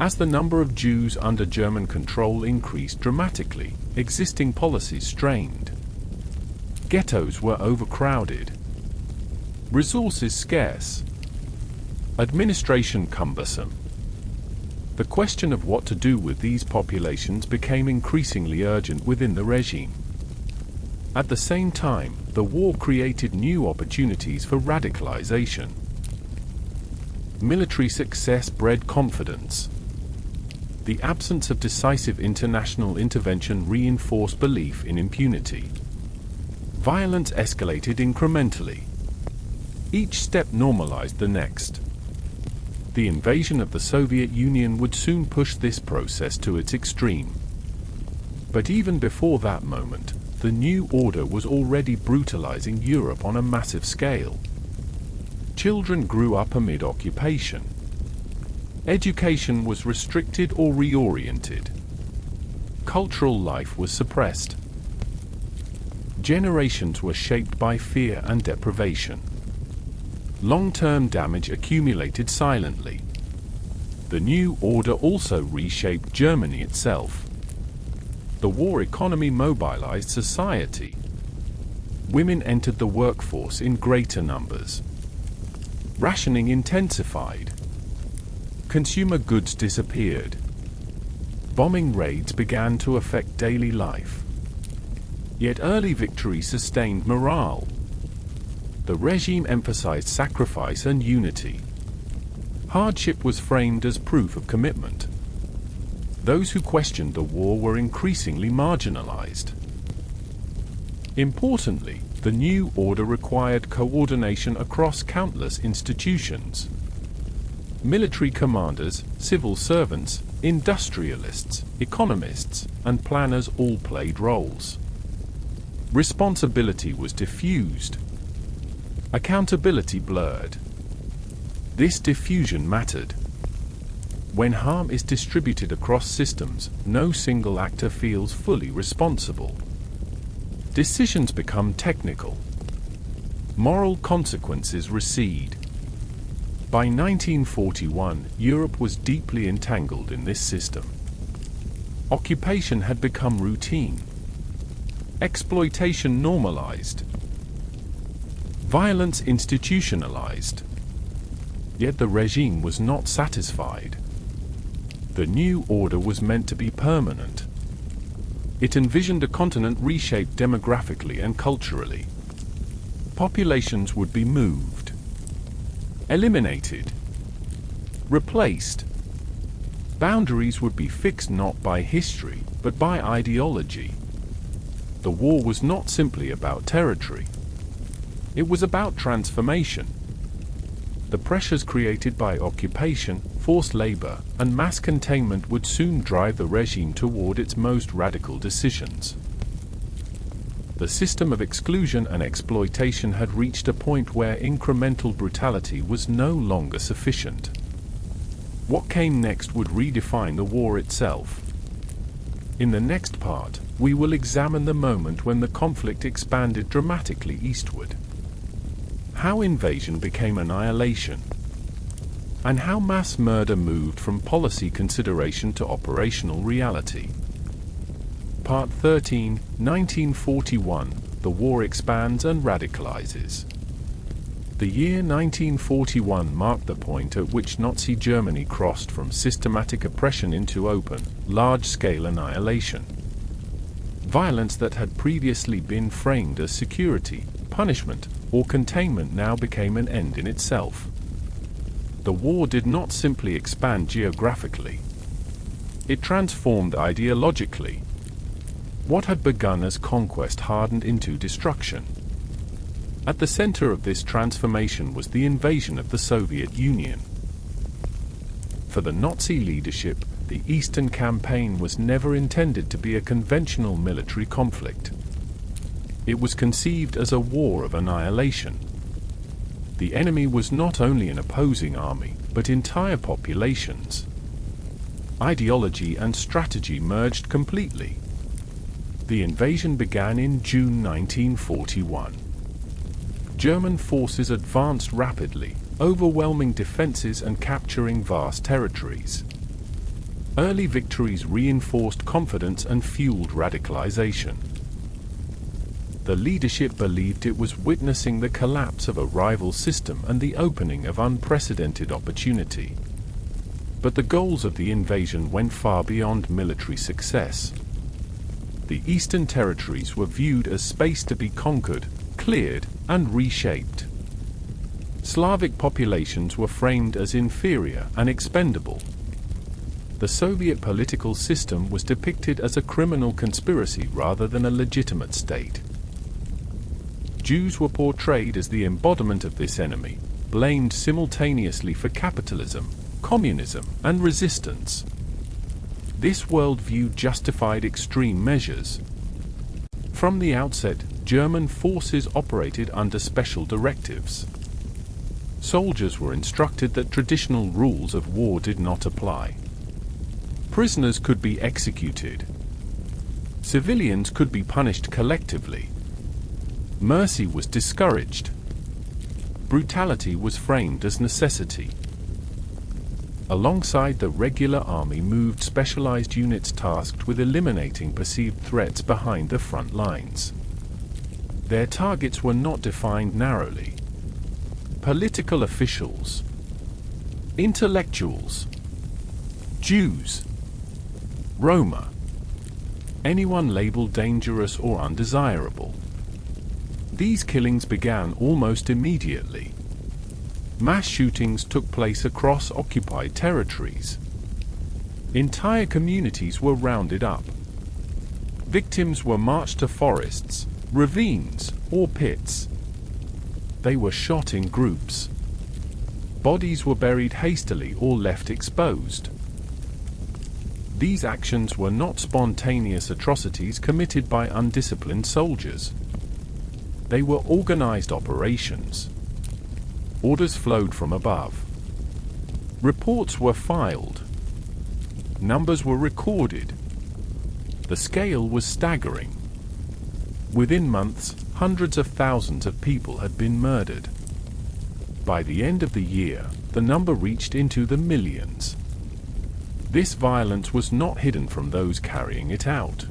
As the number of Jews under German control increased dramatically, existing policies strained. Ghettos were overcrowded. Resources scarce. Administration cumbersome. The question of what to do with these populations became increasingly urgent within the regime. At the same time, the war created new opportunities for radicalization. Military success bred confidence. The absence of decisive international intervention reinforced belief in impunity. Violence escalated incrementally. Each step normalized the next. The invasion of the Soviet Union would soon push this process to its extreme. But even before that moment, the new order was already brutalizing Europe on a massive scale. Children grew up amid occupation. Education was restricted or reoriented. Cultural life was suppressed. Generations were shaped by fear and deprivation. Long-term damage accumulated silently. The new order also reshaped Germany itself. The war economy mobilized society. Women entered the workforce in greater numbers. Rationing intensified. Consumer goods disappeared. Bombing raids began to affect daily life. Yet early victory sustained morale. The regime emphasized sacrifice and unity. Hardship was framed as proof of commitment. Those who questioned the war were increasingly marginalized. Importantly, the new order required coordination across countless institutions. Military commanders, civil servants, industrialists, economists, and planners all played roles. Responsibility was diffused. Accountability blurred. This diffusion mattered. When harm is distributed across systems, no single actor feels fully responsible. Decisions become technical. Moral consequences recede. By 1941, Europe was deeply entangled in this system. Occupation had become routine. Exploitation normalized. Violence institutionalized. Yet the regime was not satisfied. The new order was meant to be permanent. It envisioned a continent reshaped demographically and culturally. Populations would be moved, eliminated, replaced. Boundaries would be fixed not by history, but by ideology. The war was not simply about territory. It was about transformation. The pressures created by occupation, forced labor, and mass containment would soon drive the regime toward its most radical decisions. The system of exclusion and exploitation had reached a point where incremental brutality was no longer sufficient. What came next would redefine the war itself. In the next part, we will examine the moment when the conflict expanded dramatically eastward. How invasion became annihilation, and how mass murder moved from policy consideration to operational reality. Part 13, 1941, The War Expands and Radicalizes. The year 1941 marked the point at which Nazi Germany crossed from systematic oppression into open, large-scale annihilation. Violence that had previously been framed as security, punishment, or containment now became an end in itself. The war did not simply expand geographically. It transformed ideologically. What had begun as conquest hardened into destruction. At the center of this transformation was the invasion of the Soviet Union. For the Nazi leadership, the Eastern Campaign was never intended to be a conventional military conflict. It was conceived as a war of annihilation. The enemy was not only an opposing army, but entire populations. Ideology and strategy merged completely. The invasion began in June 1941. German forces advanced rapidly, overwhelming defenses and capturing vast territories. Early victories reinforced confidence and fueled radicalization. The leadership believed it was witnessing the collapse of a rival system and the opening of unprecedented opportunity. But the goals of the invasion went far beyond military success. The eastern territories were viewed as space to be conquered, cleared, and reshaped. Slavic populations were framed as inferior and expendable. The Soviet political system was depicted as a criminal conspiracy rather than a legitimate state. Jews were portrayed as the embodiment of this enemy, blamed simultaneously for capitalism, communism, and resistance. This worldview justified extreme measures. From the outset, German forces operated under special directives. Soldiers were instructed that traditional rules of war did not apply. Prisoners could be executed. Civilians could be punished collectively. Mercy was discouraged. Brutality was framed as necessity. Alongside the regular army moved specialized units tasked with eliminating perceived threats behind the front lines. Their targets were not defined narrowly. Political officials, intellectuals, Jews, Roma, anyone labeled dangerous or undesirable. These killings began almost immediately. Mass shootings took place across occupied territories. Entire communities were rounded up. Victims were marched to forests, ravines, or pits. They were shot in groups. Bodies were buried hastily or left exposed. These actions were not spontaneous atrocities committed by undisciplined soldiers. They were organized operations. Orders flowed from above. Reports were filed. Numbers were recorded. The scale was staggering. Within months, hundreds of thousands of people had been murdered. By the end of the year, the number reached into the millions. This violence was not hidden from those carrying it out.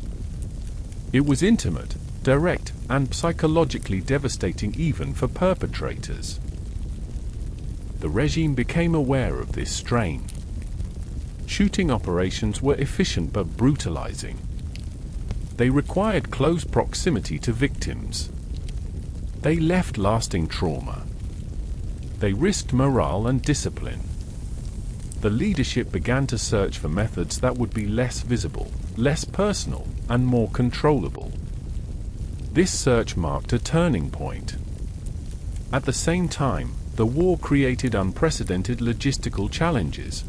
It was intimate, direct, and psychologically devastating even for perpetrators. The regime became aware of this strain. Shooting operations were efficient but brutalizing. They required close proximity to victims. They left lasting trauma. They risked morale and discipline. The leadership began to search for methods that would be less visible, less personal, and more controllable. This search marked a turning point. At the same time, the war created unprecedented logistical challenges.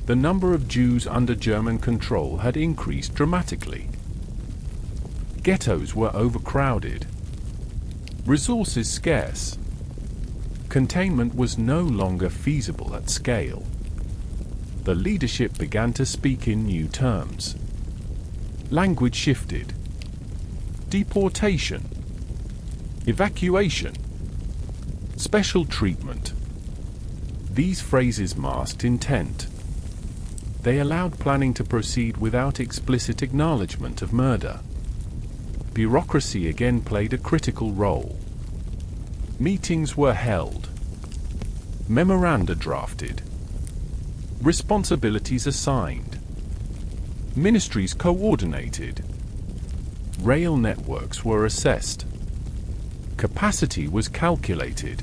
The number of Jews under German control had increased dramatically. Ghettos were overcrowded. Resources scarce. Containment was no longer feasible at scale. The leadership began to speak in new terms. Language shifted. Deportation. Evacuation. Special treatment. These phrases masked intent. They allowed planning to proceed without explicit acknowledgement of murder. Bureaucracy again played a critical role. Meetings were held. Memoranda drafted. Responsibilities assigned. Ministries coordinated. Rail networks were assessed. Capacity was calculated.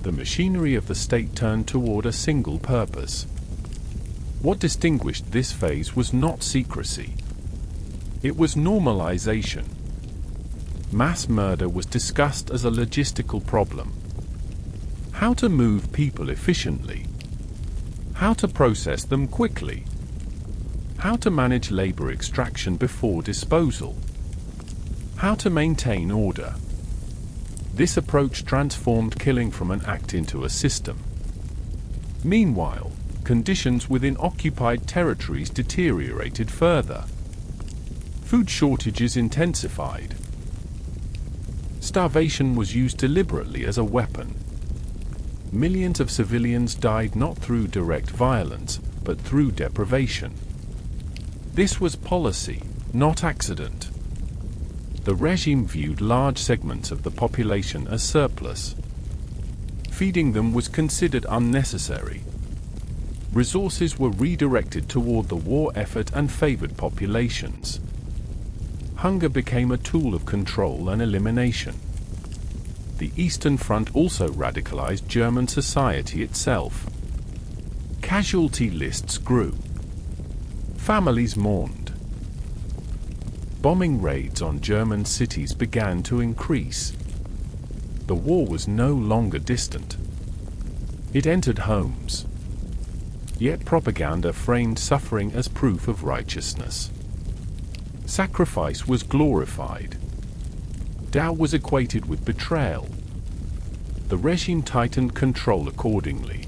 The machinery of the state turned toward a single purpose. What distinguished this phase was not secrecy. It was normalization. Mass murder was discussed as a logistical problem. How to move people efficiently. How to process them quickly. How to manage labor extraction before disposal. How to maintain order. This approach transformed killing from an act into a system. Meanwhile, conditions within occupied territories deteriorated further. Food shortages intensified. Starvation was used deliberately as a weapon. Millions of civilians died not through direct violence, but through deprivation. This was policy, not accident. The regime viewed large segments of the population as surplus. Feeding them was considered unnecessary. Resources were redirected toward the war effort and favored populations. Hunger became a tool of control and elimination. The Eastern Front also radicalized German society itself. Casualty lists grew. Families mourned. Bombing raids on German cities began to increase. The war was no longer distant. It entered homes. Yet propaganda framed suffering as proof of righteousness. Sacrifice was glorified. Doubt was equated with betrayal. The regime tightened control accordingly.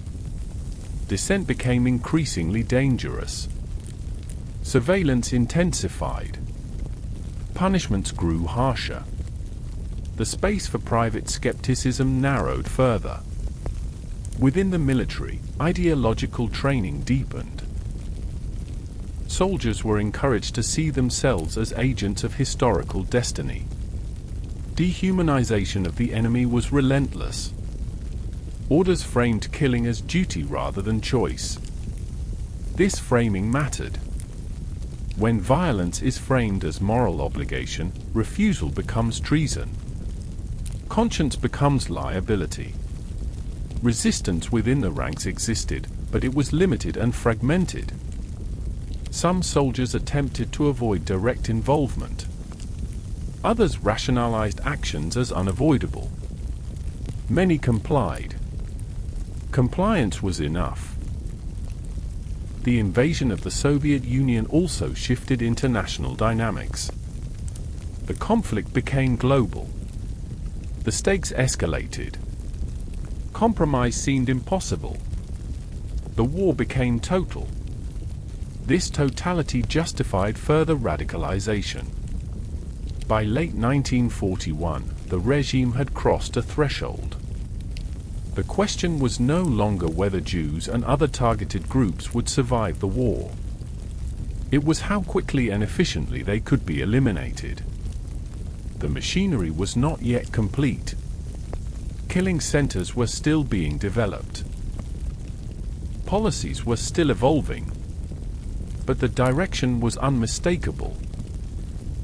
Dissent became increasingly dangerous. Surveillance intensified. Punishments grew harsher. The space for private skepticism narrowed further. Within the military, ideological training deepened. Soldiers were encouraged to see themselves as agents of historical destiny. Dehumanization of the enemy was relentless. Orders framed killing as duty rather than choice. This framing mattered. When violence is framed as moral obligation, refusal becomes treason. Conscience becomes liability. Resistance within the ranks existed, but it was limited and fragmented. Some soldiers attempted to avoid direct involvement. Others rationalized actions as unavoidable. Many complied. Compliance was enough. The invasion of the Soviet Union also shifted international dynamics. The conflict became global. The stakes escalated. Compromise seemed impossible. The war became total. This totality justified further radicalization. By late 1941, the regime had crossed a threshold. The question was no longer whether Jews and other targeted groups would survive the war. It was how quickly and efficiently they could be eliminated. The machinery was not yet complete. Killing centers were still being developed. Policies were still evolving. But the direction was unmistakable.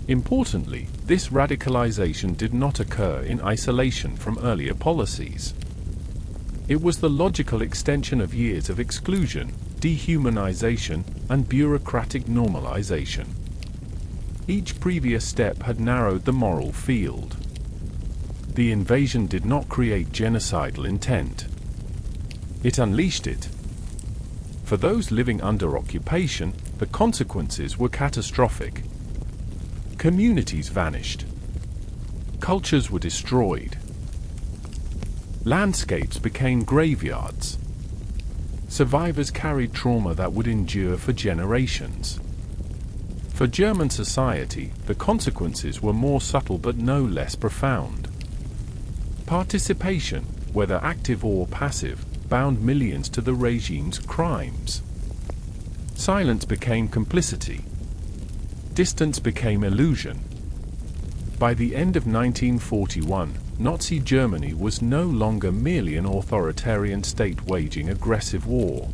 Importantly, this radicalization did not occur in isolation from earlier policies. It was the logical extension of years of exclusion, dehumanization, and bureaucratic normalization. Each previous step had narrowed the moral field. The invasion did not create genocidal intent. It unleashed it. For those living under occupation, the consequences were catastrophic. Communities vanished. Cultures were destroyed. Landscapes became graveyards. Survivors carried trauma that would endure for generations. For German society, the consequences were more subtle but no less profound. Participation, whether active or passive, bound millions to the regime's crimes. Silence became complicity. Distance became illusion. By the end of 1941, Nazi Germany was no longer merely an authoritarian state waging aggressive war.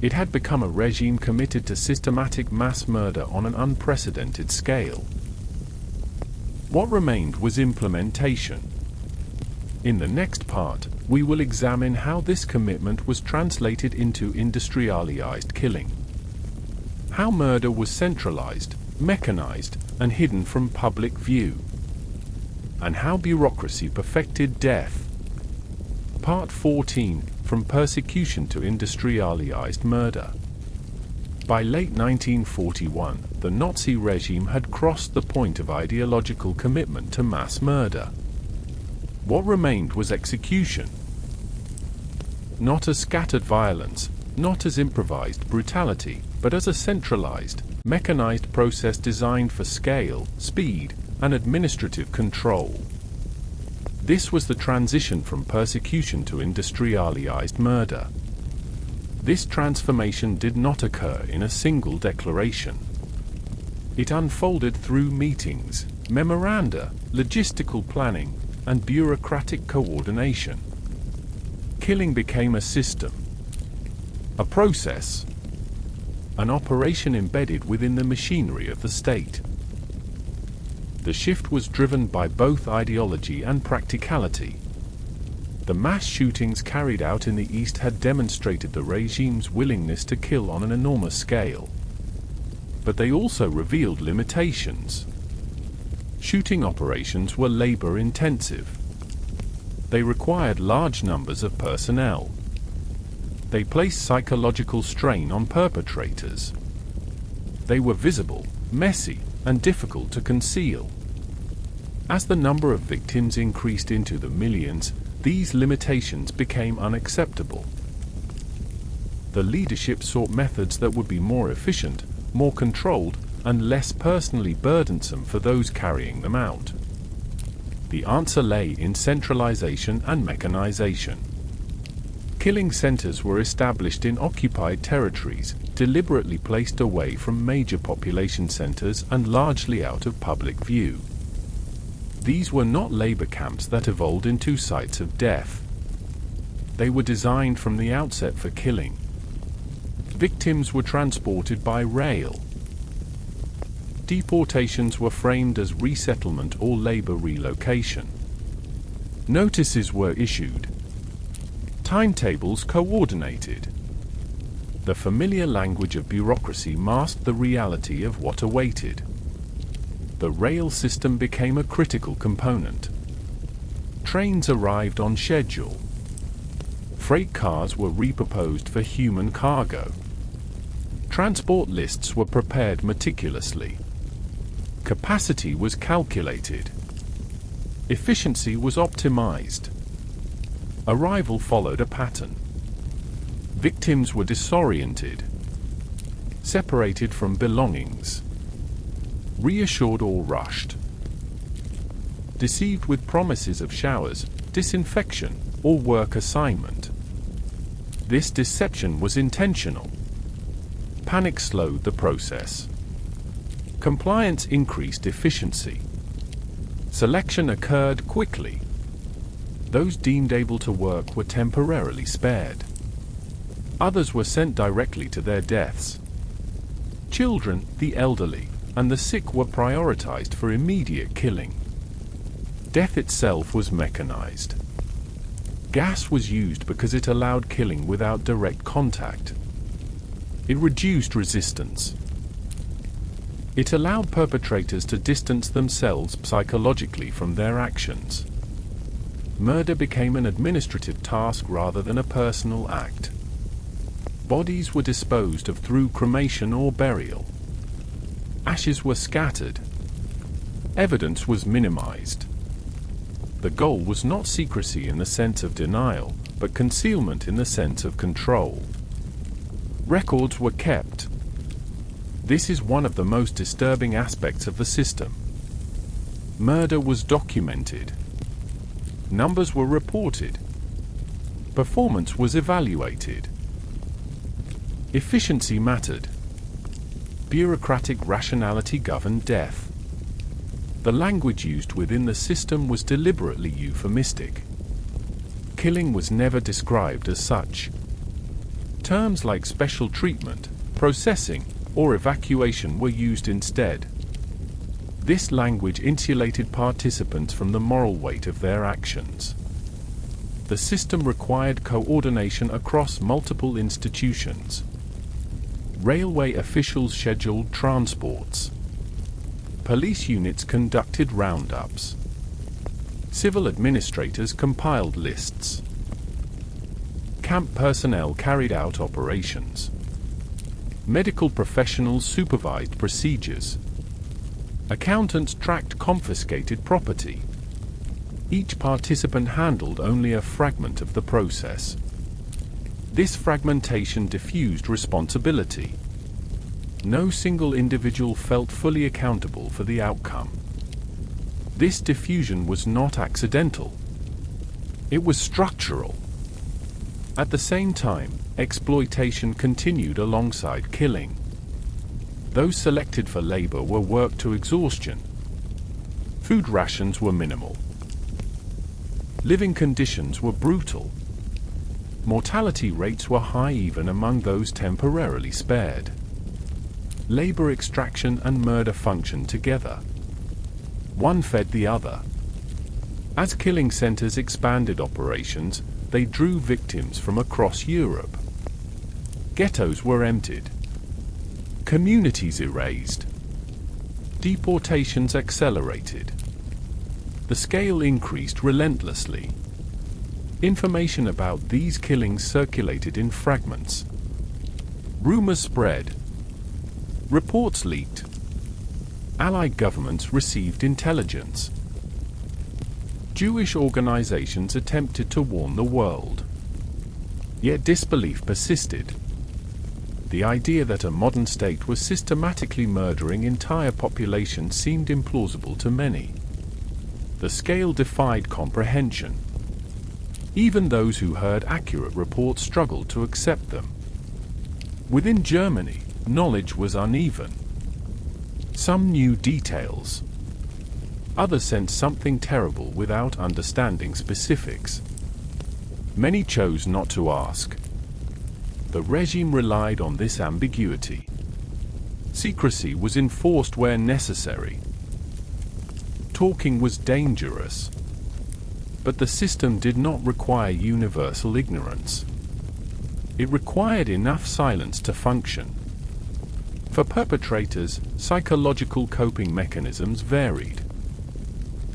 It had become a regime committed to systematic mass murder on an unprecedented scale. What remained was implementation. In the next part, we will examine how this commitment was translated into industrialized killing. How murder was centralized, mechanized, and hidden from public view. And how bureaucracy perfected death. Part 14, From Persecution to Industrialized Murder. By late 1941, the Nazi regime had crossed the point of ideological commitment to mass murder. What remained was execution. Not as scattered violence, not as improvised brutality, but as a centralized, mechanized process designed for scale, speed, and administrative control. This was the transition from persecution to industrialized murder. This transformation did not occur in a single declaration. It unfolded through meetings, memoranda, logistical planning, and bureaucratic coordination. Killing became a system, a process, an operation embedded within the machinery of the state. The shift was driven by both ideology and practicality. The mass shootings carried out in the East had demonstrated the regime's willingness to kill on an enormous scale. But they also revealed limitations. Shooting operations were labor-intensive. They required large numbers of personnel. They placed psychological strain on perpetrators. They were visible, messy, and difficult to conceal. As the number of victims increased into the millions, these limitations became unacceptable. The leadership sought methods that would be more efficient, more controlled, and less personally burdensome for those carrying them out. The answer lay in centralization and mechanization. Killing centers were established in occupied territories, deliberately placed away from major population centers and largely out of public view. These were not labor camps that evolved into sites of death. They were designed from the outset for killing. Victims were transported by rail. Deportations were framed as resettlement or labor relocation. Notices were issued. Timetables coordinated. The familiar language of bureaucracy masked the reality of what awaited. The rail system became a critical component. Trains arrived on schedule. Freight cars were repurposed for human cargo. Transport lists were prepared meticulously. Capacity was calculated. Efficiency was optimized. Arrival followed a pattern. Victims were disoriented, separated from belongings, reassured or rushed, deceived with promises of showers, disinfection, or work assignment. This deception was intentional. Panic slowed the process. Compliance increased efficiency. Selection occurred quickly. Those deemed able to work were temporarily spared. Others were sent directly to their deaths. Children, the elderly, and the sick were prioritized for immediate killing. Death itself was mechanized. Gas was used because it allowed killing without direct contact. It reduced resistance. It allowed perpetrators to distance themselves psychologically from their actions. Murder became an administrative task rather than a personal act. Bodies were disposed of through cremation or burial. Ashes were scattered. Evidence was minimized. The goal was not secrecy in the sense of denial, but concealment in the sense of control. Records were kept. This is one of the most disturbing aspects of the system. Murder was documented. Numbers were reported. Performance was evaluated. Efficiency mattered. Bureaucratic rationality governed death. The language used within the system was deliberately euphemistic. Killing was never described as such. Terms like special treatment, processing, or evacuation were used instead. This language insulated participants from the moral weight of their actions. The system required coordination across multiple institutions. Railway officials scheduled transports. Police units conducted roundups. Civil administrators compiled lists. Camp personnel carried out operations. Medical professionals supervised procedures. Accountants tracked confiscated property. Each participant handled only a fragment of the process. This fragmentation diffused responsibility. No single individual felt fully accountable for the outcome. This diffusion was not accidental. It was structural. At the same time, exploitation continued alongside killing. Those selected for labor were worked to exhaustion. Food rations were minimal. Living conditions were brutal. Mortality rates were high even among those temporarily spared. Labor extraction and murder functioned together. One fed the other. As killing centers expanded operations, they drew victims from across Europe. Ghettos were emptied. Communities erased. Deportations accelerated. The scale increased relentlessly. Information about these killings circulated in fragments. Rumors spread. Reports leaked. Allied governments received intelligence. Jewish organizations attempted to warn the world. Yet disbelief persisted. The idea that a modern state was systematically murdering entire populations seemed implausible to many. The scale defied comprehension. Even those who heard accurate reports struggled to accept them. Within Germany, knowledge was uneven. Some knew details. Others sensed something terrible without understanding specifics. Many chose not to ask. The regime relied on this ambiguity. Secrecy was enforced where necessary. Talking was dangerous. But the system did not require universal ignorance. It required enough silence to function. For perpetrators, psychological coping mechanisms varied.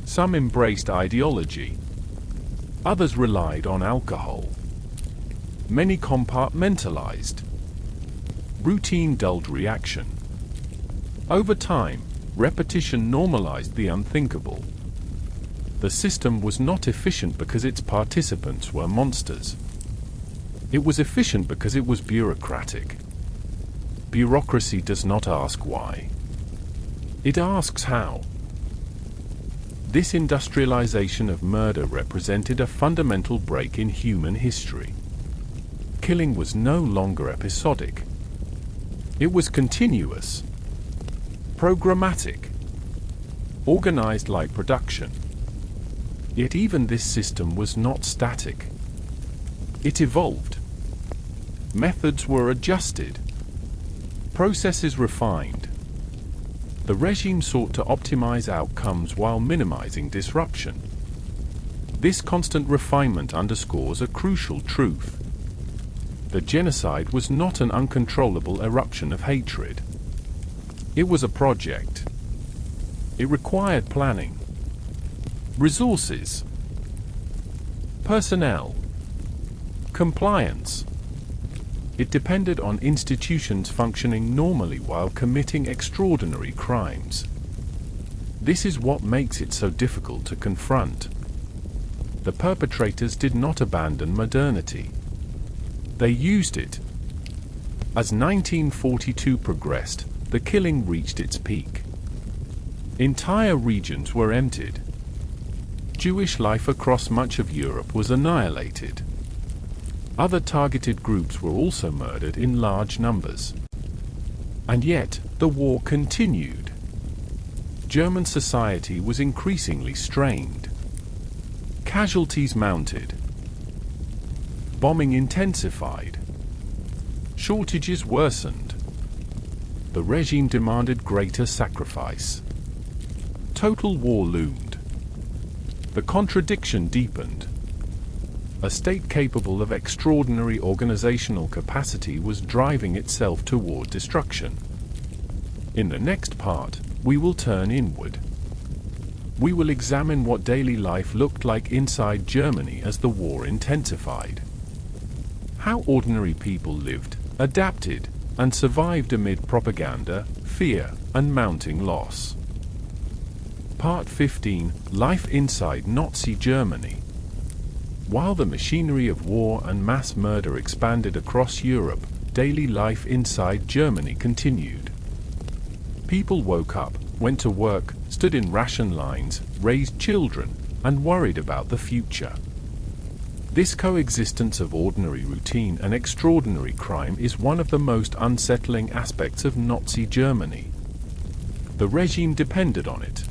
Some embraced ideology. Others relied on alcohol. Many compartmentalized. Routine dulled reaction. Over time, repetition normalized the unthinkable. The system was not efficient because its participants were monsters. It was efficient because it was bureaucratic. Bureaucracy does not ask why. It asks how. This industrialization of murder represented a fundamental break in human history. Killing was no longer episodic. It was continuous, programmatic, organized like production. Yet even this system was not static. It evolved. Methods were adjusted. Processes refined. The regime sought to optimize outcomes while minimizing disruption. This constant refinement underscores a crucial truth. The genocide was not an uncontrollable eruption of hatred. It was a project. It required planning, resources, personnel, compliance. It depended on institutions functioning normally while committing extraordinary crimes. This is what makes it so difficult to confront. The perpetrators did not abandon modernity. They used it. As 1942 progressed, the killing reached its peak. Entire regions were emptied. Jewish life across much of Europe was annihilated. Other targeted groups were also murdered in large numbers. And yet, the war continued. German society was increasingly strained. Casualties mounted. Bombing intensified. Shortages worsened. The regime demanded greater sacrifice. Total war loomed. The contradiction deepened. A state capable of extraordinary organizational capacity was driving itself toward destruction. In the next part, we will turn inward. We will examine what daily life looked like inside Germany as the war intensified. How ordinary people lived, adapted, and survived amid propaganda, fear, and mounting loss. Part 15: Life Inside Nazi Germany. While the machinery of war and mass murder expanded across Europe, daily life inside Germany continued. People woke up, went to work, stood in ration lines, raised children, and worried about the future. This coexistence of ordinary routine and extraordinary crime is one of the most unsettling aspects of Nazi Germany. The regime depended on it.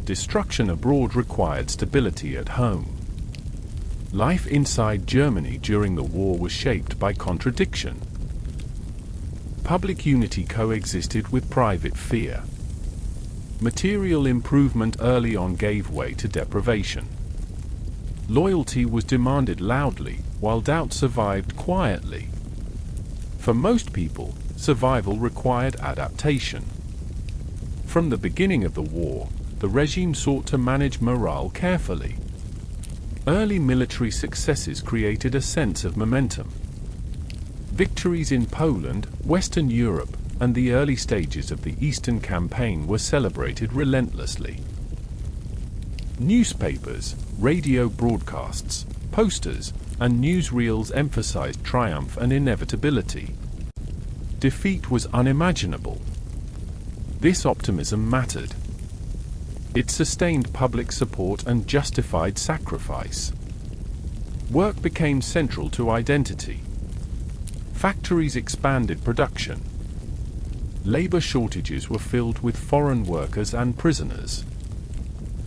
Destruction abroad required stability at home. Life inside Germany during the war was shaped by contradiction. Public unity coexisted with private fear. Material improvement early on gave way to deprivation. Loyalty was demanded loudly, while doubt survived quietly. For most people, survival required adaptation. From the beginning of the war, the regime sought to manage morale carefully. Early military successes created a sense of momentum. Victories in Poland, Western Europe, and the early stages of the Eastern Campaign were celebrated relentlessly. Newspapers, radio broadcasts, posters, and newsreels emphasized triumph and inevitability. Defeat was unimaginable. This optimism mattered. It sustained public support and justified sacrifice. Work became central to identity. Factories expanded production. Labor shortages were filled with foreign workers and prisoners.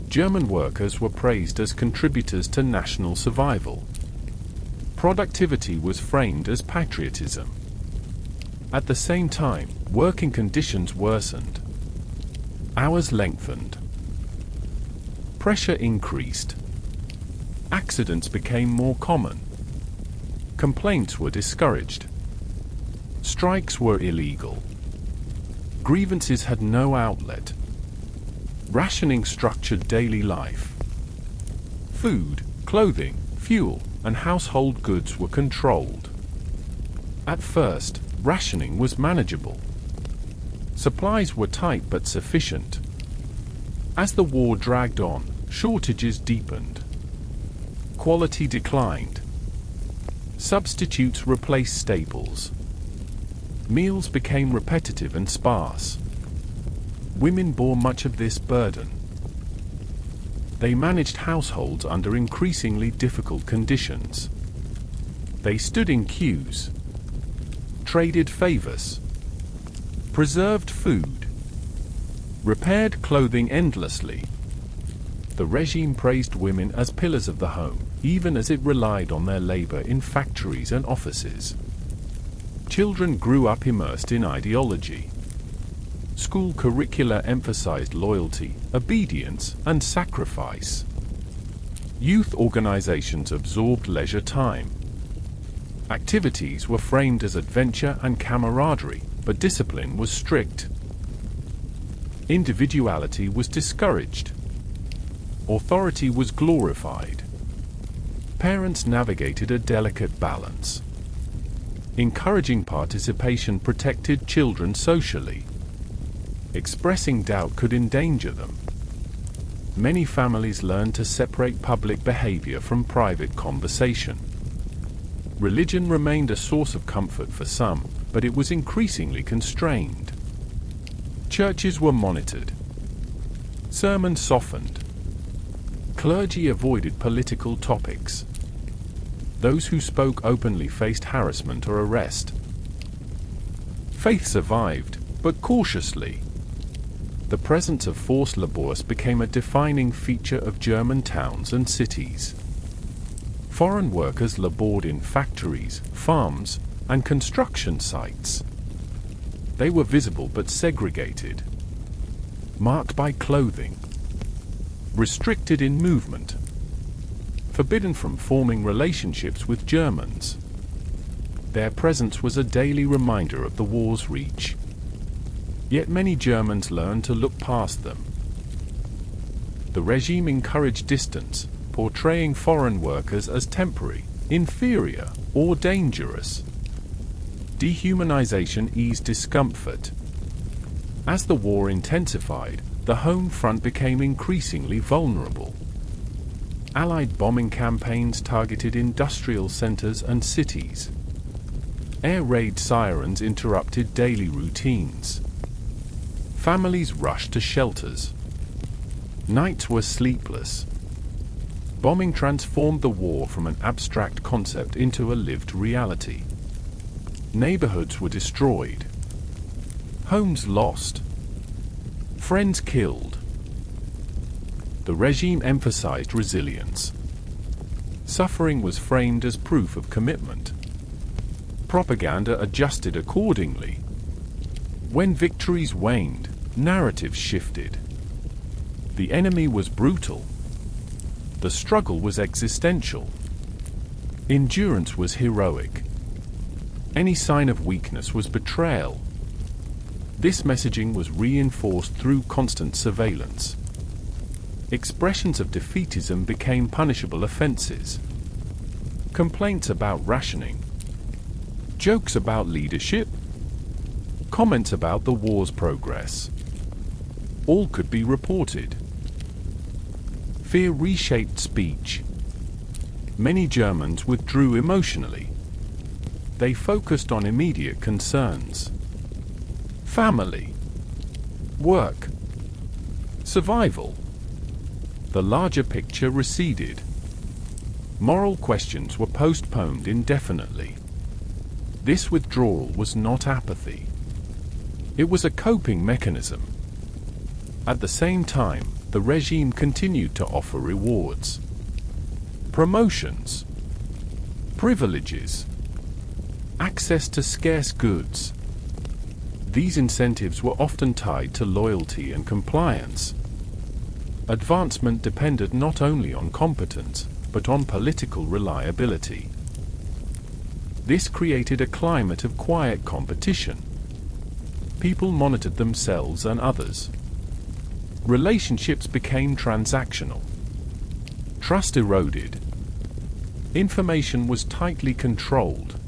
German workers were praised as contributors to national survival. Productivity was framed as patriotism. At the same time, working conditions worsened. Hours lengthened. Pressure increased. Accidents became more common. Complaints were discouraged. Strikes were illegal. Grievances had no outlet. Rationing structured daily life. Food, clothing, fuel, and household goods were controlled. At first, rationing was manageable. Supplies were tight but sufficient. As the war dragged on, shortages deepened. Quality declined. Substitutes replaced staples. Meals became repetitive and sparse. Women bore much of this burden. They managed households under increasingly difficult conditions. They stood in queues, traded favors, preserved food, repaired clothing endlessly. The regime praised women as pillars of the home, even as it relied on their labor in factories and offices. Children grew up immersed in ideology. School curricula emphasized loyalty, obedience, and sacrifice. Youth organizations absorbed leisure time. Activities were framed as adventure and camaraderie, but discipline was strict. Individuality was discouraged. Authority was glorified. Parents navigated a delicate balance. Encouraging participation protected children socially. Expressing doubt could endanger them. Many families learned to separate public behavior from private conversation. Religion remained a source of comfort for some, but it was increasingly constrained. Churches were monitored. Sermons softened. Clergy avoided political topics. Those who spoke openly faced harassment or arrest. Faith survived, but cautiously. The presence of forced labors became a defining feature of German towns and cities. Foreign workers labored in factories, farms, and construction sites. They were visible but segregated, marked by clothing, restricted in movement, forbidden from forming relationships with Germans. Their presence was a daily reminder of the war's reach. Yet many Germans learned to look past them. The regime encouraged distance, portraying foreign workers as temporary, inferior, or dangerous. Dehumanization eased discomfort. As the war intensified, the home front became increasingly vulnerable. Allied bombing campaigns targeted industrial centers and cities. Air raid sirens interrupted daily routines. Families rushed to shelters. Nights were sleepless. Bombing transformed the war from an abstract concept into a lived reality. Neighborhoods were destroyed. Homes lost. Friends killed. The regime emphasized resilience. Suffering was framed as proof of commitment. Propaganda adjusted accordingly. When victories waned, narratives shifted. The enemy was brutal. The struggle was existential. Endurance was heroic. Any sign of weakness was betrayal. This messaging was reinforced through constant surveillance. Expressions of defeatism became punishable offenses. Complaints about rationing. Jokes about leadership. Comments about the war's progress. All could be reported. Fear reshaped speech. Many Germans withdrew emotionally. They focused on immediate concerns. Family. Work. Survival. The larger picture receded. Moral questions were postponed indefinitely. This withdrawal was not apathy. It was a coping mechanism. At the same time, the regime continued to offer rewards. Promotions. Privileges. Access to scarce goods. These incentives were often tied to loyalty and compliance. Advancement depended not only on competence, but on political reliability. This created a climate of quiet competition. People monitored themselves and others. Relationships became transactional. Trust eroded. Information was tightly controlled.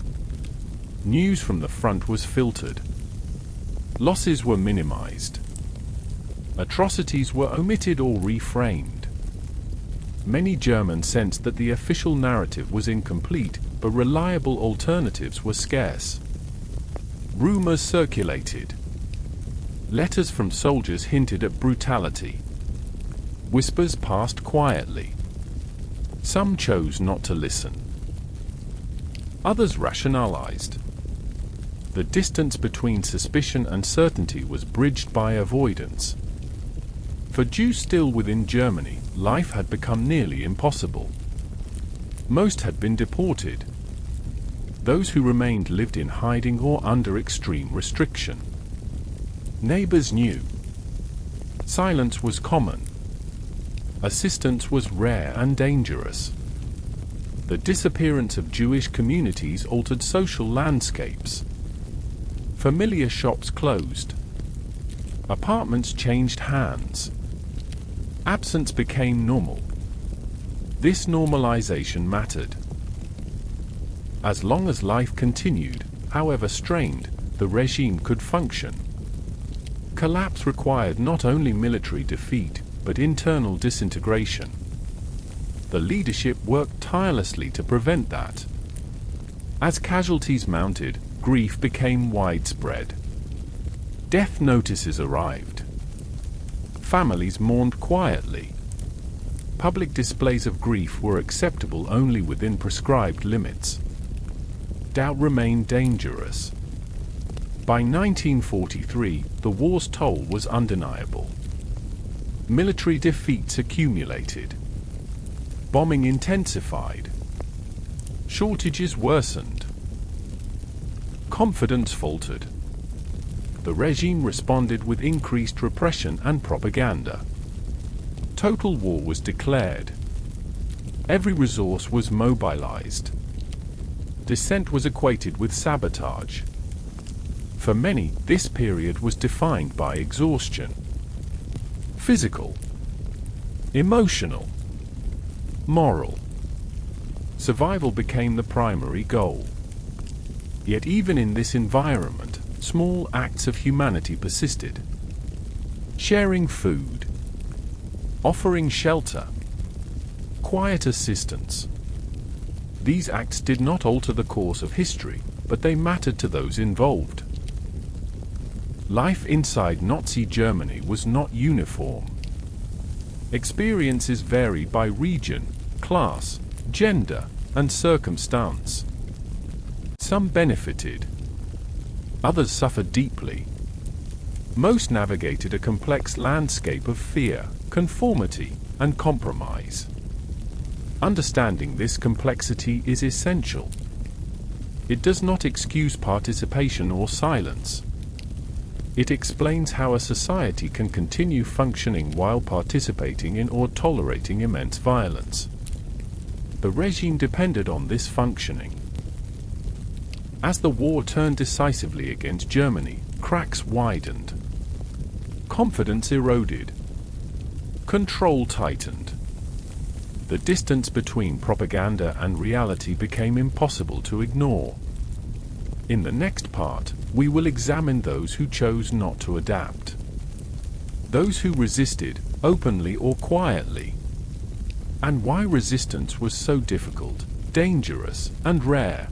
News from the front was filtered. Losses were minimized. Atrocities were omitted or reframed. Many Germans sensed that the official narrative was incomplete, but reliable alternatives were scarce. Rumors circulated. Letters from soldiers hinted at brutality. Whispers passed quietly. Some chose not to listen. Others rationalized. The distance between suspicion and certainty was bridged by avoidance. For Jews still within Germany, life had become nearly impossible. Most had been deported. Those who remained lived in hiding or under extreme restriction. Neighbors knew. Silence was common. Assistance was rare and dangerous. The disappearance of Jewish communities altered social landscapes. Familiar shops closed. Apartments changed hands. Absence became normal. This normalization mattered. As long as life continued, however strained, the regime could function. Collapse required not only military defeat, but internal disintegration. The leadership worked tirelessly to prevent that. As casualties mounted, grief became widespread. Death notices arrived. Families mourned quietly. Public displays of grief were acceptable only within prescribed limits. Doubt remained dangerous. By 1943, the war's toll was undeniable. Military defeats accumulated. Bombing intensified. Shortages worsened. Confidence faltered. The regime responded with increased repression and propaganda. Total war was declared. Every resource was mobilized. Dissent was equated with sabotage. For many, this period was defined by exhaustion. Physical, emotional, moral. Survival became the primary goal. Yet even in this environment, small acts of humanity persisted. Sharing food, offering shelter, quiet assistance. These acts did not alter the course of history, but they mattered to those involved. Life inside Nazi Germany was not uniform. Experiences varied by region, class, gender, and circumstance. Some benefited. Others suffered deeply. Most navigated a complex landscape of fear, conformity, and compromise. Understanding this complexity is essential. It does not excuse participation or silence. It explains how a society can continue functioning while participating in or tolerating immense violence. The regime depended on this functioning. As the war turned decisively against Germany, cracks widened. Confidence eroded. Control tightened. The distance between propaganda and reality became impossible to ignore. In the next part, we will examine those who chose not to adapt. Those who resisted, openly or quietly. And why resistance was so difficult, dangerous, and rare.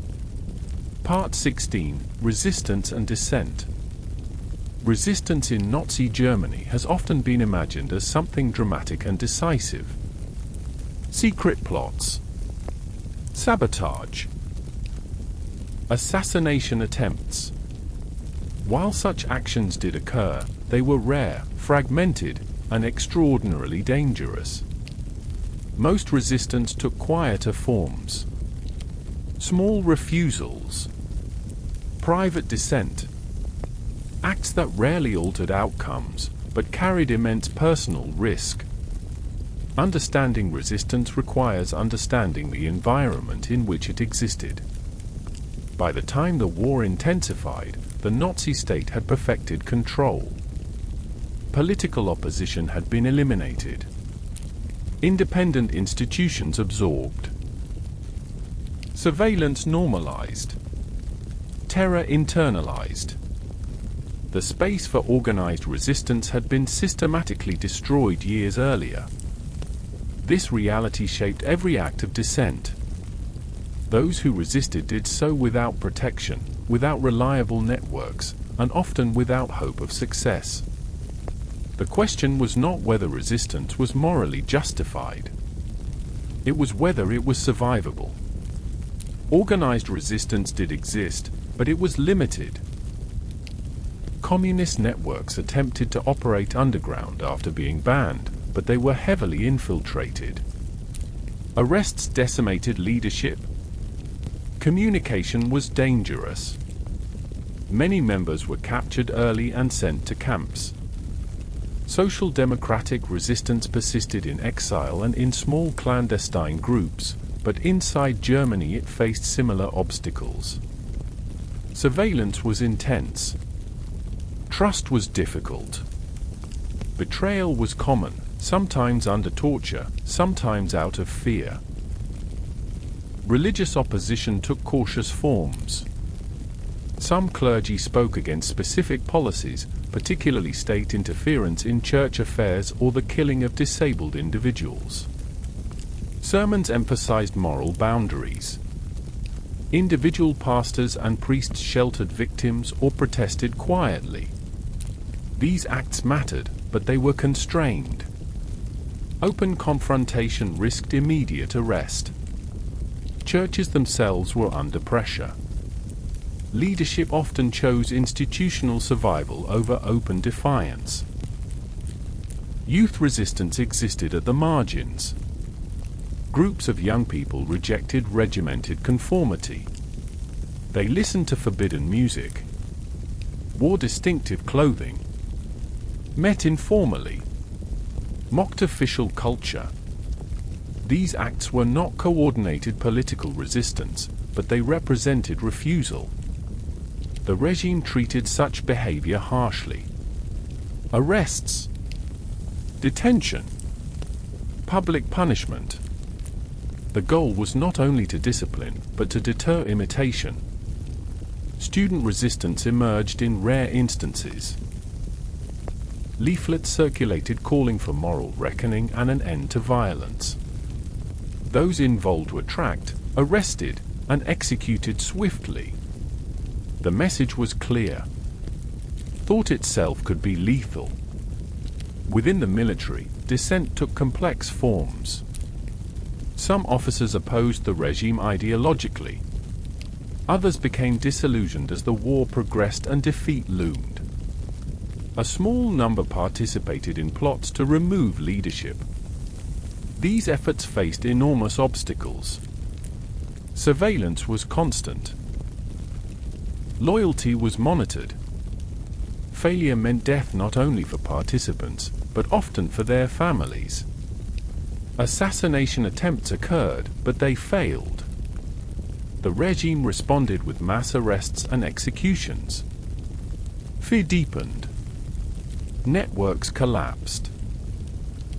Part 16, Resistance and Dissent. Resistance in Nazi Germany has often been imagined as something dramatic and decisive. Secret plots. Sabotage. Assassination attempts. While such actions did occur, they were rare, fragmented, and extraordinarily dangerous. Most resistance took quieter forms. Small refusals. Private dissent. Acts that rarely altered outcomes, but carried immense personal risk. Understanding resistance requires understanding the environment in which it existed. By the time the war intensified, the Nazi state had perfected control. Political opposition had been eliminated. Independent institutions absorbed. Surveillance normalized. Terror internalized. The space for organized resistance had been systematically destroyed years earlier. This reality shaped every act of dissent. Those who resisted did so without protection, without reliable networks, and often without hope of success. The question was not whether resistance was morally justified. It was whether it was survivable. Organized resistance did exist, but it was limited. Communist networks attempted to operate underground after being banned, but they were heavily infiltrated. Arrests decimated leadership. Communication was dangerous. Many members were captured early and sent to camps. Social democratic resistance persisted in exile and in small clandestine groups, but inside Germany it faced similar obstacles. Surveillance was intense. Trust was difficult. Betrayal was common, sometimes under torture, sometimes out of fear. Religious opposition took cautious forms. Some clergy spoke against specific policies, particularly state interference in church affairs or the killing of disabled individuals. Sermons emphasized moral boundaries. Individual pastors and priests sheltered victims or protested quietly. These acts mattered, but they were constrained. Open confrontation risked immediate arrest. Churches themselves were under pressure. Leadership often chose institutional survival over open defiance. Youth resistance existed at the margins. Groups of young people rejected regimented conformity. They listened to forbidden music, wore distinctive clothing, met informally, mocked official culture. These acts were not coordinated political resistance, but they represented refusal. The regime treated such behavior harshly. Arrests, detention, public punishment. The goal was not only to discipline, but to deter imitation. Student resistance emerged in rare instances. Leaflets circulated calling for moral reckoning and an end to violence. Those involved were tracked, arrested, and executed swiftly. The message was clear. Thought itself could be lethal. Within the military, dissent took complex forms. Some officers opposed the regime ideologically. Others became disillusioned as the war progressed and defeat loomed. A small number participated in plots to remove leadership. These efforts faced enormous obstacles. Surveillance was constant. Loyalty was monitored. Failure meant death not only for participants, but often for their families. Assassination attempts occurred, but they failed. The regime responded with mass arrests and executions. Fear deepened. Networks collapsed.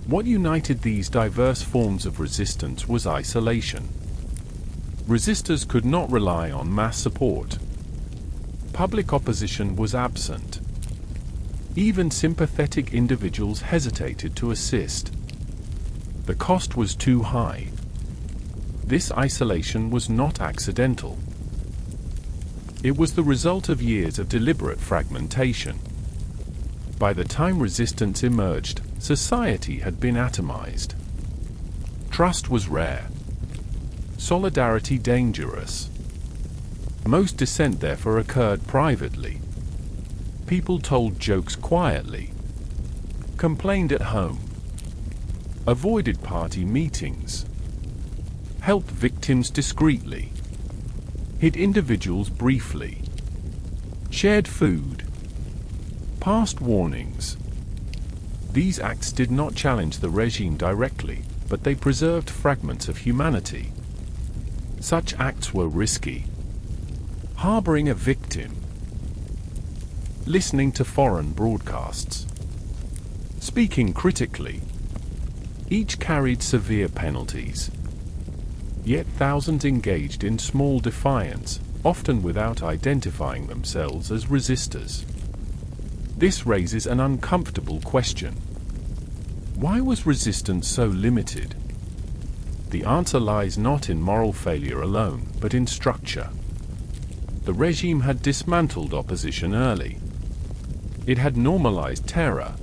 What united these diverse forms of resistance was isolation. Resistors could not rely on mass support. Public opposition was absent. Even sympathetic individuals hesitated to assist. The cost was too high. This isolation was not accidental. It was the result of years of deliberate fragmentation. By the time resistance emerged, society had been atomized. Trust was rare. Solidarity dangerous. Most dissent therefore occurred privately. People told jokes quietly, complained at home, avoided party meetings, helped victims discreetly. hid individuals briefly, shared food, passed warnings. These acts did not challenge the regime directly, but they preserved fragments of humanity. Such acts were risky. Harboring a victim, listening to foreign broadcasts, speaking critically. Each carried severe penalties. Yet thousands engaged in small defiance, often without identifying themselves as resistors. This raises an uncomfortable question. Why was resistance so limited? The answer lies not in moral failure alone, but in structure. The regime had dismantled opposition early. It had normalized terror.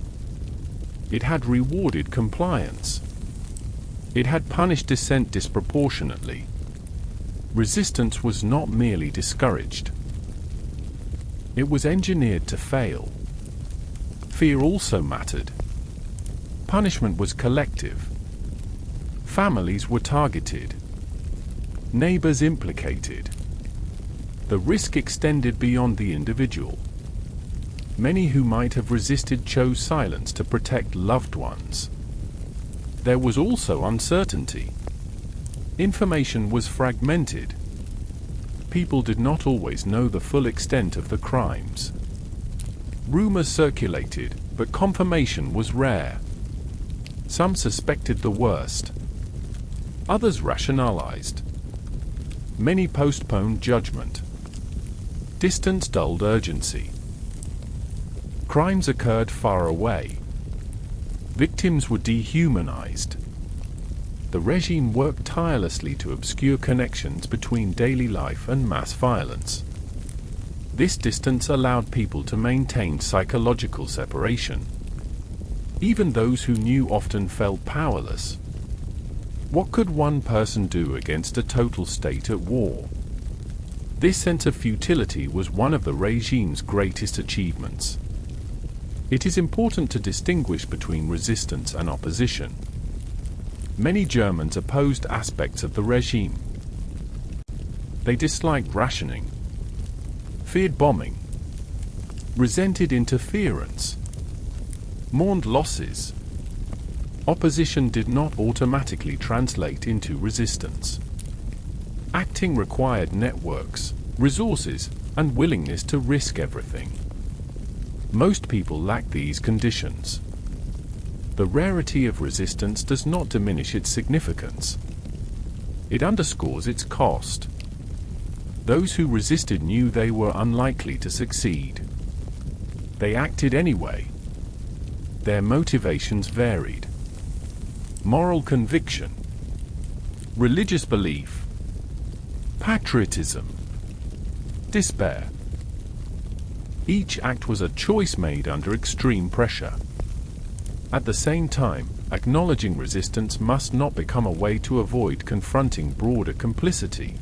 It had rewarded compliance. It had punished dissent disproportionately. Resistance was not merely discouraged. It was engineered to fail. Fear also mattered. Punishment was collective. Families were targeted. Neighbors implicated. The risk extended beyond the individual. Many who might have resisted chose silence to protect loved ones. There was also uncertainty. Information was fragmented. People did not always know the full extent of the crimes. Rumors circulated, but confirmation was rare. Some suspected the worst. Others rationalized. Many postponed judgment. Distance dulled urgency. Crimes occurred far away. Victims were dehumanized. The regime worked tirelessly to obscure connections between daily life and mass violence. This distance allowed people to maintain psychological separation. Even those who knew often felt powerless. What could one person do against a total state at war? This sense of futility was one of the regime's greatest achievements. It is important to distinguish between resistance and opposition. Many Germans opposed aspects of the regime. They disliked rationing, feared bombing, resented interference, mourned losses. Opposition did not automatically translate into resistance. Acting required networks, resources, and willingness to risk everything. Most people lack these conditions. The rarity of resistance does not diminish its significance. It underscores its cost. Those who resisted knew they were unlikely to succeed. They acted anyway. Their motivations varied. Moral conviction, religious belief, patriotism, despair. Each act was a choice made under extreme pressure. At the same time, acknowledging resistance must not become a way to avoid confronting broader complicity.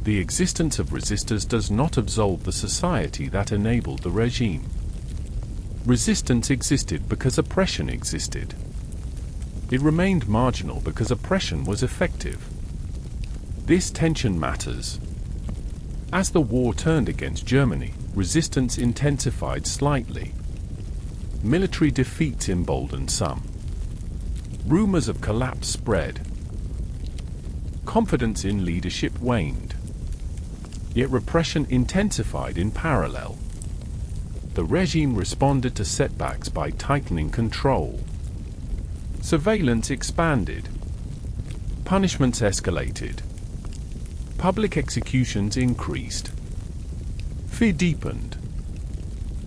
The existence of resistors does not absolve the society that enabled the regime. Resistance existed because oppression existed. It remained marginal because oppression was effective. This tension matters. As the war turned against Germany, resistance intensified slightly. Military defeats emboldened some. Rumors of collapse spread. Confidence in leadership waned. Yet repression intensified in parallel. The regime responded to setbacks by tightening control. Surveillance expanded. Punishments escalated. Public executions increased. Fear deepened.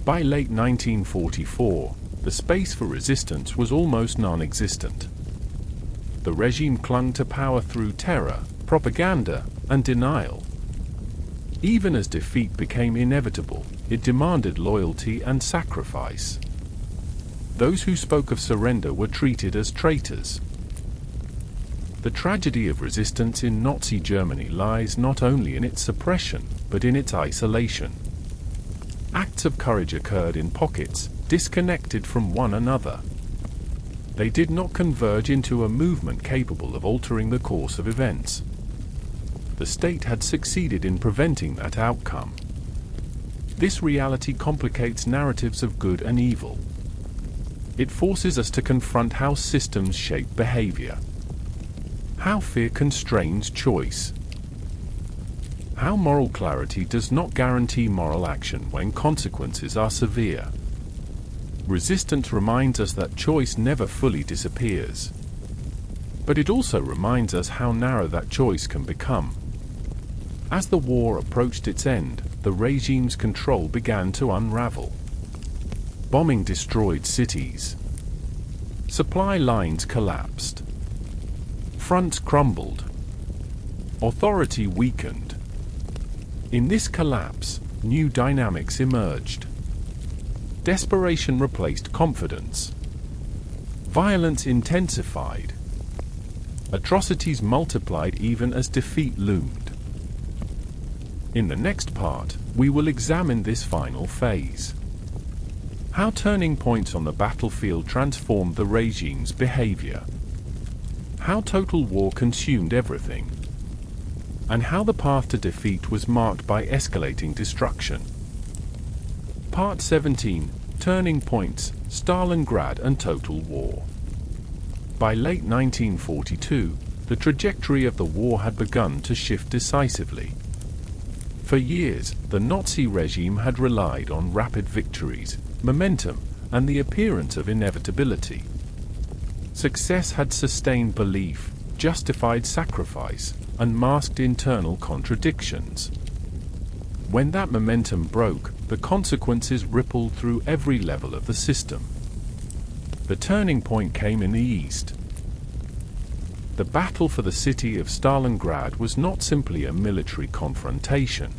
By late 1944, the space for resistance was almost non-existent. The regime clung to power through terror, propaganda, and denial. Even as defeat became inevitable, it demanded loyalty and sacrifice. Those who spoke of surrender were treated as traitors. The tragedy of resistance in Nazi Germany lies not only in its suppression, but in its isolation. Acts of courage occurred in pockets, disconnected from one another. They did not converge into a movement capable of altering the course of events. the state had succeeded in preventing that outcome. This reality complicates narratives of good and evil. It forces us to confront how systems shape behavior, how fear constrains choice, how moral clarity does not guarantee moral action when consequences are severe. Resistance reminds us that choice never fully disappears. But it also reminds us how narrow that choice can become. As the war approached its end, the regime's control began to unravel. Bombing destroyed cities. Supply lines collapsed. Fronts crumbled. Authority weakened. In this collapse, new dynamics emerged. Desperation replaced confidence. Violence intensified. Atrocities multiplied even as defeat loomed. In the next part, we will examine this final phase. How turning points on the battlefield transformed the regime's behavior. How total war consumed everything. And how the path to defeat was marked by escalating destruction. Part 17, Turning Points, Stalingrad and Total War. By late 1942, the trajectory of the war had begun to shift decisively. For years, the Nazi regime had relied on rapid victories, momentum, and the appearance of inevitability. Success had sustained belief, justified sacrifice, and masked internal contradictions. When that momentum broke, the consequences rippled through every level of the system. The turning point came in the east. The battle for the city of Stalingrad was not simply a military confrontation.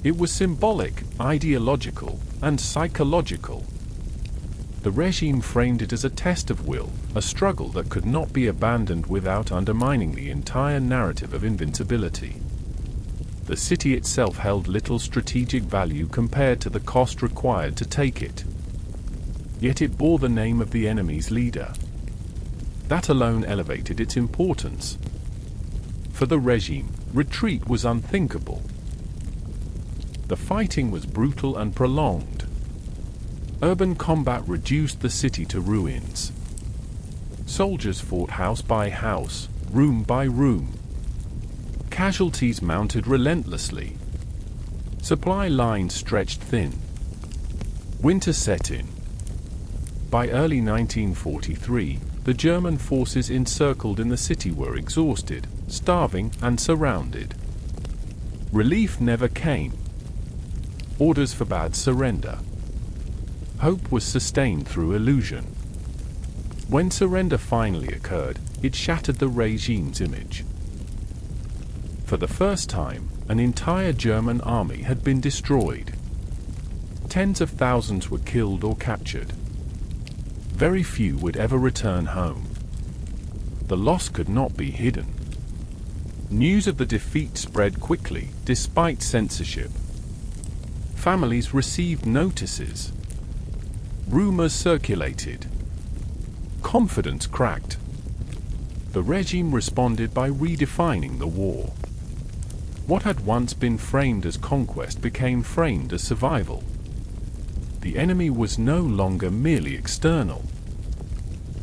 It was symbolic, ideological, and psychological. The regime framed it as a test of will, a struggle that could not be abandoned without undermining the entire narrative of invincibility. The city itself held little strategic value compared to the cost required to take it. Yet it bore the name of the enemy's leader. That alone elevated its importance. For the regime, retreat was unthinkable. The fighting was brutal and prolonged. Urban combat reduced the city to ruins. Soldiers fought house by house, room by room. Casualties mounted relentlessly. Supply lines stretched thin. Winter set in. By early 1943, the German forces encircled in the city were exhausted, starving, and surrounded. Relief never came. Orders forbade surrender. Hope was sustained through illusion. When surrender finally occurred, it shattered the regime's image. For the first time, an entire German army had been destroyed. Tens of thousands were killed or captured. Very few would ever return home. The loss could not be hidden. News of the defeat spread quickly, despite censorship. Families received notices. Rumors circulated. Confidence cracked. The regime responded by redefining the war. What had once been framed as conquest became framed as survival. The enemy was no longer merely external.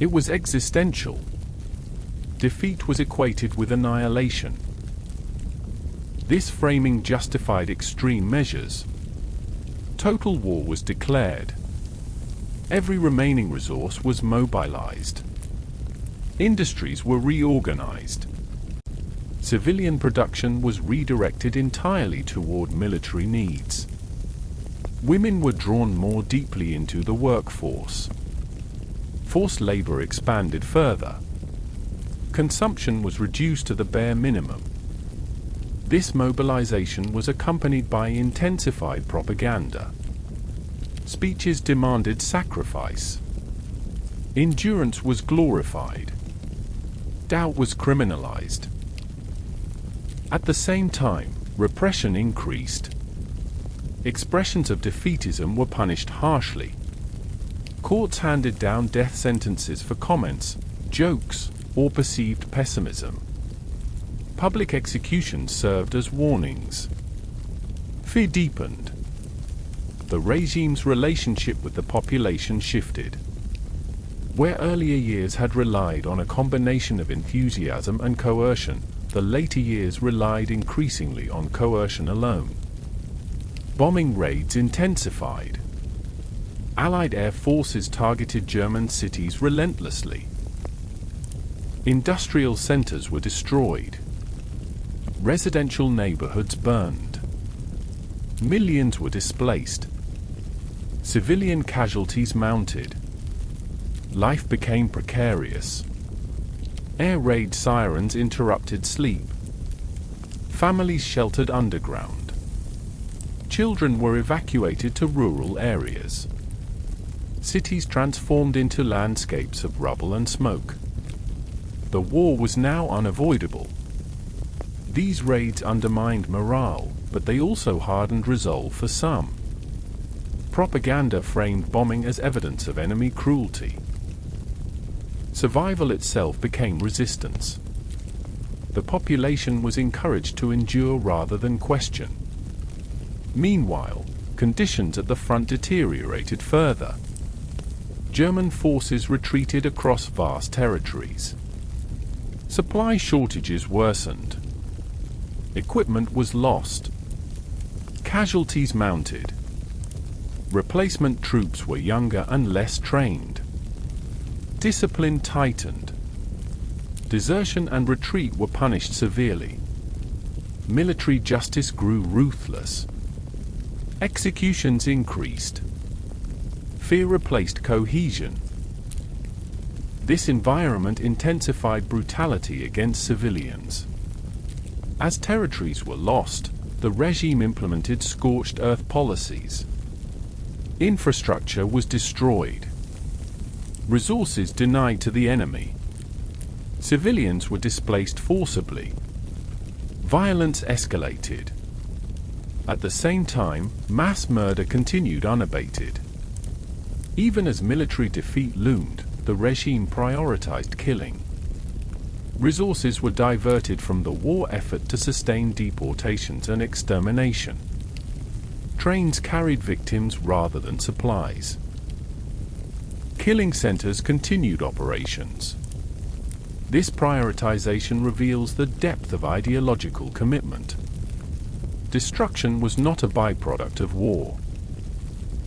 It was existential. Defeat was equated with annihilation. This framing justified extreme measures. Total war was declared. Every remaining resource was mobilized. Industries were reorganized. Civilian production was redirected entirely toward military needs. Women were drawn more deeply into the workforce. Forced labor expanded further. Consumption was reduced to the bare minimum. This mobilization was accompanied by intensified propaganda. Speeches demanded sacrifice. Endurance was glorified. Doubt was criminalized. At the same time, repression increased. Expressions of defeatism were punished harshly. Courts handed down death sentences for comments, jokes, or perceived pessimism. Public executions served as warnings. Fear deepened. The regime's relationship with the population shifted. Where earlier years had relied on a combination of enthusiasm and coercion, the later years relied increasingly on coercion alone. Bombing raids intensified. Allied air forces targeted German cities relentlessly. Industrial centers were destroyed. Residential neighborhoods burned. Millions were displaced. Civilian casualties mounted. Life became precarious. Air raid sirens interrupted sleep. Families sheltered underground. Children were evacuated to rural areas. Cities transformed into landscapes of rubble and smoke. The war was now unavoidable. These raids undermined morale, but they also hardened resolve for some. Propaganda framed bombing as evidence of enemy cruelty. Survival itself became resistance. The population was encouraged to endure rather than question. Meanwhile, conditions at the front deteriorated further. German forces retreated across vast territories. Supply shortages worsened. Equipment was lost. Casualties mounted. Replacement troops were younger and less trained. Discipline tightened. Desertion and retreat were punished severely. Military justice grew ruthless. Executions increased. Fear replaced cohesion. This environment intensified brutality against civilians. As territories were lost, the regime implemented scorched earth policies. Infrastructure was destroyed. Resources denied to the enemy. Civilians were displaced forcibly. Violence escalated. At the same time, mass murder continued unabated. Even as military defeat loomed, the regime prioritized killing. Resources were diverted from the war effort to sustain deportations and extermination. Trains carried victims rather than supplies. Killing centers continued operations. This prioritization reveals the depth of ideological commitment. Destruction was not a byproduct of war.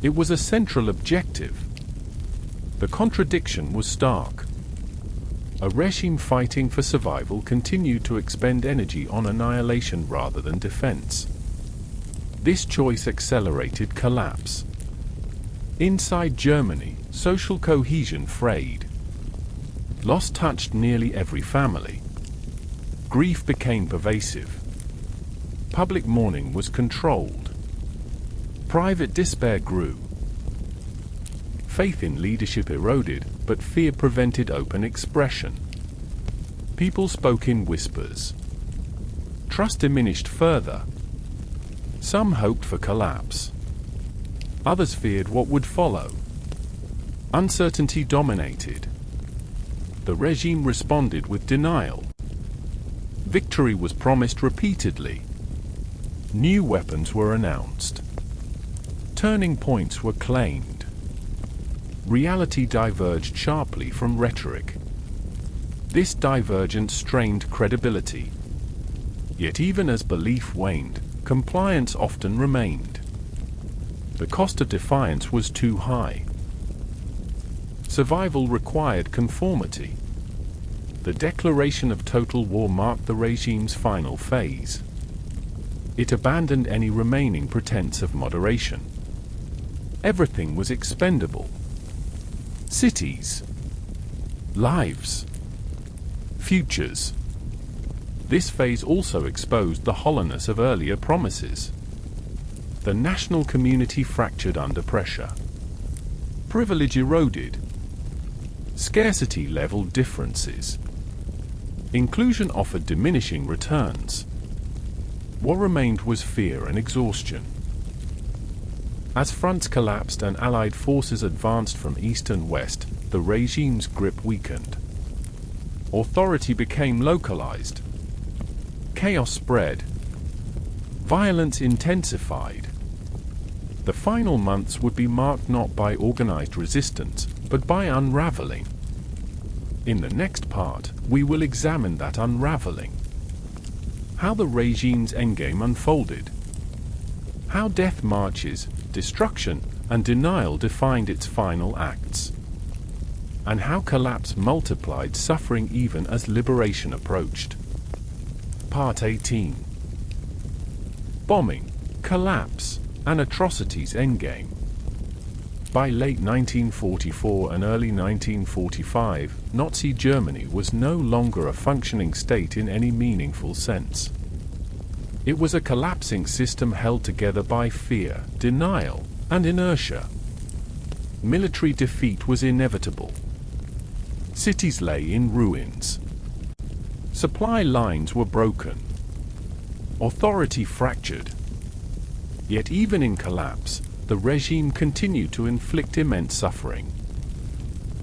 It was a central objective. The contradiction was stark. A regime fighting for survival continued to expend energy on annihilation rather than defense. This choice accelerated collapse. Inside Germany, social cohesion frayed. Loss touched nearly every family. Grief became pervasive. Public mourning was controlled. Private despair grew. Faith in leadership eroded, but fear prevented open expression. People spoke in whispers. Trust diminished further. Some hoped for collapse. Others feared what would follow. Uncertainty dominated. The regime responded with denial. Victory was promised repeatedly. New weapons were announced. Turning points were claimed. Reality diverged sharply from rhetoric. This divergence strained credibility. Yet even as belief waned, compliance often remained. The cost of defiance was too high. Survival required conformity. The declaration of total war marked the regime's final phase. It abandoned any remaining pretense of moderation. Everything was expendable. Cities, lives, futures. This phase also exposed the hollowness of earlier promises. The national community fractured under pressure. Privilege eroded. Scarcity leveled differences. Inclusion offered diminishing returns. What remained was fear and exhaustion. As fronts collapsed and Allied forces advanced from east and west, the regime's grip weakened. Authority became localized. Chaos spread. Violence intensified. The final months would be marked not by organized resistance, but by unraveling. In the next part, we will examine that unraveling. How the regime's endgame unfolded. How death marches, destruction, and denial defined its final acts. And how collapse multiplied suffering even as liberation approached. Part 18. Bombing, collapse, and atrocities endgame. By late 1944 and early 1945, Nazi Germany was no longer a functioning state in any meaningful sense. It was a collapsing system held together by fear, denial, and inertia. Military defeat was inevitable. Cities lay in ruins. Supply lines were broken. Authority fractured. Yet even in collapse, the regime continued to inflict immense suffering.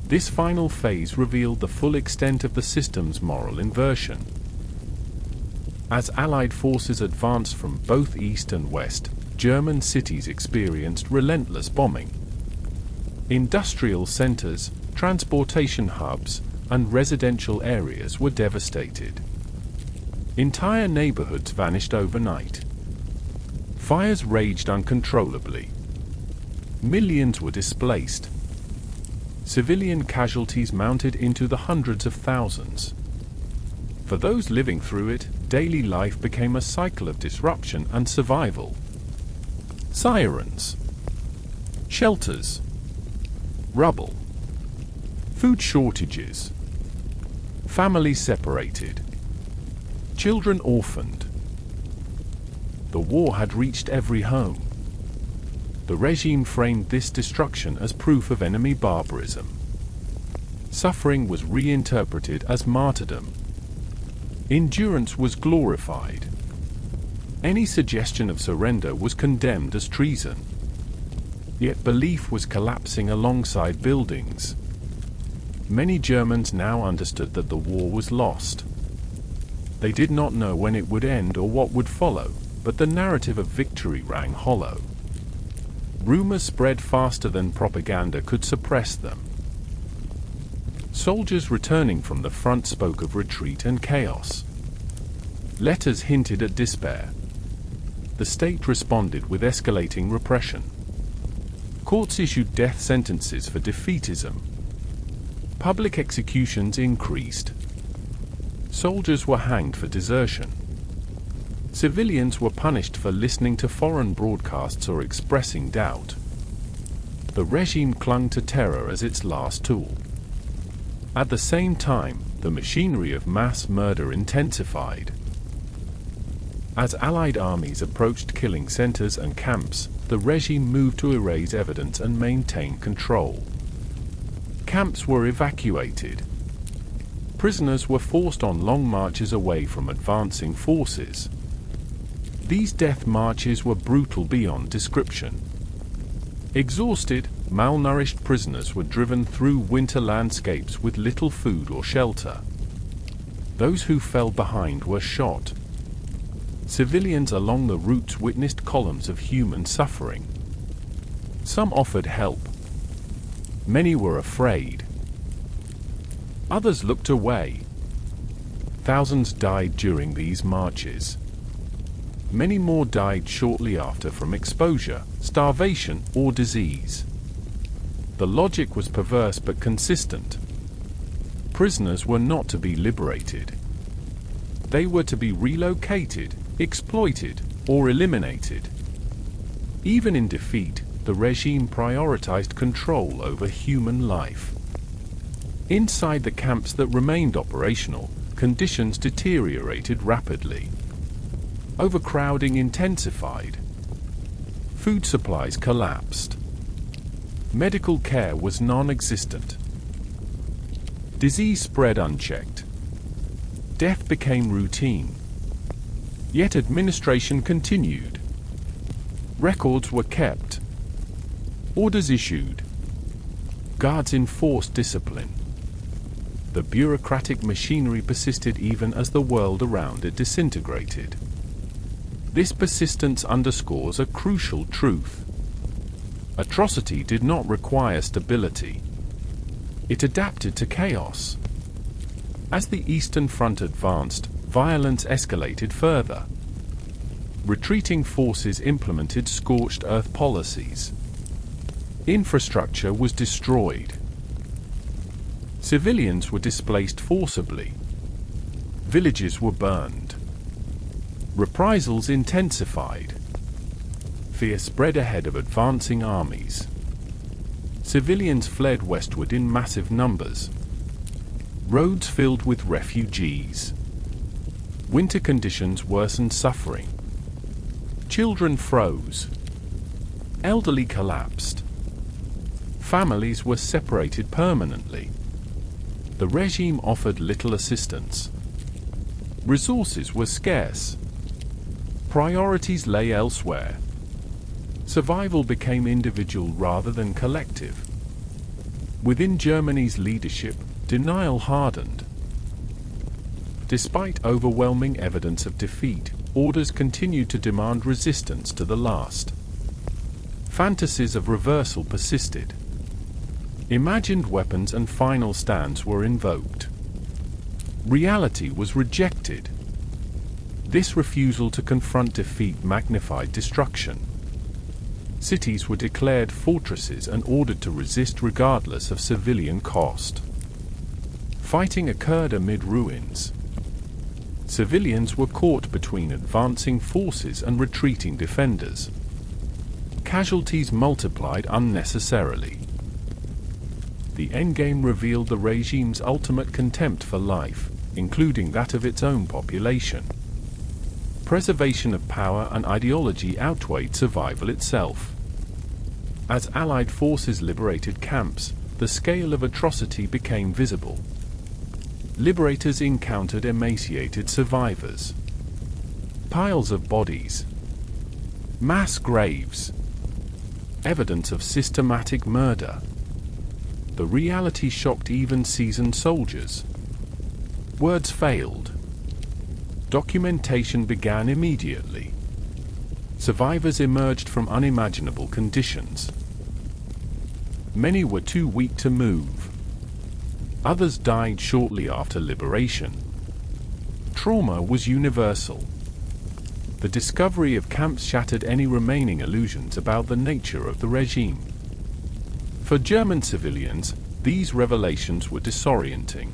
This final phase revealed the full extent of the system's moral inversion. As Allied forces advanced from both east and west, German cities experienced relentless bombing. Industrial centers, transportation hubs, and residential areas were devastated. Entire neighborhoods vanished overnight. Fires raged uncontrollably. Millions were displaced. Civilian casualties mounted into the hundreds of thousands. For those living through it, daily life became a cycle of disruption and survival. Sirens, shelters, rubble, food shortages, families separated, children orphaned. The war had reached every home. The regime framed this destruction as proof of enemy barbarism. Suffering was reinterpreted as martyrdom. Endurance was glorified. Any suggestion of surrender was condemned as treason. Yet belief was collapsing alongside buildings. Many Germans now understood that the war was lost. They did not know when it would end or what would follow, but the narrative of victory rang hollow. Rumors spread faster than propaganda could suppress them. Soldiers returning from the front spoke of retreat and chaos. Letters hinted at despair. The state responded with escalating repression. Courts issued death sentences for defeatism. Public executions increased. Soldiers were hanged for desertion. Civilians were punished for listening to foreign broadcasts or expressing doubt. The regime clung to terror as its last tool. At the same time, the machinery of mass murder intensified. As Allied armies approached killing centers and camps, the regime moved to erase evidence and maintain control. Camps were evacuated. Prisoners were forced on long marches away from advancing forces. These death marches were brutal beyond description. Exhausted, malnourished prisoners were driven through winter landscapes with little food or shelter. Those who fell behind were shot. Civilians along the routes witnessed columns of human suffering. Some offered help. Many were afraid. Others looked away. Thousands died during these marches. Many more died shortly after from exposure, starvation, or disease. The logic was perverse but consistent. Prisoners were not to be liberated. They were to be relocated, exploited, or eliminated. Even in defeat, the regime prioritized control over human life. Inside the camps that remained operational, conditions deteriorated rapidly. Overcrowding intensified. Food supplies collapsed. Medical care was non-existent. Disease spread unchecked. Death became routine. Yet administration continued. Records were kept. Orders issued. Guards enforced discipline. The bureaucratic machinery persisted even as the world around it disintegrated. This persistence underscores a crucial truth. Atrocity did not require stability. It adapted to chaos. As the Eastern Front advanced, violence escalated further. Retreating forces implemented scorched earth policies. Infrastructure was destroyed. Civilians were displaced forcibly. Villages were burned. Reprisals intensified. Fear spread ahead of advancing armies. Civilians fled westward in massive numbers. Roads filled with refugees. Winter conditions worsened suffering. Children froze. Elderly collapsed. Families were separated permanently. The regime offered little assistance. Resources were scarce. Priorities lay elsewhere. Survival became individual rather than collective. Within Germany's leadership, denial hardened. Despite overwhelming evidence of defeat, orders continued to demand resistance to the last. Fantasies of reversal persisted. Imagined weapons and final stands were invoked. Reality was rejected. This refusal to confront defeat magnified destruction. Cities were declared fortresses and ordered to resist regardless of civilian cost. Fighting occurred amid ruins. Civilians were caught between advancing forces and retreating defenders. Casualties multiplied unnecessarily. The endgame revealed the regime's ultimate contempt for life, including that of its own population. Preservation of power and ideology outweighed survival itself. As Allied forces liberated camps, the scale of atrocity became visible. Liberators encountered emaciated survivors. Piles of bodies. Mass graves. Evidence of systematic murder. The reality shocked even seasoned soldiers. Words failed. Documentation began immediately. Survivors emerged from unimaginable conditions. Many were too weak to move. Others died shortly after liberation. Trauma was universal. The discovery of camps shattered any remaining illusions about the nature of the regime. For German civilians, these revelations were disorienting.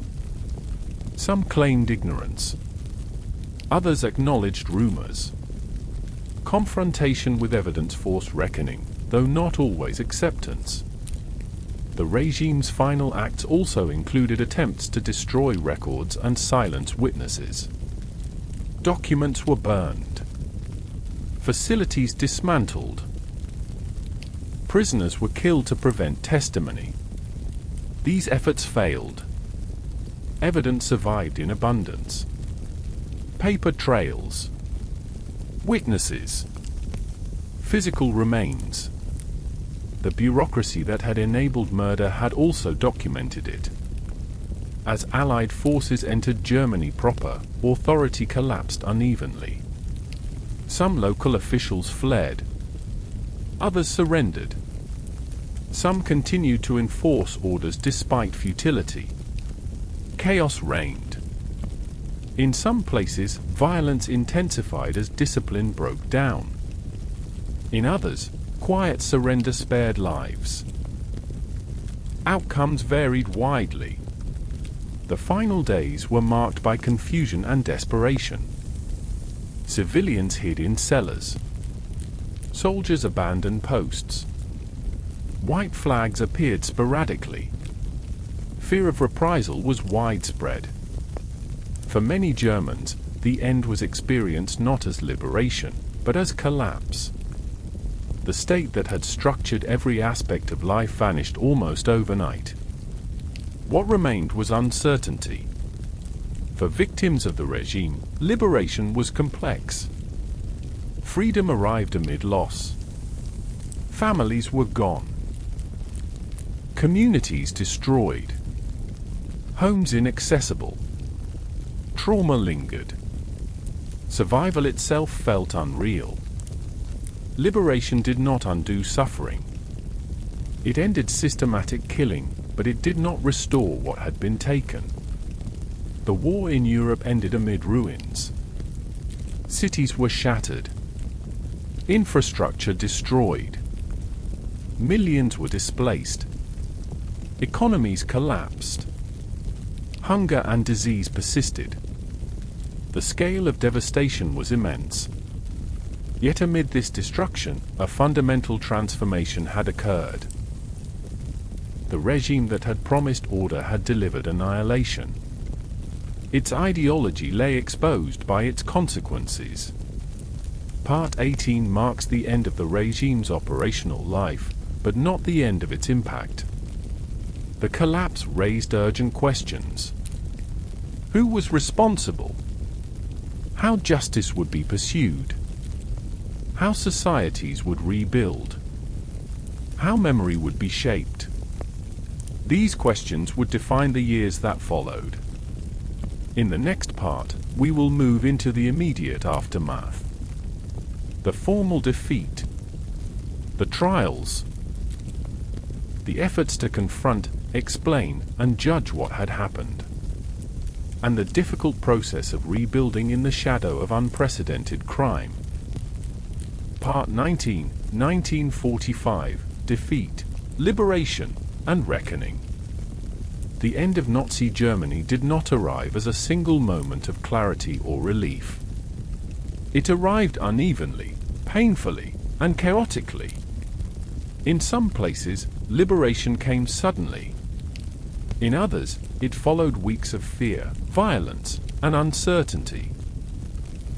Some claimed ignorance. Others acknowledged rumors. Confrontation with evidence forced reckoning, though not always acceptance. The regime's final acts also included attempts to destroy records and silence witnesses. Documents were burned. Facilities dismantled. Prisoners were killed to prevent testimony. These efforts failed. Evidence survived in abundance. Paper trails. Witnesses. Physical remains. The bureaucracy that had enabled murder had also documented it. As Allied forces entered Germany proper, authority collapsed unevenly. Some local officials fled. Others surrendered. Some continued to enforce orders despite futility. Chaos reigned. In some places, violence intensified as discipline broke down. In others, quiet surrender spared lives. Outcomes varied widely. The final days were marked by confusion and desperation. Civilians hid in cellars. Soldiers abandoned posts. White flags appeared sporadically. Fear of reprisal was widespread. For many Germans, the end was experienced not as liberation, but as collapse. The state that had structured every aspect of life vanished almost overnight. What remained was uncertainty. For victims of the regime, liberation was complex. Freedom arrived amid loss. Families were gone. Communities destroyed. Homes inaccessible. Trauma lingered. Survival itself felt unreal. Liberation did not undo suffering. It ended systematic killing, but it did not restore what had been taken. The war in Europe ended amid ruins. Cities were shattered. Infrastructure destroyed. Millions were displaced. Economies collapsed. Hunger and disease persisted. The scale of devastation was immense. Yet amid this destruction, a fundamental transformation had occurred. The regime that had promised order had delivered annihilation. Its ideology lay exposed by its consequences. Part 18 marks the end of the regime's operational life, but not the end of its impact. The collapse raised urgent questions. Who was responsible? How justice would be pursued? How societies would rebuild? How memory would be shaped? These questions would define the years that followed. In the next part, we will move into the immediate aftermath. The formal defeat. The trials. The efforts to confront, explain, and judge what had happened. And the difficult process of rebuilding in the shadow of unprecedented crime. Part 19, 1945, Defeat, Liberation, and Reckoning. The end of Nazi Germany did not arrive as a single moment of clarity or relief. It arrived unevenly, painfully, and chaotically. In some places, liberation came suddenly. In others, it followed weeks of fear, violence, and uncertainty.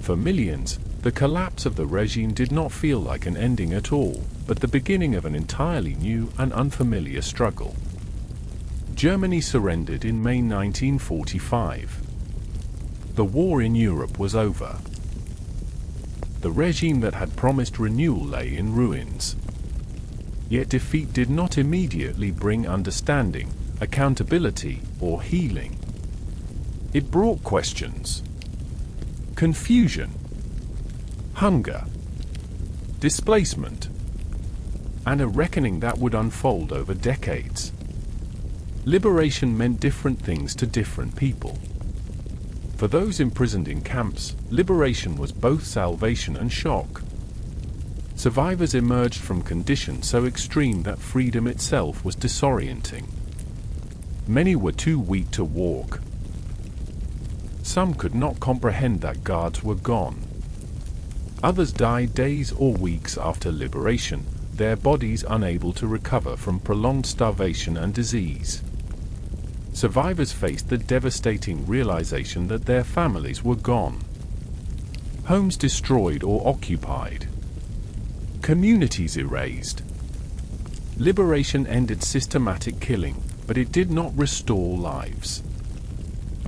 For millions, the collapse of the regime did not feel like an ending at all, but the beginning of an entirely new and unfamiliar struggle. Germany surrendered in May 1945. The war in Europe was over. The regime that had promised renewal lay in ruins. Yet defeat did not immediately bring understanding, accountability, or healing. It brought questions, confusion, hunger, displacement, and a reckoning that would unfold over decades. Liberation meant different things to different people. For those imprisoned in camps, liberation was both salvation and shock. Survivors emerged from conditions so extreme that freedom itself was disorienting. Many were too weak to walk. Some could not comprehend that guards were gone. Others died days or weeks after liberation, their bodies unable to recover from prolonged starvation and disease. Survivors faced the devastating realization that their families were gone. Homes destroyed or occupied. Communities erased. Liberation ended systematic killing, but it did not restore lives.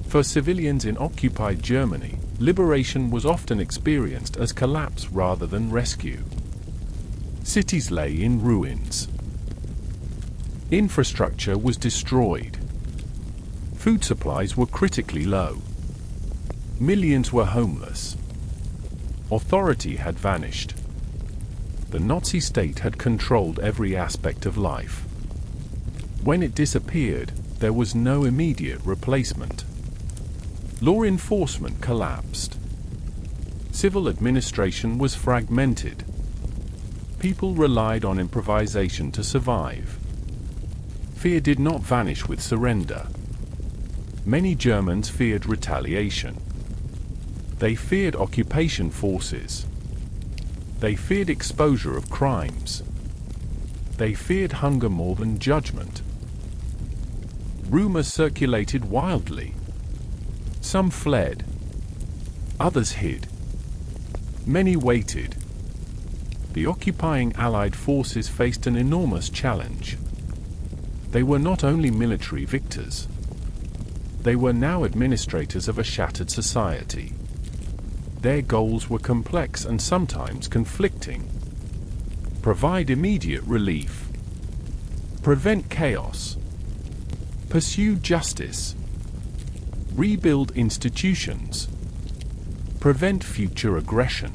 For civilians in occupied Germany, liberation was often experienced as collapse rather than rescue. Cities lay in ruins. Infrastructure was destroyed. Food supplies were critically low. Millions were homeless. Authority had vanished. The Nazi state had controlled every aspect of life. When it disappeared, there was no immediate replacement. Law enforcement collapsed. Civil administration was fragmented. People relied on improvisation to survive. Fear did not vanish with surrender. Many Germans feared retaliation. They feared occupation forces. They feared exposure of crimes. They feared hunger more than judgment. Rumors circulated wildly. Some fled. Others hid. Many waited. The occupying Allied forces faced an enormous challenge. They were not only military victors. They were now administrators of a shattered society. Their goals were complex and sometimes conflicting. Provide immediate relief. Prevent chaos. Pursue justice. Rebuild institutions. Prevent future aggression.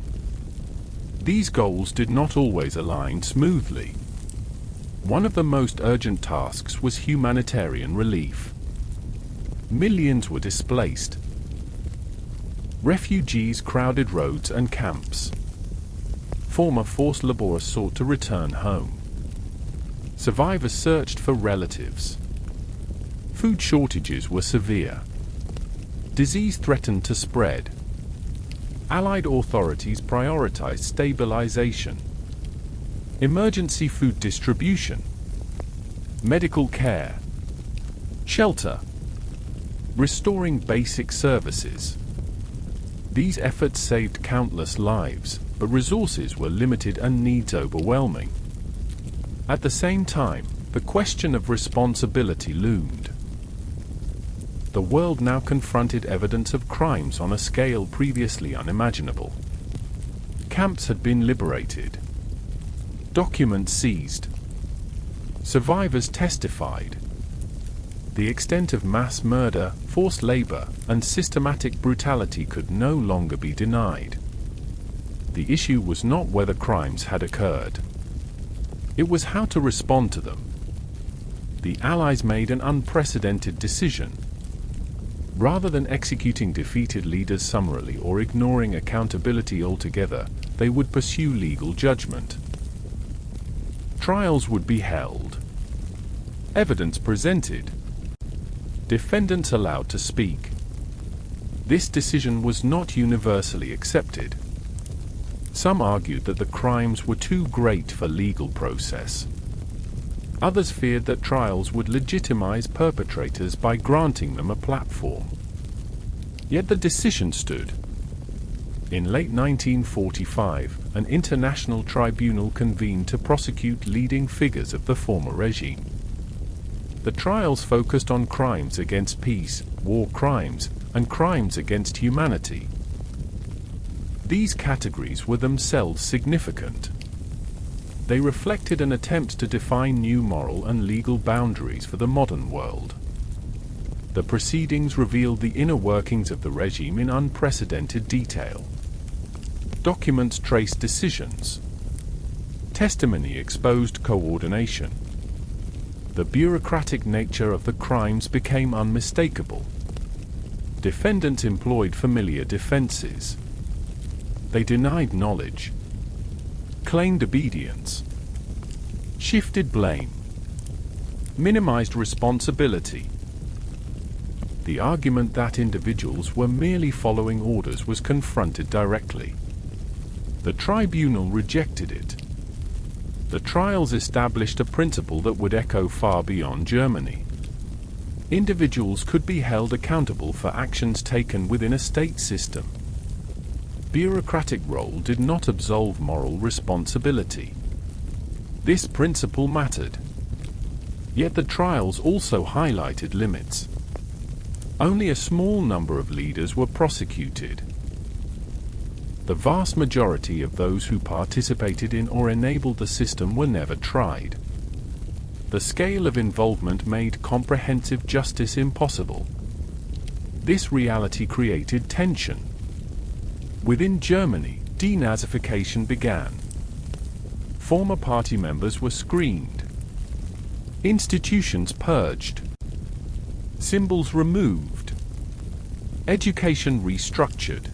These goals did not always align smoothly. One of the most urgent tasks was humanitarian relief. Millions were displaced. Refugees crowded roads and camps. Former forced laborers sought to return home. Survivors searched for relatives. Food shortages were severe. Disease threatened to spread. Allied authorities prioritized stabilization. Emergency food distribution. Medical care. Shelter. Restoring basic services. These efforts saved countless lives, but resources were limited and needs overwhelming. At the same time, the question of responsibility loomed. The world now confronted evidence of crimes on a scale previously unimaginable. Camps had been liberated. Documents seized. Survivors testified. The extent of mass murder, forced labor, and systematic brutality could no longer be denied. The issue was not whether crimes had occurred. It was how to respond to them. The Allies made an unprecedented decision. Rather than executing defeated leaders summarily or ignoring accountability altogether, they would pursue legal judgment. Trials would be held. Evidence presented. Defendants allowed to speak. This decision was not universally accepted. Some argued that the crimes were too great for legal process. Others feared that trials would legitimize perpetrators by granting them a platform. Yet the decision stood. In late 1945, an international tribunal convened to prosecute leading figures of the former regime. The trials focused on crimes against peace, war crimes, and crimes against humanity. These categories were themselves significant. They reflected an attempt to define new moral and legal boundaries for the modern world. The proceedings revealed the inner workings of the regime in unprecedented detail. Documents traced decisions. Testimony exposed coordination. The bureaucratic nature of the crimes became unmistakable. Defendants employed familiar defenses. They denied knowledge, claimed obedience, shifted blame, minimized responsibility. The argument that individuals were merely following orders was confronted directly. The tribunal rejected it. The trials established a principle that would echo far beyond Germany. Individuals could be held accountable for actions taken within a state system. Bureaucratic role did not absolve moral responsibility. This principle mattered. Yet the trials also highlighted limits. Only a small number of leaders were prosecuted. The vast majority of those who participated in or enabled the system were never tried. The scale of involvement made comprehensive justice impossible. This reality created tension. Within Germany, denazification began. Former party members were screened. Institutions purged. Symbols removed. Education restructured.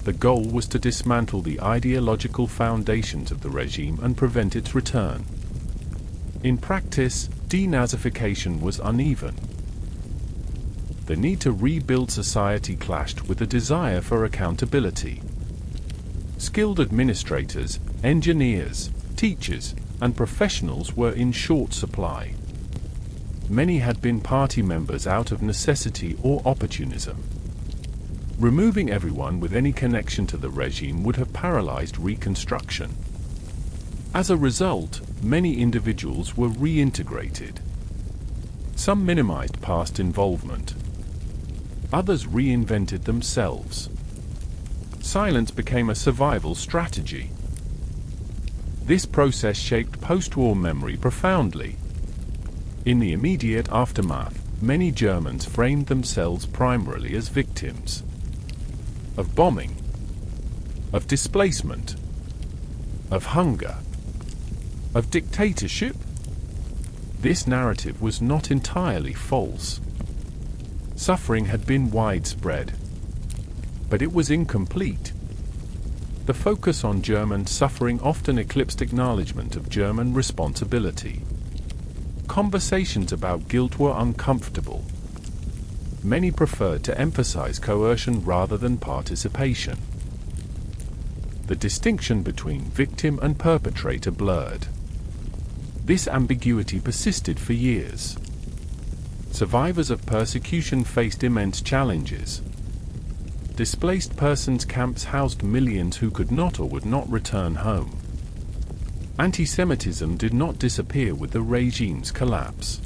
The goal was to dismantle the ideological foundations of the regime and prevent its return. In practice, denazification was uneven. The need to rebuild society clashed with the desire for accountability. Skilled administrators, engineers, teachers, and professionals were in short supply. Many had been party members out of necessity or opportunism. Removing everyone with any connection to the regime would have paralyzed reconstruction. As a result, many individuals were reintegrated. Some minimized past involvement. Others reinvented themselves. Silence became a survival strategy. This process shaped post-war memory profoundly. In the immediate aftermath, many Germans framed themselves primarily as victims of bombing, of displacement, of hunger, of dictatorship. This narrative was not entirely false. Suffering had been widespread, but it was incomplete. The focus on German suffering often eclipsed acknowledgement of German responsibility. Conversations about guilt were uncomfortable. Many preferred to emphasize coercion rather than participation. The distinction between victim and perpetrator blurred. This ambiguity persisted for years. Survivors of persecution faced immense challenges. Displaced persons camps housed millions who could not or would not return home. Anti-Semitism did not disappear with the regime's collapse.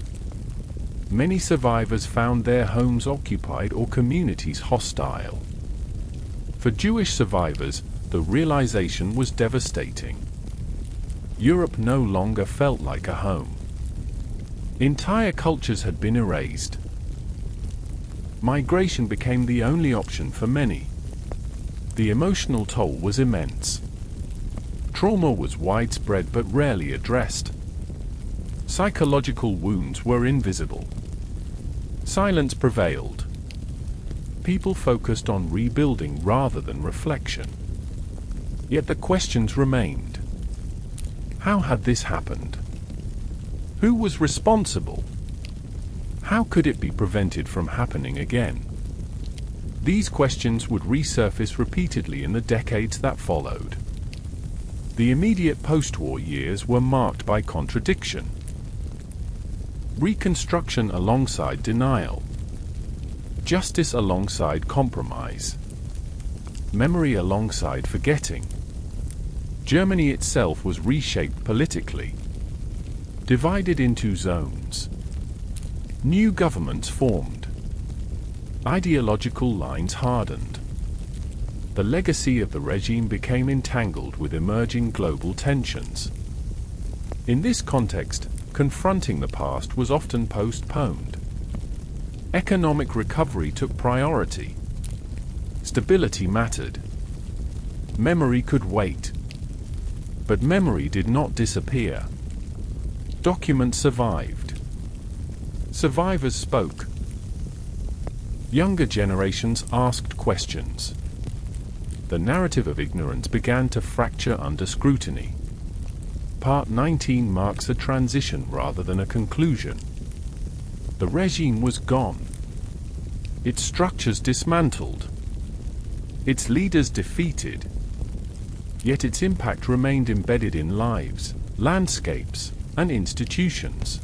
Many survivors found their homes occupied or communities hostile. For Jewish survivors, the realization was devastating. Europe no longer felt like a home. Entire cultures had been erased. Migration became the only option for many. The emotional toll was immense. Trauma was widespread but rarely addressed. Psychological wounds were invisible. Silence prevailed. People focused on rebuilding rather than reflection. Yet the questions remained. How had this happened? Who was responsible? How could it be prevented from happening again? These questions would resurface repeatedly in the decades that followed. The immediate post-war years were marked by contradiction. Reconstruction alongside denial. Justice alongside compromise. Memory alongside forgetting. Germany itself was reshaped politically. Divided into zones. New governments formed. Ideological lines hardened. The legacy of the regime became entangled with emerging global tensions. In this context, confronting the past was often postponed. Economic recovery took priority. Stability mattered. Memory could wait. But memory did not disappear. Documents survived. Survivors spoke. Younger generations asked questions. The narrative of ignorance began to fracture under scrutiny. Part 19 marks a transition rather than a conclusion. The regime was gone. Its structures dismantled. Its leaders defeated. Yet its impact remained embedded in lives, landscapes, and institutions.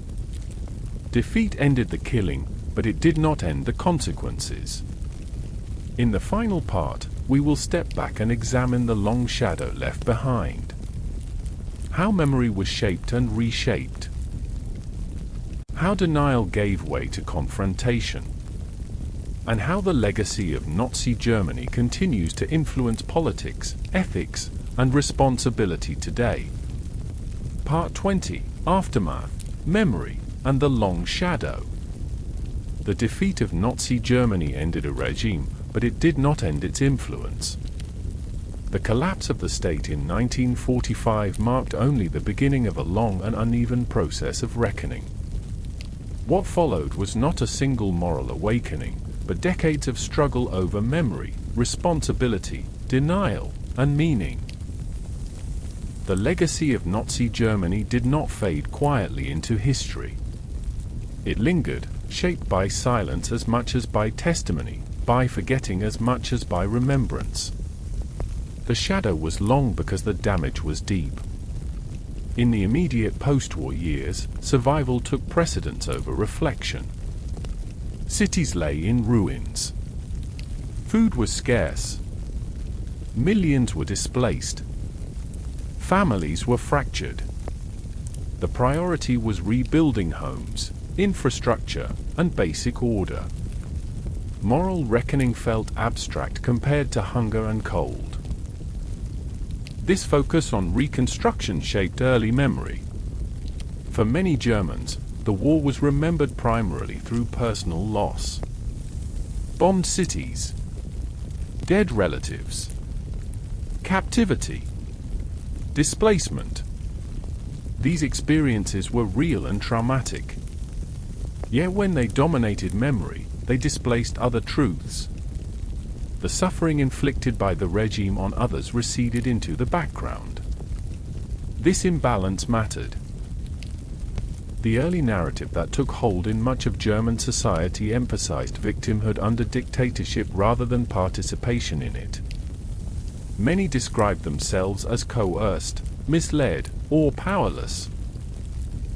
Defeat ended the killing, but it did not end the consequences. In the final part, we will step back and examine the long shadow left behind. How memory was shaped and reshaped. How denial gave way to confrontation. And how the legacy of Nazi Germany continues to influence politics, ethics, and responsibility today. Part 20, Aftermath, Memory, and the Long Shadow. The defeat of Nazi Germany ended a regime, but it did not end its influence. The collapse of the state in 1945 marked only the beginning of a long and uneven process of reckoning. What followed was not a single moral awakening, but decades of struggle over memory, responsibility, denial, and meaning. The legacy of Nazi Germany did not fade quietly into history. It lingered, shaped by silence as much as by testimony, by forgetting as much as by remembrance. The shadow was long because the damage was deep. In the immediate post-war years, survival took precedence over reflection. Cities lay in ruins. Food was scarce. Millions were displaced. Families were fractured. The priority was rebuilding homes, infrastructure, and basic order. Moral reckoning felt abstract compared to hunger and cold. This focus on reconstruction shaped early memory. For many Germans, the war was remembered primarily through personal loss. Bombed cities, dead relatives, captivity, displacement. These experiences were real and traumatic. Yet when they dominated memory, they displaced other truths. The suffering inflicted by the regime on others receded into the background. This imbalance mattered. The early narrative that took hold in much of German society emphasized victimhood under dictatorship rather than participation in it. Many described themselves as coerced, misled, or powerless.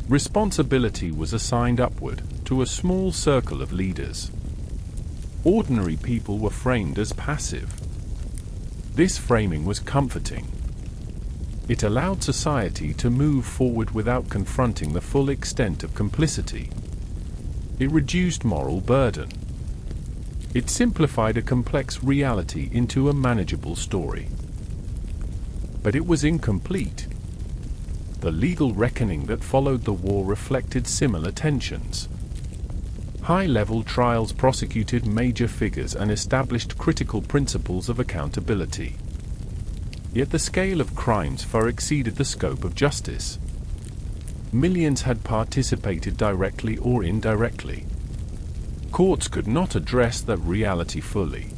Responsibility was assigned upward, to a small circle of leaders. Ordinary people were framed as passive. This framing was comforting. It allowed society to move forward without confronting the full extent of complicity. It reduced moral burden. It simplified a complex reality into a manageable story. But it was incomplete. The legal reckoning that followed the war reflected similar tensions. High-level trials prosecuted major figures and established critical principles of accountability. Yet the scale of crimes far exceeded the scope of justice. Millions had participated directly or indirectly. Courts could not address that reality fully.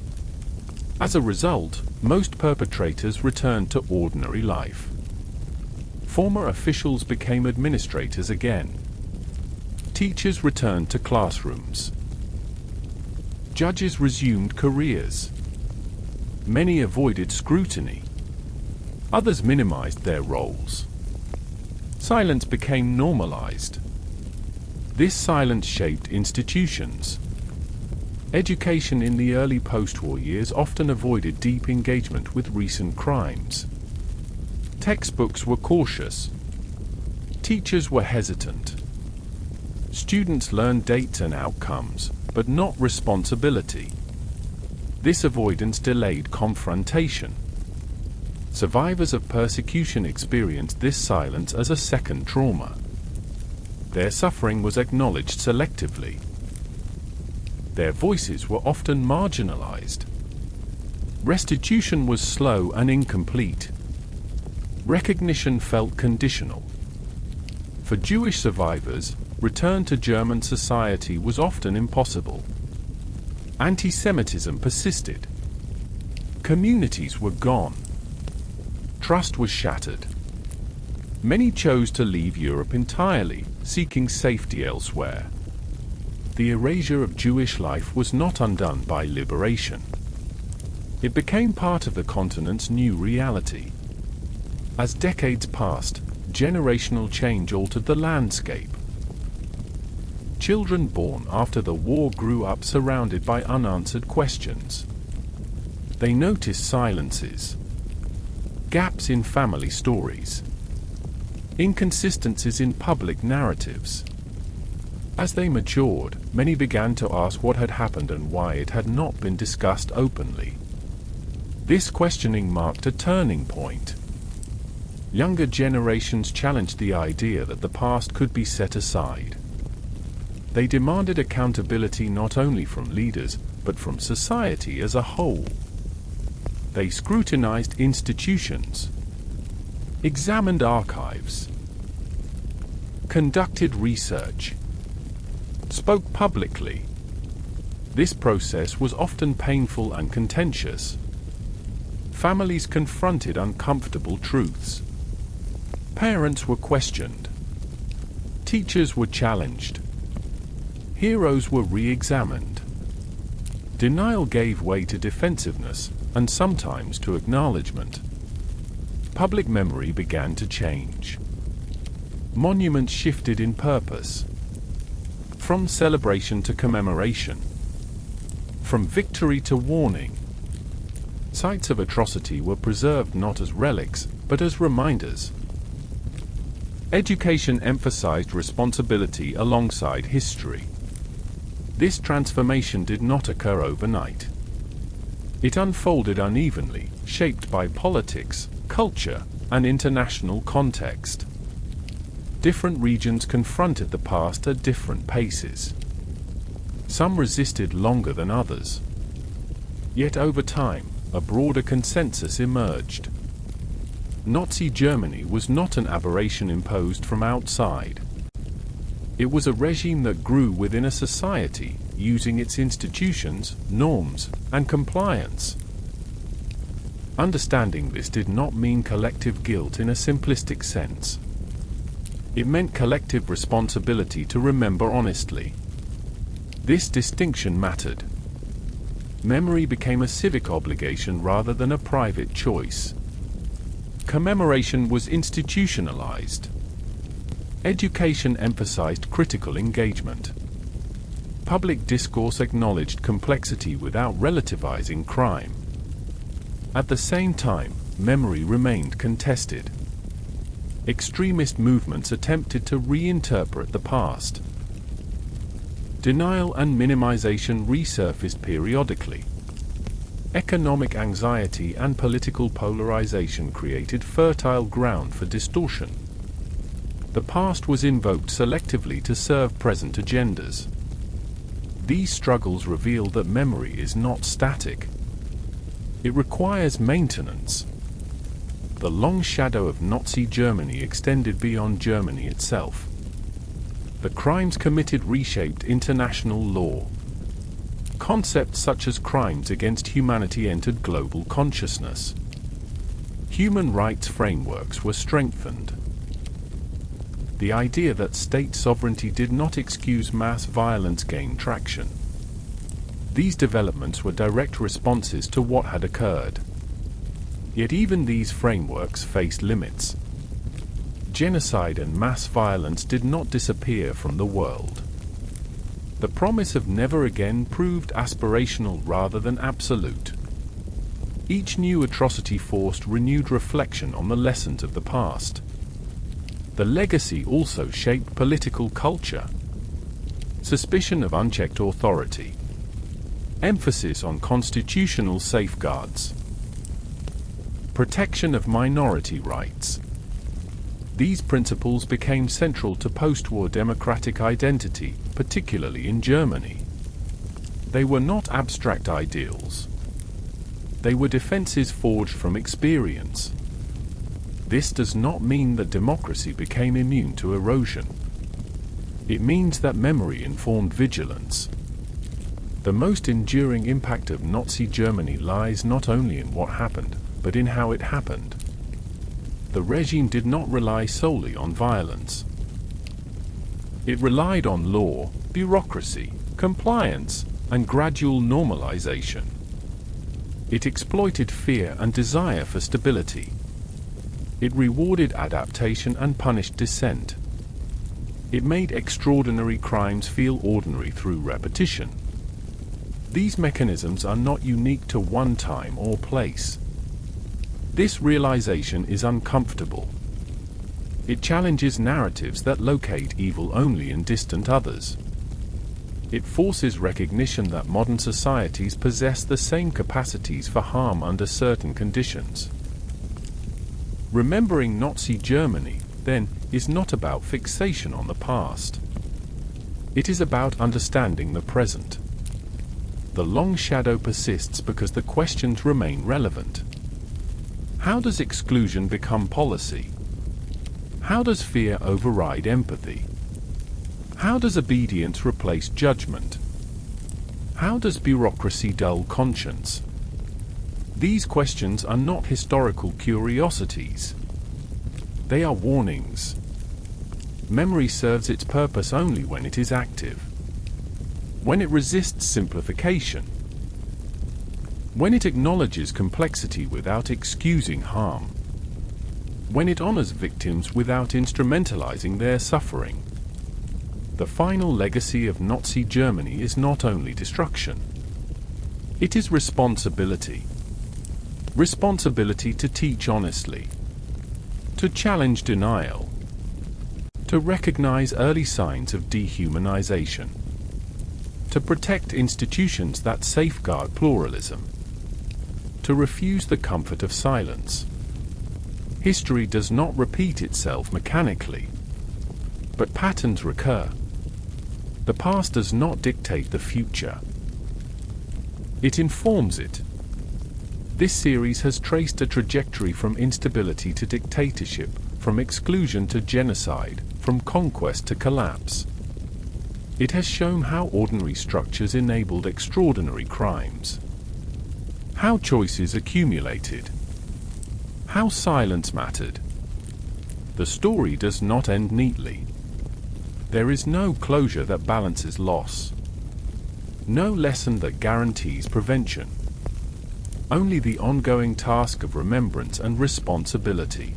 As a result, most perpetrators returned to ordinary life. Former officials became administrators again. Teachers returned to classrooms. Judges resumed careers. Many avoided scrutiny. Others minimized their roles. Silence became normalized. This silence shaped institutions. Education in the early post-war years often avoided deep engagement with recent crimes. Textbooks were cautious. Teachers were hesitant. Students learned dates and outcomes, but not responsibility. This avoidance delayed confrontation. Survivors of persecution experienced this silence as a second trauma. Their suffering was acknowledged selectively. Their voices were often marginalized. Restitution was slow and incomplete. Recognition felt conditional. For Jewish survivors, return to German society was often impossible. Anti-Semitism persisted. Communities were gone. Trust was shattered. Many chose to leave Europe entirely, seeking safety elsewhere. The erasure of Jewish life was not undone by liberation. It became part of the continent's new reality. As decades passed, generational change altered the landscape. Children born after the war grew up surrounded by unanswered questions. They noticed silences, gaps in family stories, inconsistencies in public narratives. As they matured, many began to ask what had happened and why it had not been discussed openly. This questioning marked a turning point. Younger generations challenged the idea that the past could be set aside. They demanded accountability not only from leaders, but from society as a whole. They scrutinized institutions, examined archives, conducted research, spoke publicly. This process was often painful and contentious. Families confronted uncomfortable truths. Parents were questioned. Teachers were challenged. Heroes were re-examined. Denial gave way to defensiveness, and sometimes to acknowledgement. Public memory began to change. Monuments shifted in purpose. From celebration to commemoration. From victory to warning. Sites of atrocity were preserved not as relics, but as reminders. Education emphasized responsibility alongside history. This transformation did not occur overnight. It unfolded unevenly, shaped by politics, culture, and international context. Different regions confronted the past at different paces. Some resisted longer than others. Yet over time, a broader consensus emerged. Nazi Germany was not an aberration imposed from outside. It was a regime that grew within a society, using its institutions, norms, and compliance. Understanding this did not mean collective guilt in a simplistic sense. It meant collective responsibility to remember honestly. This distinction mattered. Memory became a civic obligation rather than a private choice. Commemoration was institutionalized. Education emphasized critical engagement. Public discourse acknowledged complexity without relativizing crime. At the same time, memory remained contested. Extremist movements attempted to reinterpret the past. Denial and minimization resurfaced periodically. Economic anxiety and political polarization created fertile ground for distortion. The past was invoked selectively to serve present agendas. These struggles reveal that memory is not static. It requires maintenance. The long shadow of Nazi Germany extended beyond Germany itself. The crimes committed reshaped international law. Concepts such as crimes against humanity entered global consciousness. Human rights frameworks were strengthened. The idea that state sovereignty did not excuse mass violence gained traction. These developments were direct responses to what had occurred. Yet even these frameworks faced limits. Genocide and mass violence did not disappear from the world. The promise of never again proved aspirational rather than absolute. Each new atrocity forced renewed reflection on the lessons of the past. The legacy also shaped political culture. Suspicion of unchecked authority. Emphasis on constitutional safeguards. Protection of minority rights. These principles became central to post-war democratic identity, particularly in Germany. They were not abstract ideals. They were defenses forged from experience. This does not mean that democracy became immune to erosion. It means that memory informed vigilance. The most enduring impact of Nazi Germany lies not only in what happened, but in how it happened. The regime did not rely solely on violence. It relied on law, bureaucracy, compliance, and gradual normalization. It exploited fear and desire for stability. It rewarded adaptation and punished dissent. It made extraordinary crimes feel ordinary through repetition. These mechanisms are not unique to one time or place. This realization is uncomfortable. It challenges narratives that locate evil only in distant others. It forces recognition that modern societies possess the same capacities for harm under certain conditions. Remembering Nazi Germany, then, is not about fixation on the past. It is about understanding the present. The long shadow persists because the questions remain relevant. How does exclusion become policy? How does fear override empathy? How does obedience replace judgment? How does bureaucracy dull conscience? These questions are not historical curiosities. They are warnings. Memory serves its purpose only when it is active. When it resists simplification. When it acknowledges complexity without excusing harm. When it honors victims without instrumentalizing their suffering. The final legacy of Nazi Germany is not only destruction. It is responsibility. Responsibility to teach honestly. To challenge denial. To recognize early signs of dehumanization. To protect institutions that safeguard pluralism. To refuse the comfort of silence. History does not repeat itself mechanically. but patterns recur. The past does not dictate the future. It informs it. This series has traced a trajectory from instability to dictatorship, from exclusion to genocide, from conquest to collapse. It has shown how ordinary structures enabled extraordinary crimes. How choices accumulated. How silence mattered. The story does not end neatly. There is no closure that balances loss. No lesson that guarantees prevention. Only the ongoing task of remembrance and responsibility.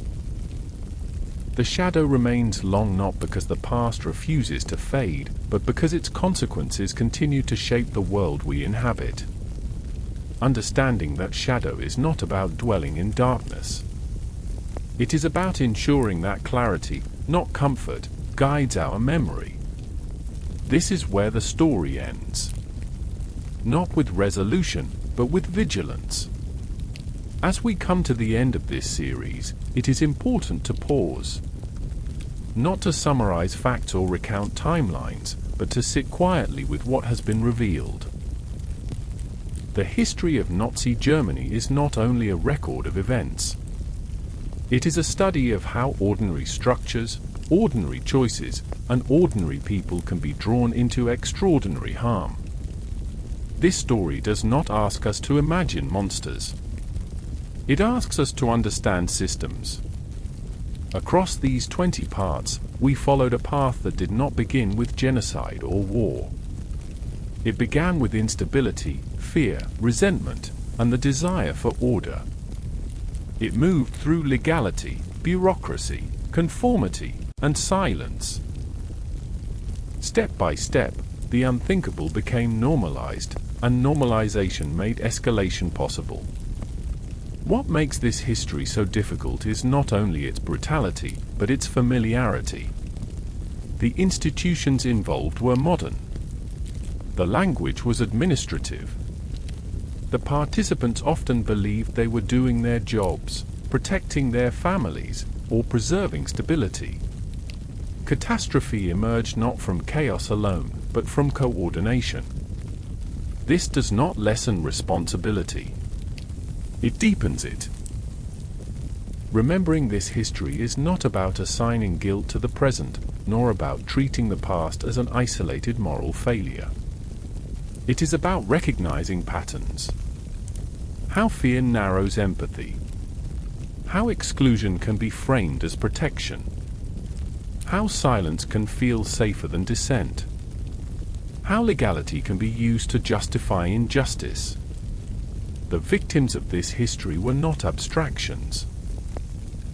The shadow remains long not because the past refuses to fade, but because its consequences continue to shape the world we inhabit. Understanding that shadow is not about dwelling in darkness. It is about ensuring that clarity, not comfort, guides our memory. This is where the story ends. Not with resolution, but with vigilance. As we come to the end of this series, it is important to pause. Not to summarize facts or recount timelines, but to sit quietly with what has been revealed. The history of Nazi Germany is not only a record of events. It is a study of how ordinary structures, ordinary choices, and ordinary people can be drawn into extraordinary harm. This story does not ask us to imagine monsters. It asks us to understand systems. Across these 20 parts, we followed a path that did not begin with genocide or war. It began with instability, fear, resentment, and the desire for order. It moved through legality, bureaucracy, conformity, and silence. Step by step, the unthinkable became normalized, and normalization made escalation possible. What makes this history so difficult is not only its brutality, but its familiarity. The institutions involved were modern. The language was administrative. The participants often believed they were doing their jobs, protecting their families, or preserving stability. Catastrophe emerged not from chaos alone, but from coordination. This does not lessen responsibility. It deepens it. Remembering this history is not about assigning guilt to the present, nor about treating the past as an isolated moral failure. It is about recognizing patterns. How fear narrows empathy. How exclusion can be framed as protection. How silence can feel safer than dissent. How legality can be used to justify injustice. The victims of this history were not abstractions.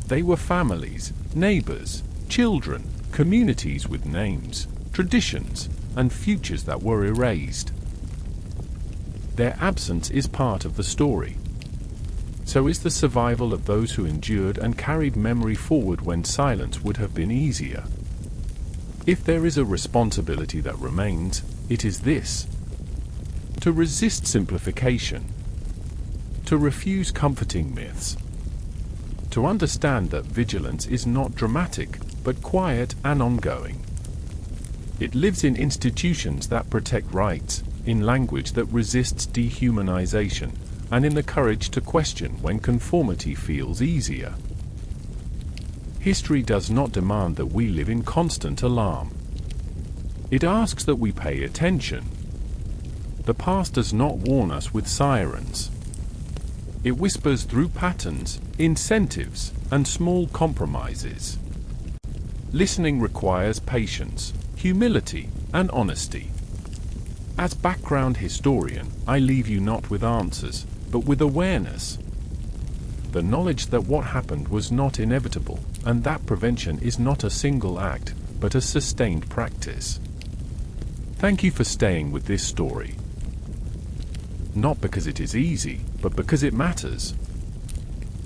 They were families, neighbors, children, communities with names, traditions, and futures that were erased. Their absence is part of the story. So is the survival of those who endured and carried memory forward when silence would have been easier. If there is a responsibility that remains, it is this: to resist simplification, to refuse comforting myths, to understand that vigilance is not dramatic, but quiet and ongoing. It lives in institutions that protect rights, in language that resists dehumanization, and in the courage to question when conformity feels easier. History does not demand that we live in constant alarm. It asks that we pay attention. The past does not warn us with sirens. It whispers through patterns, incentives, and small compromises. Listening requires patience, humility, and honesty. As background historian, I leave you not with answers, but with awareness. The knowledge that what happened was not inevitable, and that prevention is not a single act, but a sustained practice. Thank you for staying with this story. Not because it is easy, but because it matters.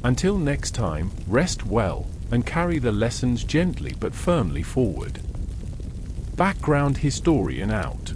Until next time, rest well, and carry the lessons gently but firmly forward. Background historian out.